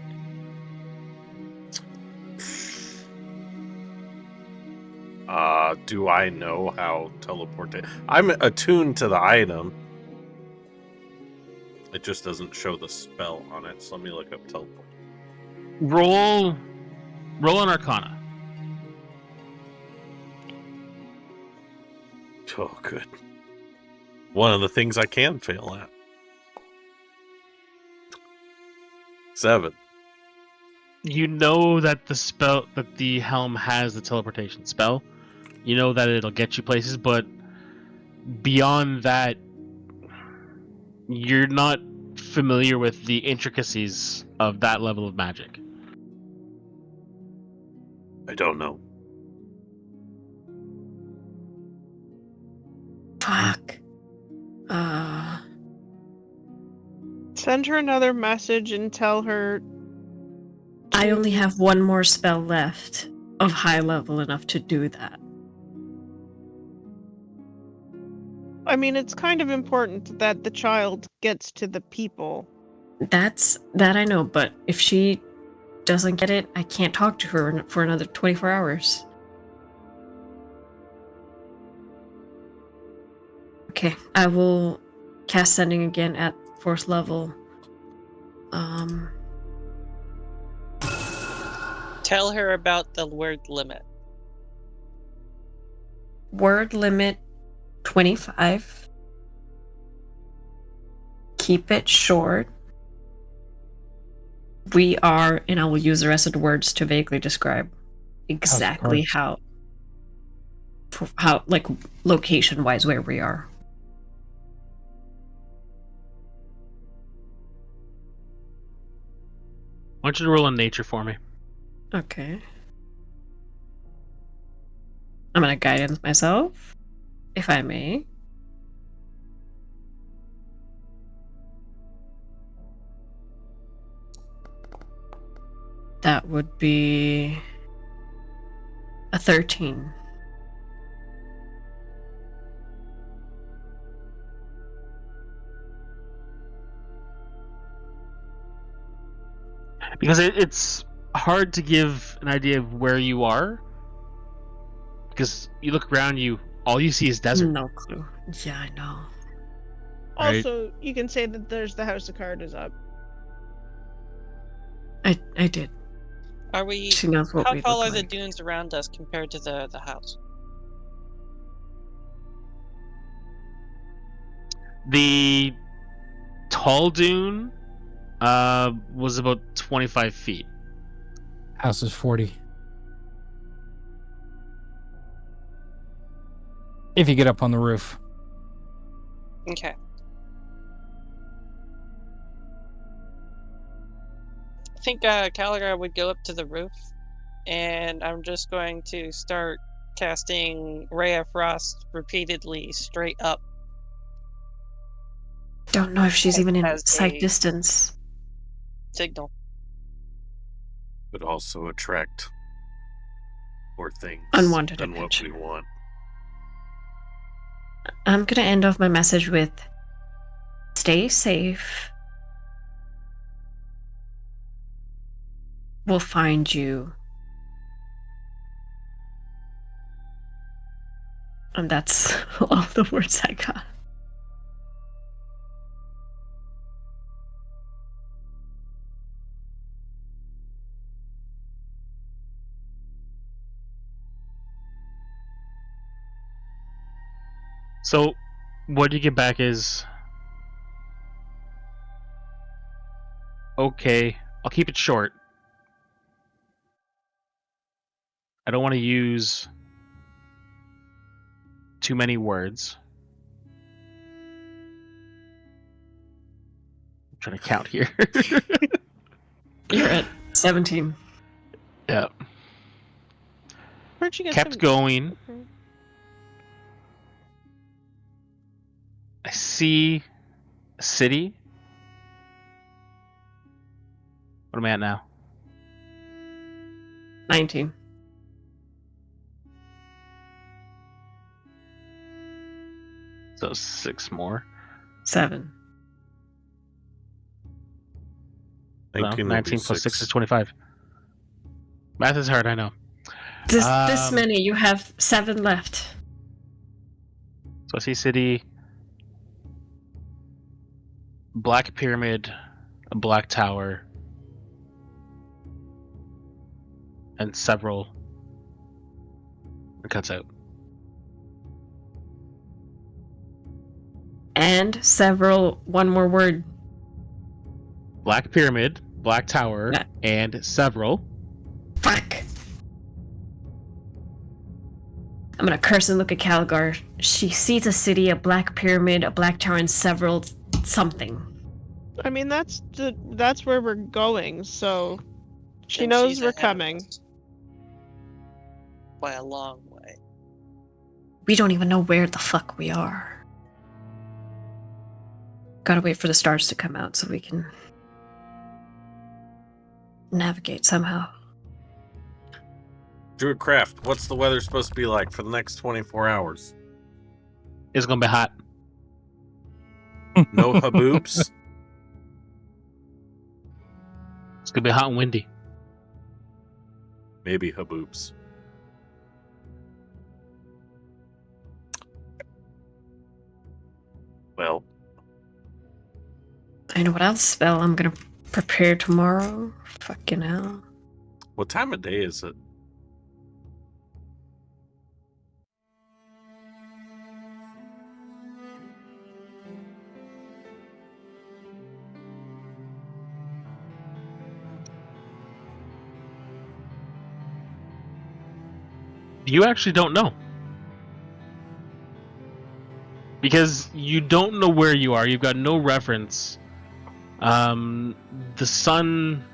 Do I know how teleportation? I'm attuned to the item. It just doesn't show the spell on it. So let me look up teleport. Roll an Arcana. Oh, good. One of the things I can fail at. 7. You know that the helm has the teleportation spell. You know that it'll get you places, but beyond that, you're not familiar with the intricacies of that level of magic. I don't know. Fuck. Send her another message and tell her. I only have one more spell left of high level enough to do that. I mean, it's kind of important that the child gets to the people. That I know, but if she doesn't get it, I can't talk to her for another 24 hours. Okay, I will cast sending again at 4th level. Tell her about the word limit. Word limit 25. Keep it short. We are, and I will use the rest of the words to vaguely describe exactly course. how like location wise where we are. Why don't you roll on nature for me? Okay. I'm gonna guidance myself, if I may. That would be 13. Because it's hard to give an idea of where you are. Because you look around you, all you see is desert. No clue. Yeah, I know. Right. Also, you can say that there's the House of Cards is up. I did. Are we? She knows what How we tall look are the like. dunes around us compared to the house? The tall dune was about 25 feet. House is 40. If you get up on the roof. Okay. I think Caligar would go up to the roof, and I'm just going to start casting Ray of Frost repeatedly straight up. Don't know if she's even in As sight a- distance. Signal. But also attract more things Unwanted than what attention. we want. I'm gonna end off my message with stay safe. We'll find you. And that's all the words I got. So, what you get back is okay. I'll keep it short. I don't want to use too many words. I'm trying to count here. You're at 17. Yeah. Where'd you get Kept some- going. Okay. I see a city. What am I at now? 19. So 6 more. 7. No, 19 plus 6 is 25. Math is hard, I know. This many. You have 7 left. So I see city, black pyramid, a black tower, and several. It cuts out. And several. One more word. Black pyramid, black tower, Yeah. and several. Fuck. I'm gonna curse and look at Caligar. She sees a city, a black pyramid, a black tower, and several something. I mean, that's where we're going, so she Then knows she's we're ahead of coming. us by a long way. We don't even know where the fuck we are. Gotta wait for the stars to come out so we can navigate somehow. Druidcraft, what's the weather supposed to be like for the next 24 hours? It's gonna be hot. No haboobs? It's gonna be hot and windy. Maybe haboobs. Well, I know what else spell I'm gonna prepare tomorrow. Fucking hell. what time of day is it? You actually don't know. Because you don't know where you are. You've got no reference. The sun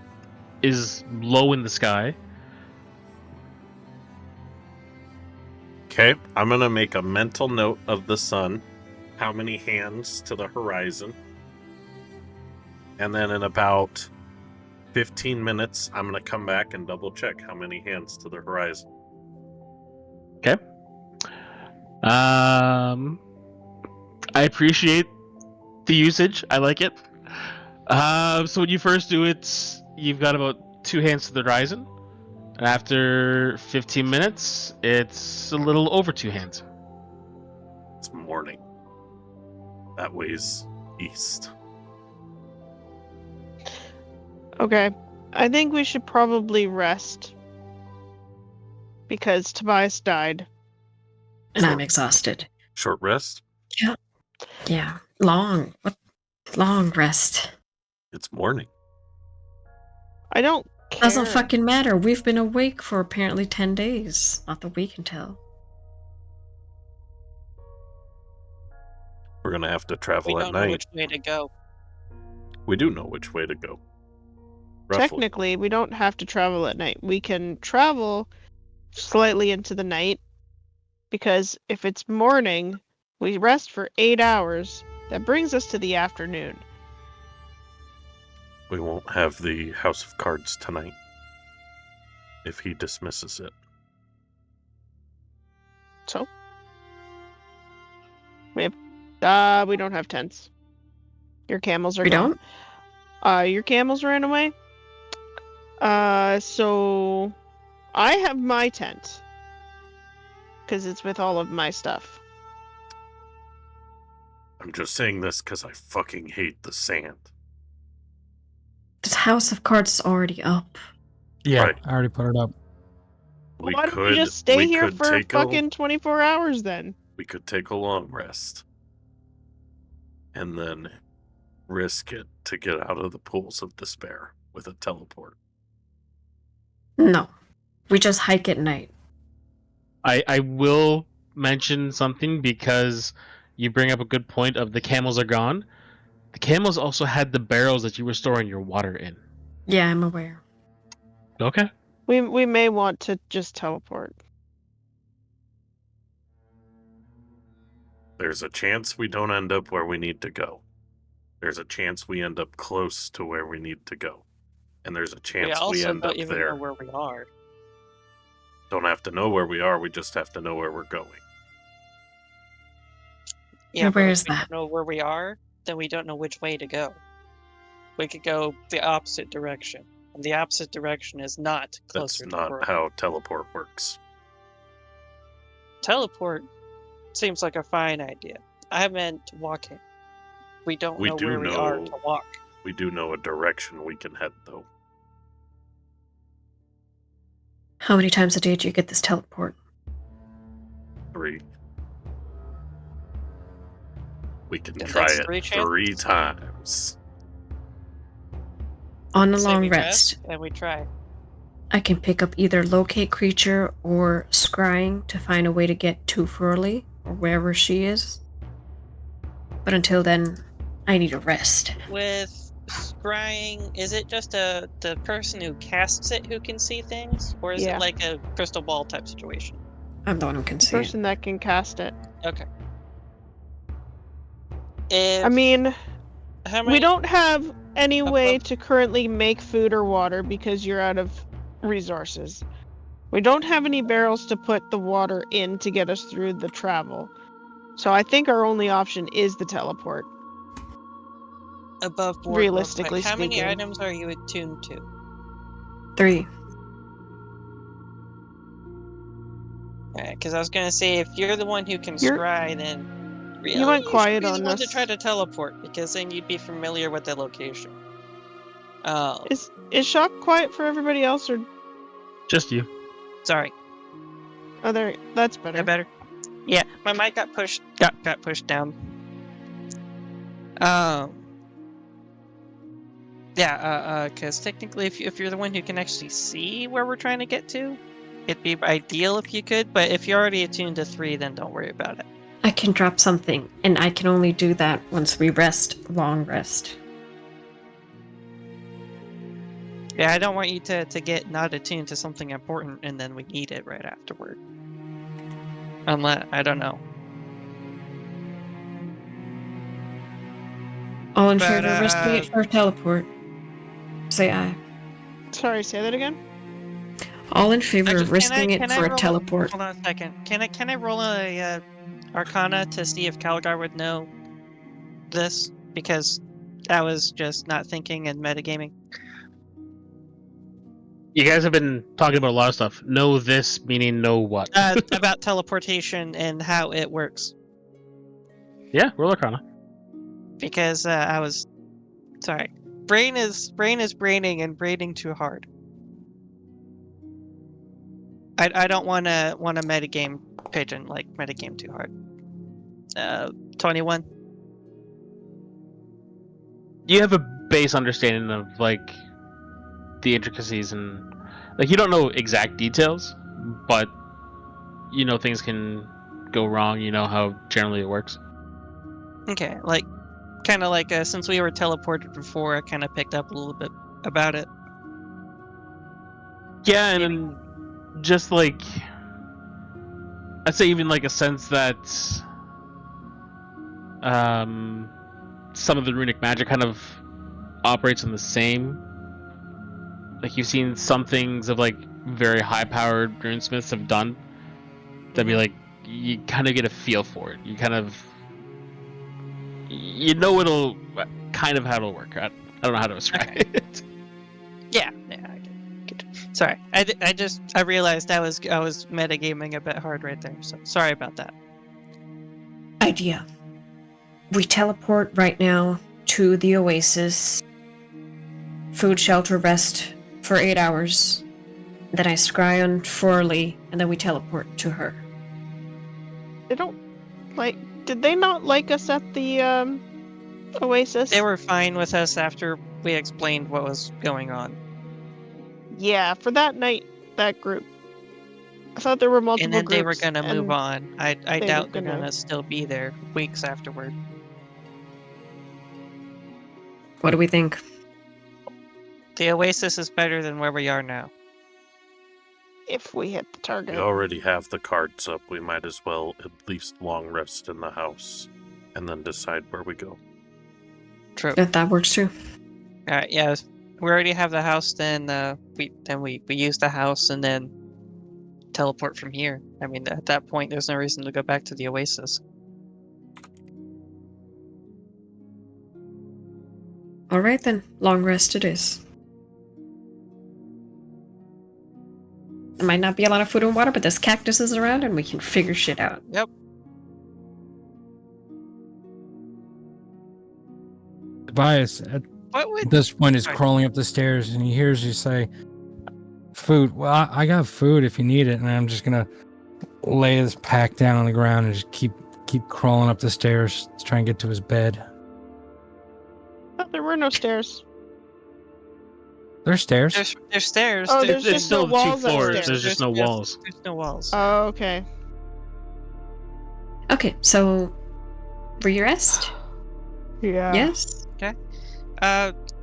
is low in the sky. Okay, I'm going to make a mental note of the sun. How many hands to the horizon? And then in about 15 minutes, I'm going to come back and double check how many hands to the horizon. Okay. I appreciate the usage. I like it. So when you first do it, you've got about 2 hands to the horizon. And after 15 minutes, it's a little over 2 hands. It's morning. That way's east. Okay. I think we should probably rest. Because Tobias died. And I'm exhausted. Short rest? Yeah. Long. What? Long rest. It's morning. I don't care. Doesn't fucking matter. We've been awake for apparently 10 days. Not that we can tell. We're gonna have to We travel at don't know night. which way to go. We do know which way to go. Roughly. Technically, we don't have to travel at night. We can travel slightly into the night. Because if it's morning, we rest for 8 hours. That brings us to the afternoon. We won't have the House of Cards tonight. If he dismisses it. So? We don't have tents. Your camels are We gone. Your camels ran away. So I have my tent. Because it's with all of my stuff. I'm just saying this because I fucking hate the sand. The House of Cards is already up. Yeah, Right. I already put it up. Why don't we just stay here for fucking 24 hours then? We could take a long rest. And then risk it to get out of the pools of despair with a teleport. No. We just hike at night. I will mention something because you bring up a good point of the camels are gone. The camels also had the barrels that you were storing your water in. Yeah, I'm aware. Okay. We may want to just teleport. There's a chance we don't end up where we need to go. There's a chance we end up close to where we need to go. And there's a We chance we also end up don't even there. know where we are. Don't have to know where we are, we just have to know where we're going. Yeah, Where but is if we that? don't know where we are, then we don't know which way to go. We could go the opposite direction. And the opposite direction is not That's closer to not Portland. how teleport works. Teleport seems like a fine idea. I meant walking. We don't We know do where we are know- to walk. We do know a direction we can head, though. How many times a day do you get this teleport? 3. We can Then try that's it 3 3 chances? times. On a Say long we rest, and we try. I can pick up either locate creature or scrying to find a way to get to Furley or wherever she is. But until then, I need a rest. With scrying, is it just the person who casts it who can see things? Or is Yeah. it like a crystal ball type situation? I'm the one who can The see it. person that can cast it. Okay. If, I mean, how many, we don't have any way Above- to currently make food or water because you're out of resources. We don't have any barrels to put the water in to get us through the travel. So I think our only option is the teleport. above board, Realistically how many speaking. items are you attuned to? 3. Because I was gonna say, if you're the one who can You're- scry, then really you went should quiet be the on one us. to try to teleport, because then you'd be familiar with the location. Is Shock quiet for everybody else or Just you. Sorry, oh there that's is better. that better? Yeah, my mic got pushed down. Yeah, because technically, if you're the one who can actually see where we're trying to get to, it'd be ideal if you could. But if you're already attuned to 3, then don't worry about it. I can drop something, and I can only do that once we rest. Long rest. Yeah, I don't want you to get not attuned to something important and then we need it right afterward. Unless, I don't know. All in But, favor of resting it for a teleport? Say aye. Sorry, say that again? All in favor Actually, of risking it for a roll teleport? Hold on a second. Can I roll a Arcana to see if Calgar would know this? Because I was just not thinking and metagaming. You guys have been talking about a lot of stuff. Know this meaning know what? About teleportation and how it works. Yeah, roll Arcana. Because I was sorry. Brain is braining and braining too hard. I don't want to metagame pigeon like metagame too hard. 21. You have a base understanding of like the intricacies and like you don't know exact details, but you know things can go wrong. You know how generally it works. Okay, like kind of like since we were teleported before, I kind of picked up a little bit about it. Yeah, and then just like I'd say even like a sense that some of the runic magic kind of operates on the same. Like you've seen some things of like very high-powered runesmiths have done. That'd be like you kind of get a feel for it. You kind of it'll kind of how it'll work. I don't know how to describe it. Yeah, I get it. Sorry, I realized I was metagaming a bit hard right there. So sorry about that. Idea. We teleport right now to the oasis. Food, shelter, rest for 8 hours. Then I scry on Forley, and then we teleport to her. They don't like. Did they not like us at the oasis? They were fine with us after we explained what was going on. Yeah, for that night, that group. I thought there were multiple And then they were groups, gonna move and on. I they doubt were they're gonna- gonna still be there weeks afterward. What do we think? The Oasis is better than where we are now. If we hit the We target. already have the cards up. We might as well at least long rest in the house and then decide where we go. True. That works too. Alright, yeah. We already have the house, then we use the house and then teleport from here. I mean, at that point, there's no reason to go back to the Oasis. All right then, long rest it is. There might not be a lot of food and water, but there's cactuses around and we can figure shit out. Yep. Tobias, at What would this point, is Sorry. crawling up the stairs and he hears you say, "Food. Well, I got food if you need it." And I'm just gonna lay this pack down on the ground and just keep crawling up the stairs to try and get to his bed. Oh, there were no stairs. There's stairs. there's stairs? Oh, there's there's It's just no still two walls floors. upstairs. There's just no walls. There's no walls. Oh, okay. Okay, so re-rest? Yeah. Yes?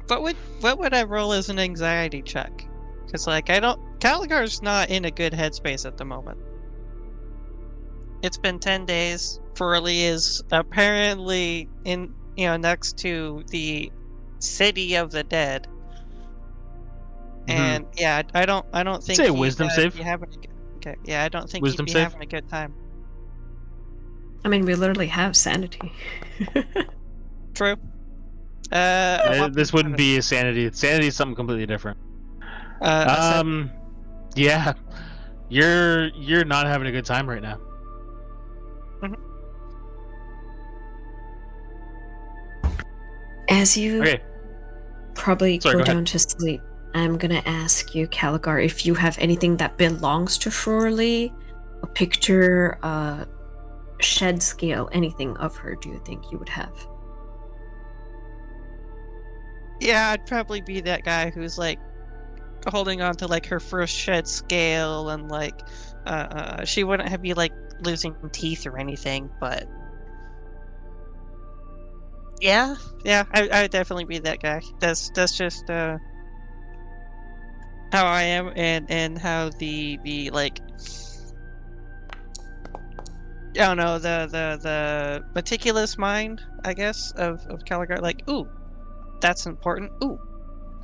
What would I roll as an anxiety check? Because Caligar's not in a good headspace at the moment. It's been 10 days. Furley is apparently next to the city of the dead. And yeah, I don't think Say a he'd, wisdom save. be having okay, yeah, I don't think Wisdom he'd be save? having a good time. I mean, we literally have sanity. True. This wouldn't be a sanity. Sanity is something completely different. Ascent. Yeah, you're not having a good time right now. As you Okay, probably Sorry, go go ahead. down to sleep, I'm gonna ask you, Caligar, if you have anything that belongs to Forley, a picture, a shed scale, anything of her, do you think you would have? Yeah, I'd probably be that guy who's like holding on to like her first shed scale and like she wouldn't have be like losing teeth or anything, but yeah, I would definitely be that guy. That's just how I am and how the like I don't know, the meticulous mind, I guess, of Caligar, like, ooh, that's important. Ooh,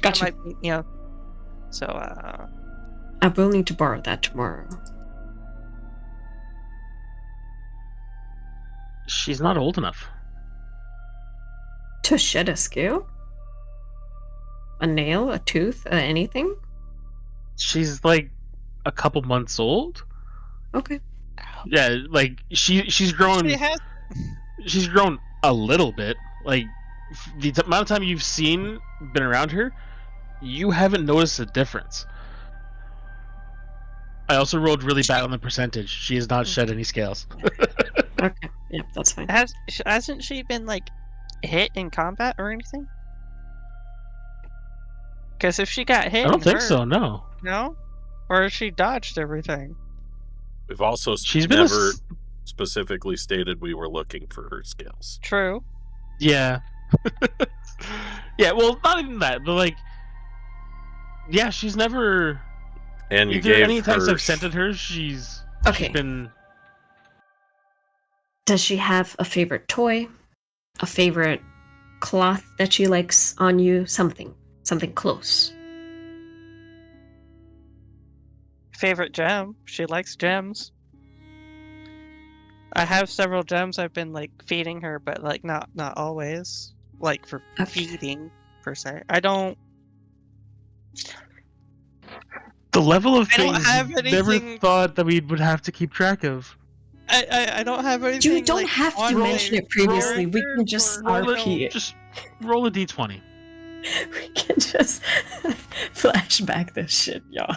that Gotcha. might be, so I'm I will need to borrow that tomorrow. She's not old enough. To shed a scale? A nail? A tooth? Anything? She's like a couple months old. Okay. Yeah, like she's grown. She has. She's grown a little bit. Like the amount of time you've been around her, you haven't noticed a difference. I also rolled really bad on the percentage. She has not shed any scales. Okay. Yep, that's fine. Hasn't she been like hit in combat or anything? Because if she got hit, I don't and think hurt, so. No. No, or she dodged everything. We've also She's been never specifically stated we were looking for her scales. True. Yeah. Yeah. Well, not even that, but like, yeah, she's never. And you Either gave any times her I've sent her, she's Okay. been. Does she have a favorite toy? A favorite cloth that she likes on you? Something close. Favorite gem? She likes gems. I have several gems I've been like feeding her, but like not always. Like for Okay. feeding per se. I don't. The level of I don't things have never anything- thought that we would have to keep track of. I don't have anything. You don't like, have to on mention my it previously. We character can just or- RP it. Just roll a d20. We can just flashback this shit, y'all.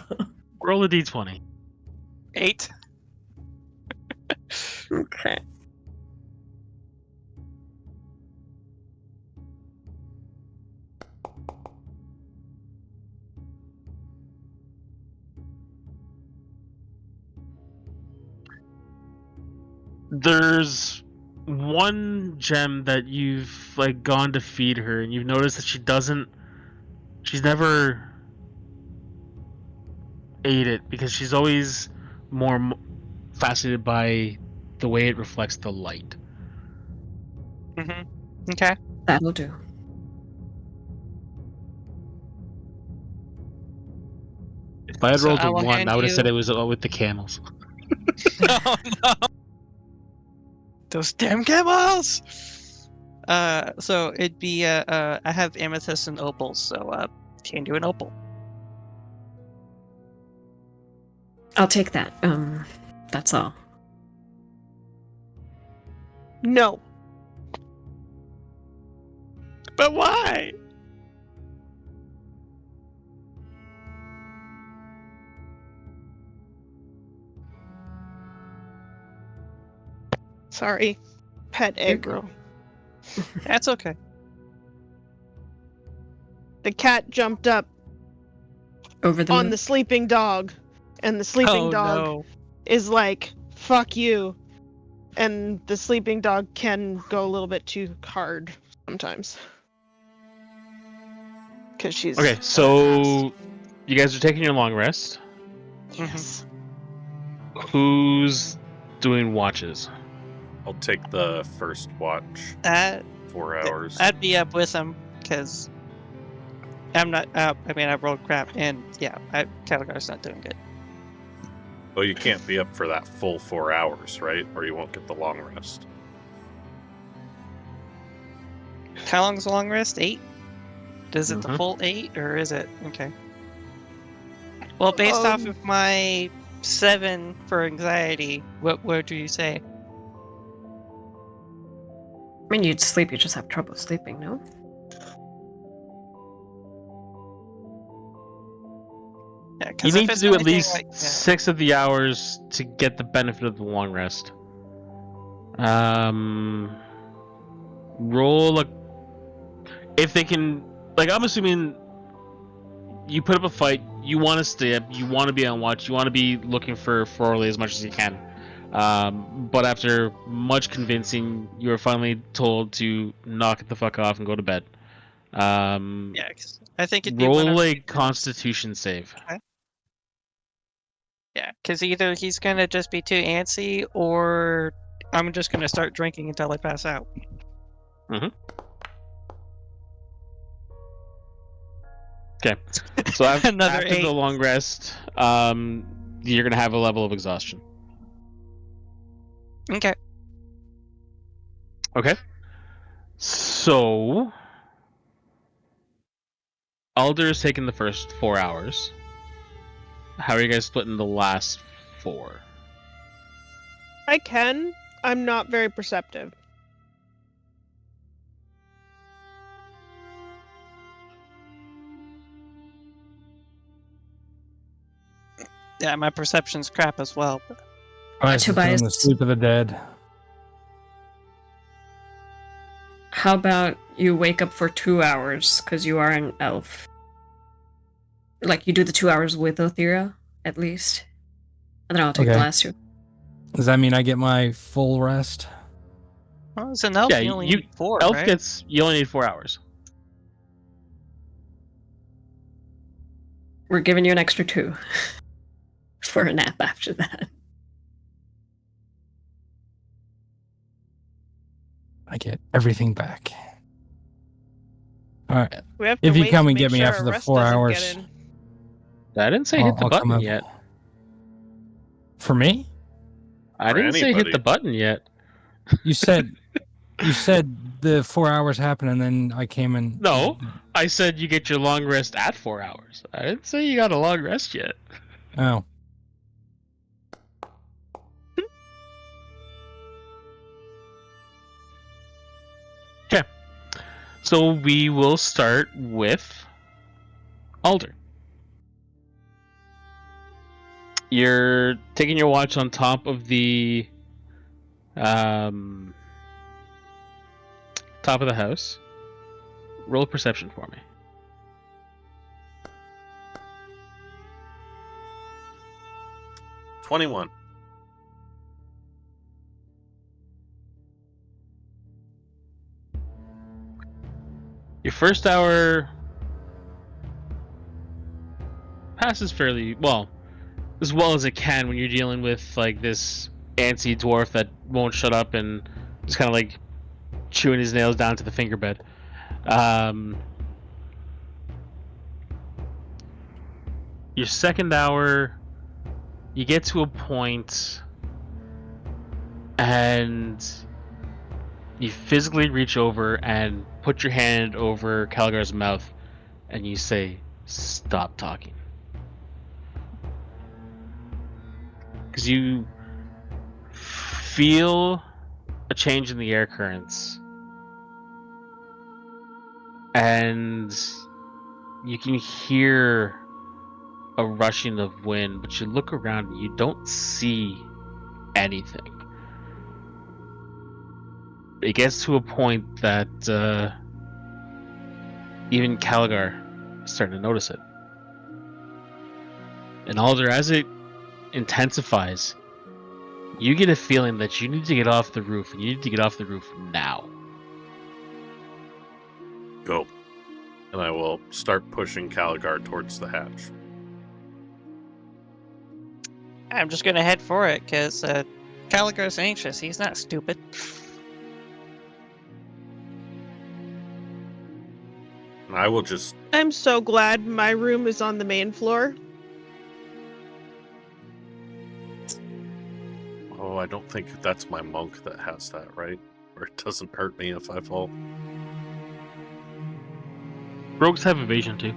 Roll a d20. 8. Okay. There's one gem that you've like gone to feed her, and you've noticed that she's never ate it because she's always more fascinated by the way it reflects the light. Mm-hmm. Okay. That'll do. If I had So rolled I a will 1, hand I would have said you- it was with the camels. Oh no! Those damn camels! So it'd be I have amethyst and opals, so can do an opal. I'll take that. That's all. No. But why? Sorry. Pet aggro. That's okay. The cat jumped up Over the on moon. the sleeping dog, and the sleeping Oh dog no! is like, fuck you. And the sleeping dog can go a little bit too hard sometimes. Because she's. Okay, so you guys are taking your long rest. Yes. Who's doing watches? I'll take the first watch, That 4 hours. I'd be up with him because I'm not. I mean, I rolled crap, and yeah, Caligar's not doing good. Well, you can't be up for that full 4 hours, right? Or you won't get the long rest. How long's a long rest? 8? Is it the Mhm. full 8, or is it okay? Well, based off of my 7 for anxiety, what do you say? I mean, you'd sleep, you just have trouble sleeping, no? Yeah, You 'cause need if to it's do at anything least like- yeah. 6 of the hours to get the benefit of the long rest. Roll a. If they can, like, I'm assuming you put up a fight. You want to stay up. You want to be on watch. You want to be looking for Forley as much as you can. But after much convincing, you are finally told to knock it the fuck off and go to bed. Yeah, 'cause I think it'd be one Roll of a two things. Constitution save. Yeah, because either he's gonna just be too antsy, or I'm just gonna start drinking until I pass out. Okay. So Another after 8. the long rest, you're gonna have a level of exhaustion. Okay. Okay. So Alder's taken the first 4 hours. How are you guys splitting the last 4? I can. I'm not very perceptive. Yeah, my perception's crap as well. But Tobias is doing the Tobias. sleep of the dead. How about you wake up for 2 hours because you are an elf? Like you do the 2 hours with Othira, at least. And then I'll take the Okay. last 2. Does that mean I get my full rest? well, as an elf, Yeah, you only you- need 4, Elf right? you only need 4 hours. We're giving you an extra 2 for a nap after that. I get everything back. All right. We have If to you wait come to and make get me sure after our the rest 4 doesn't hours, get in. I didn't say hit the I'll come button up. yet. For me? I For didn't say hit anybody. the button yet. You said the 4 hours happened and then I came and No, I said you get your long rest at 4 hours. I didn't say you got a long rest yet. Oh. Okay. So we will start with Alder. You're taking your watch on top of the top of the house. Roll perception for me. $21. Your first hour passes fairly well as it can when you're dealing with like this antsy dwarf that won't shut up and just kind of like chewing his nails down to the finger bed. Your second hour, you get to a point and you physically reach over and put your hand over Calgar's mouth and you say, "Stop talking." Because you feel a change in the air currents and you can hear a rushing of wind, but you look around and you don't see anything. It gets to a point that even Calgar is starting to notice it. And Alder, as it intensifies, you get a feeling that you need to get off the roof, and you need to get off the roof now. Go. And I will start pushing Caligar towards the hatch. I'm just gonna head for it because Caligar's anxious. He's not stupid. And I will just... I'm so glad my room is on the main floor. Oh, I don't think that's my monk that has that, right? Or it doesn't hurt me if I fall. Rogues have evasion too.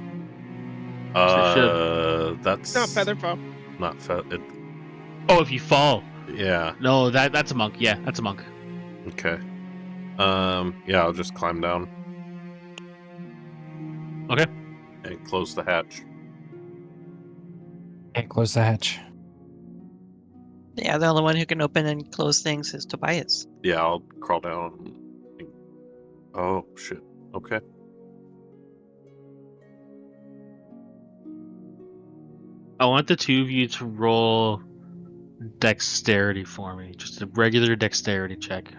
That's... Not Featherfall. Not it. Oh, if you fall. Yeah, No, that's a monk. Yeah, that's a monk. okay. Yeah, I'll just climb down. Okay. And close the hatch. Can't close the hatch. Yeah, the only one who can open and close things is Tobias. Yeah, I'll crawl down. Oh, shit. Okay. I want the two of you to roll dexterity for me. Just a regular dexterity check.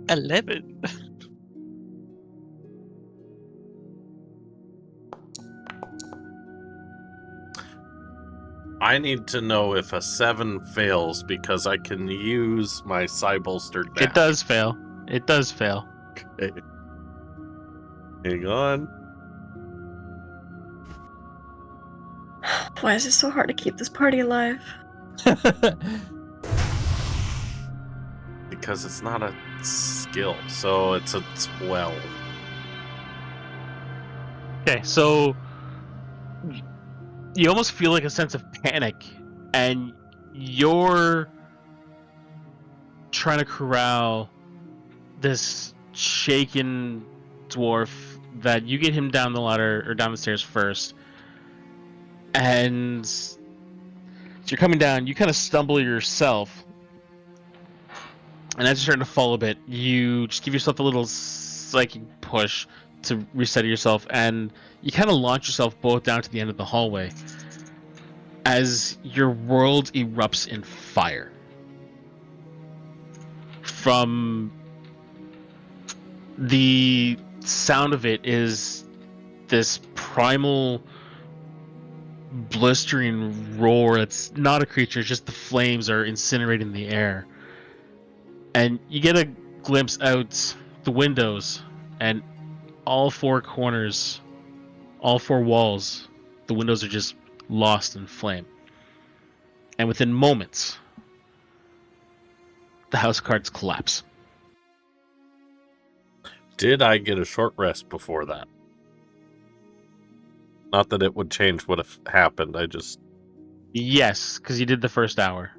11. I need to know if a 7 fails because I can use my side bolstered It does fail. It does fail. Okay. Hang on. Why is it so hard to keep this party alive? Because it's not a skill, so it's a 12. Okay, so you almost feel like a sense of panic, and you're trying to corral this shaken dwarf that you get him down the ladder or down the stairs first, and as you're coming down, you kind of stumble yourself, and as you're starting to fall a bit, you just give yourself a little psychic push to reset yourself, and you kind of launch yourself both down to the end of the hallway as your world erupts in fire. From the sound of it is this primal blistering roar. It's not a creature, it's just the flames are incinerating the air. And you get a glimpse out the windows, and all four corners, all four walls, the windows are just lost in flame. And within moments, the house cards collapse. Did I get a short rest before that? Not that it would change what if happened. I just Yes, because you did the first hour.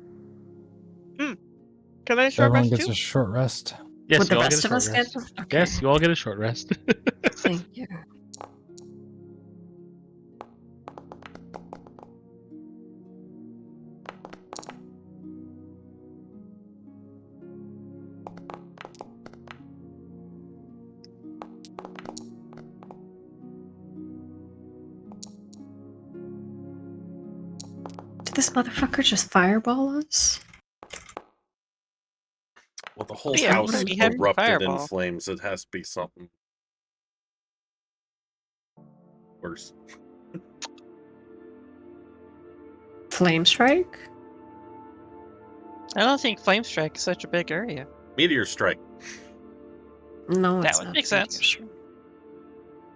Can I So short everyone rest gets too? a short rest. Yes, Would you the all get a rest of short us rest. get? Okay. Yes, you all get a short rest. Thank you. Did this motherfucker just fireball us? well, the whole Yeah, house pretty heavy erupted in fireball. flames. It has to be something worse. Flame strike? I don't think Flame Strike is such a big area. Meteor strike. No, That it's would not make sense. meteor.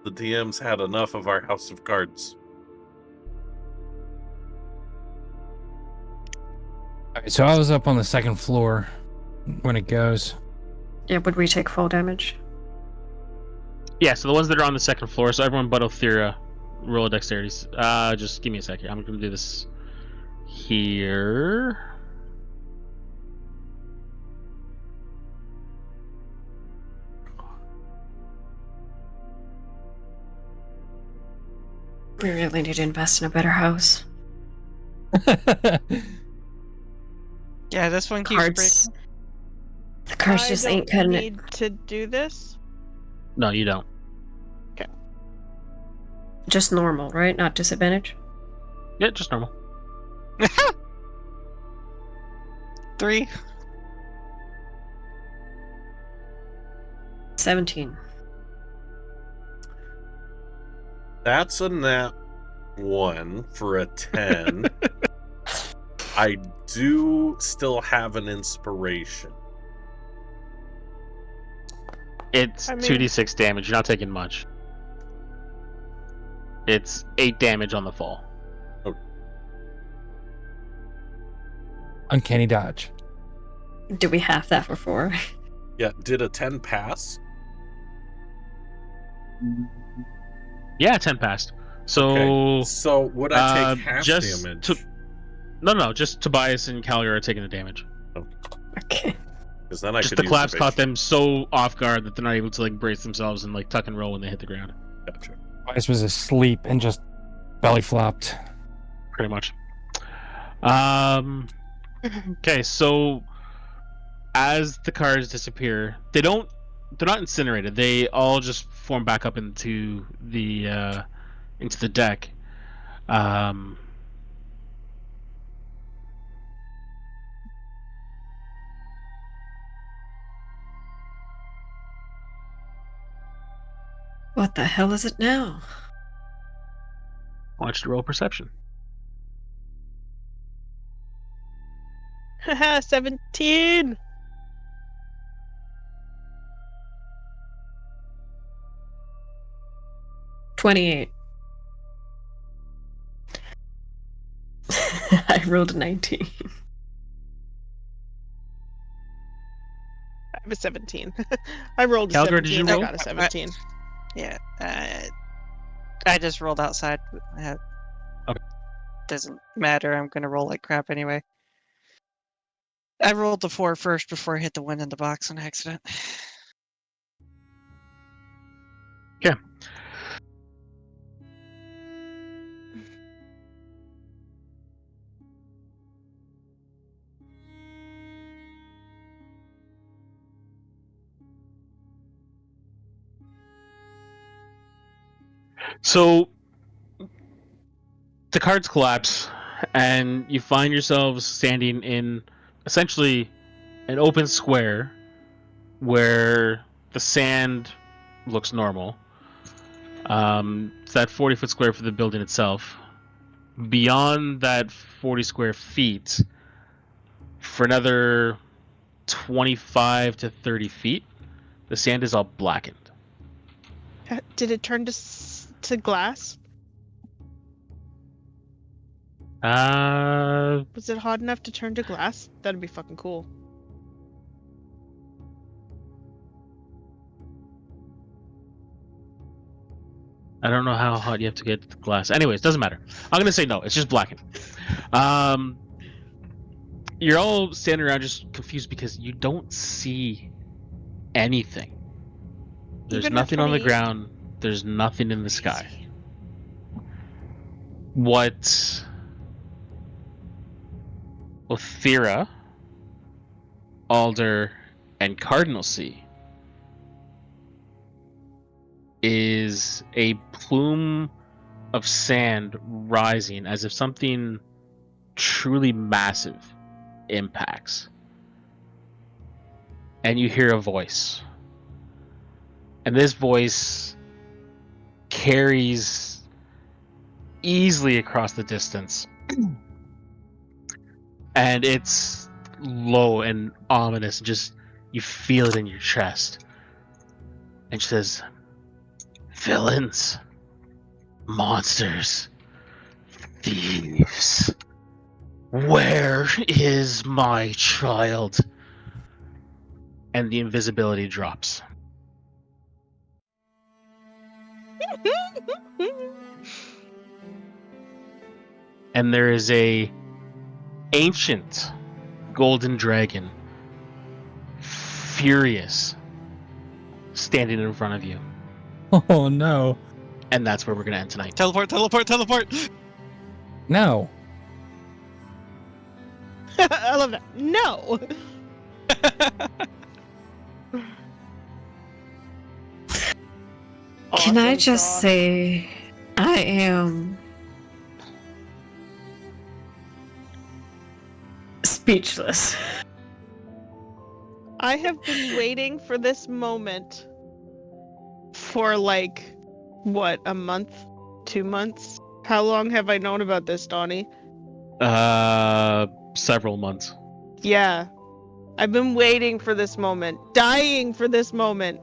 The DM's had enough of our house of cards. Alright, so I was up on the second floor when it goes. Yeah, would we take full damage? Yeah, so the ones that are on the second floor, so everyone but Othira, roll a dexterity. Just give me a second. I'm going to do this here. We really need to invest in a better house. Yeah, this one keeps breaking. Cards. The cards I just don't ain't cutting it. need to do this. No, you don't. Just normal, right? Not disadvantage? Yeah, just normal. 3. 17. That's a nat 1 for a 10. I do still have an inspiration. It's I mean- 2d6 damage. You're not taking much. It's 8 damage on the fall. Uncanny dodge. Do we have that for 4? Yeah, did a 10 pass? Yeah, 10 passed. So, Okay. So would I take half just damage? No, just Tobias and Calgar are taking the damage. Okay. Because then I Just could the use collapse caught evasion. them so off guard that they're not able to like brace themselves and like tuck and roll when they hit the ground. Gotcha. Tobias was asleep and just belly flopped. Pretty much. Okay, so as the cars disappear, they're not incinerated. They all just form back up into the deck. What the hell is it now? I want you to roll perception. Haha, 17! 28. I rolled a 19. I have a 17. I rolled a Caldor, did 17. you I roll? got a 17. Yeah. I just rolled outside. Okay. Doesn't matter. I'm gonna roll like crap anyway. I rolled the 4 first before I hit the 1 in the box on accident. So the cards collapse, and you find yourselves standing in essentially an open square where the sand looks normal. It's that 40-foot square for the building itself. Beyond that 40 square feet, for another 25 to 30 feet, the sand is all blackened. Did it turn to glass? Was it hot enough to turn to glass? That'd be fucking cool. I don't know how hot you have to get the glass. Anyways, doesn't matter. I'm gonna say no. It's just blackened. You're all standing around just confused because you don't see anything. There's Even nothing on the 28? ground. There's nothing in the sky. What Othira, Alder, and Cardinal see is a plume of sand rising as if something truly massive impacts. And you hear a voice. And this voice carries easily across the distance. And it's low and ominous. Just you feel it in your chest. And she says, "Villains, monsters, thieves. Where is my child?" And the invisibility drops. And there is a ancient golden dragon, furious, standing in front of you. Oh no. And that's where we're going to end tonight. Teleport, teleport, teleport! No. I love that. No! Can I Awesome just sauce. say, I am speechless. I have been waiting for this moment for like, what, a month? 2 months? How long have I known about this, Donnie? Several months. Yeah. I've been waiting for this moment. Dying for this moment.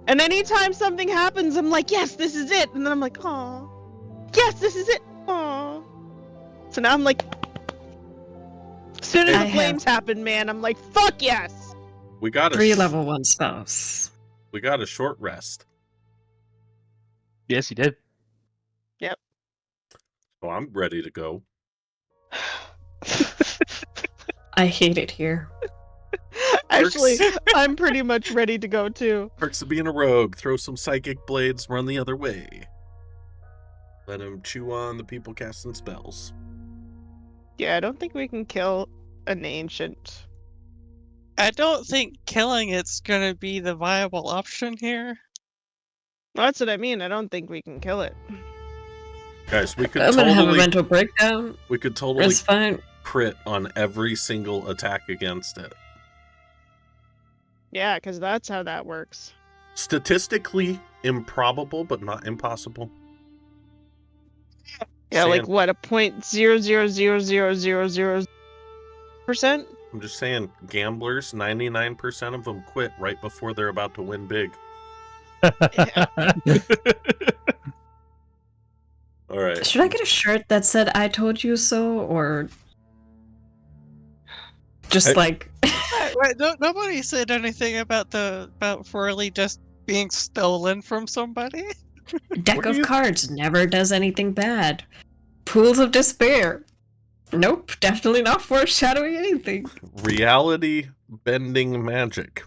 And anytime something happens, I'm like, yes, this is it. And then I'm like, aw. Yes, this is it. Aw. So now I'm like, as soon as I the flames happen, man, I'm like, fuck yes. We got 3 level 1 spells. We got a short rest. Yes, you did. So I'm ready to go. I hate it here. Actually, I'm pretty much ready to go too. Perks of being a rogue. Throw some psychic blades, run the other way. Let him chew on the people casting spells. Yeah, I don't think we can kill an ancient. I don't think killing it's gonna be the viable option here. Well, that's what I mean. I don't think we can kill it. Guys, we could I'm gonna have a totally mental breakdown. we could totally It's fine. crit on every single attack against it. Yeah, because that's how that works. Statistically improbable, but not impossible. Yeah, like Saying- what, a 0.00000%? I'm just saying, gamblers, 99% of them quit right before they're about to win big. All right. Should I get a shirt that said "I told you so" or just I- like Wait, nobody said anything about Forley just being stolen from somebody. deck What do of you- cards never does anything bad. Pools of despair. Nope, definitely not foreshadowing anything. Reality bending magic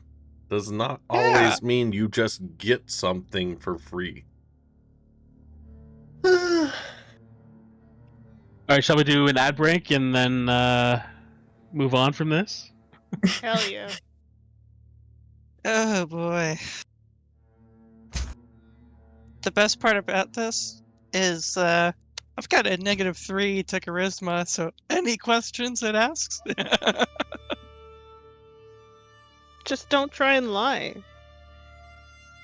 does not always mean you just get something for free. All right, shall we do an ad break and then move on from this? Hell yeah. Oh boy. The best part about this is I've got a -3 to charisma, so any questions it asks? Just don't try and lie.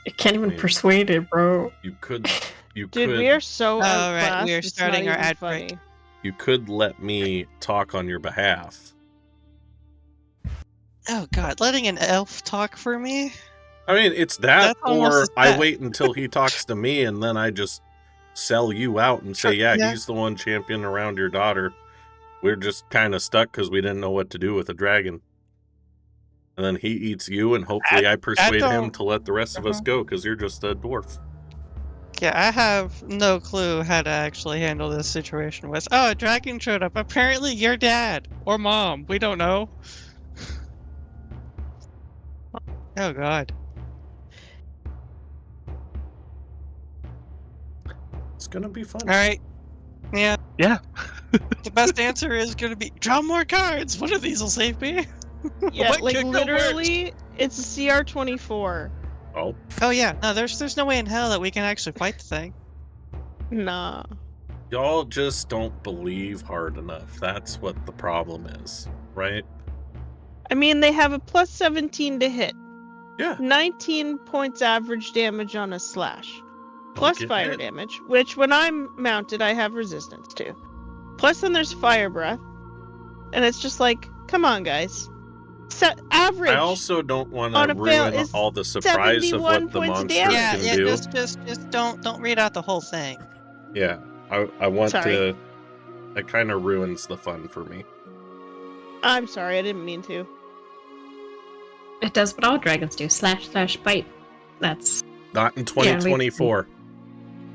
I can't even I mean, persuade it, bro. You could Dude, we are so All right, outclassed. we are it's starting not our even ad break. funny. you could let me talk on your behalf. Oh god, letting an elf talk for me? I mean, it's that, That's almost or as I bad. wait until he talks to me and then I just sell you out and say, Sure, yeah, yeah. he's the one champion around your daughter. We're just kind of stuck because we didn't know what to do with a dragon. And then he eats you, and hopefully I persuade him don't- to let the rest of us Uh-huh. go because you're just a dwarf. Yeah, I have no clue how to actually handle this situation with. Oh, a dragon showed up. Apparently your dad or mom. We don't know. Oh god. It's gonna be fun. Alright. Yeah. Yeah. The best answer is gonna be draw more cards. One of these will save me. Yeah, What like could go literally, it's a CR24. Oh, Oh yeah, no, there's no way in hell that we can actually fight the thing. Nah. y'all just don't believe hard enough. That's what the problem is, right? I mean, they have a plus 17 to hit. Yeah. 19 points average damage on a slash. Plus get fire hit. damage, which when I'm mounted, I have resistance to. Plus then there's fire breath. And it's just like, come on, guys. Average I also don't want on to a fail ruin is all the surprise of 71 what the points of monster damage. Yeah, can yeah, do. just don't read out the whole thing. Yeah, I want Sorry. to. It kind of ruins the fun for me. I'm sorry, I didn't mean to. It does what all dragons do: //bite. That's Not in 2024.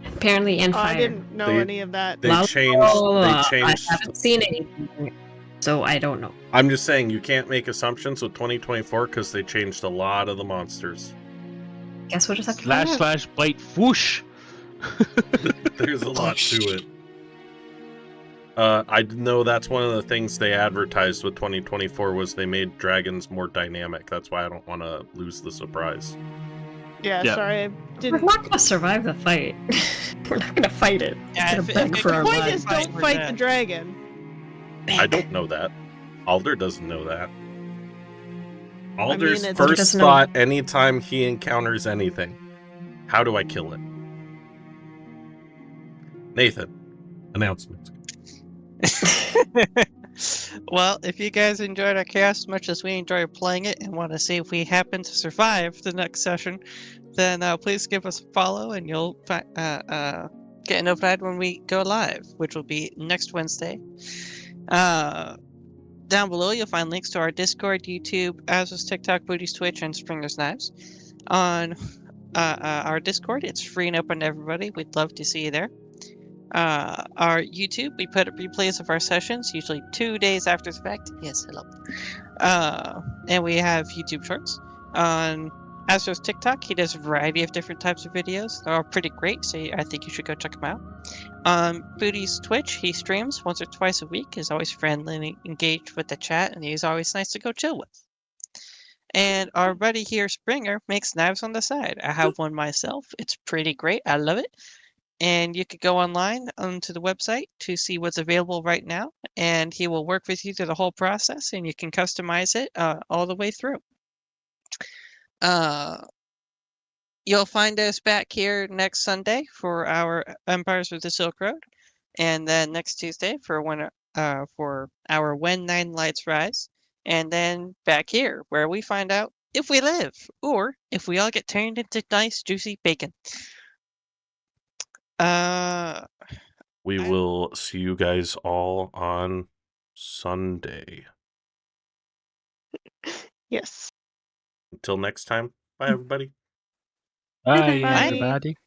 apparently in Oh, I fire. didn't know They- any of that. They Well, changed. They changed. I haven't seen anything, so I don't know. I'm just saying you can't make assumptions with 2024 because they changed a lot of the monsters. Guess we'll just have to find out. Slash bite whoosh. There's a lot to it. I know that's one of the things they advertised with 2024 was they made dragons more dynamic. That's why I don't want to lose the surprise. Yeah, Yeah. sorry, I We're didn't. not gonna survive the fight. We're not gonna fight it. Yeah, We're if gonna beg it- for the our The point lives. is, don't We're fight the dead. dragon. I don't know that. Alder doesn't know that. Alder's it's- Alder first doesn't know. thought anytime he encounters anything, how do I kill it? Nathan, announcement. Well, if you guys enjoyed our chaos as much as we enjoy playing it and want to see if we happen to survive the next session, then please give us a follow and you'll get notified when we go live, which will be next Wednesday. Down below, you'll find links to our Discord, YouTube, Azos, TikTok, Booties, Twitch, and Springer's Knives. On our Discord, it's free and open to everybody. We'd love to see you there. Our YouTube, we put up replays of our sessions, usually 2 days after the fact. Yes, hello. And we have YouTube Shorts. On Astro's TikTok, he does a variety of different types of videos. They're all pretty great, so I think you should go check them out. On Booty's Twitch, he streams once or twice a week. He's always friendly and engaged with the chat, and he's always nice to go chill with. And our buddy here, Springer, makes knives on the side. I have one myself. It's pretty great. I love it. And you could go online onto the website to see what's available right now, and he will work with you through the whole process, and you can customize it all the way through. You'll find us back here next Sunday for our Empires of the Silk Road, and then next Tuesday for our When Nine Lights Rise, and then back here where we find out if we live, or if we all get turned into nice, juicy bacon. We I- will see you guys all on Sunday. Yes. Until next time, bye everybody. Bye, Bye. everybody.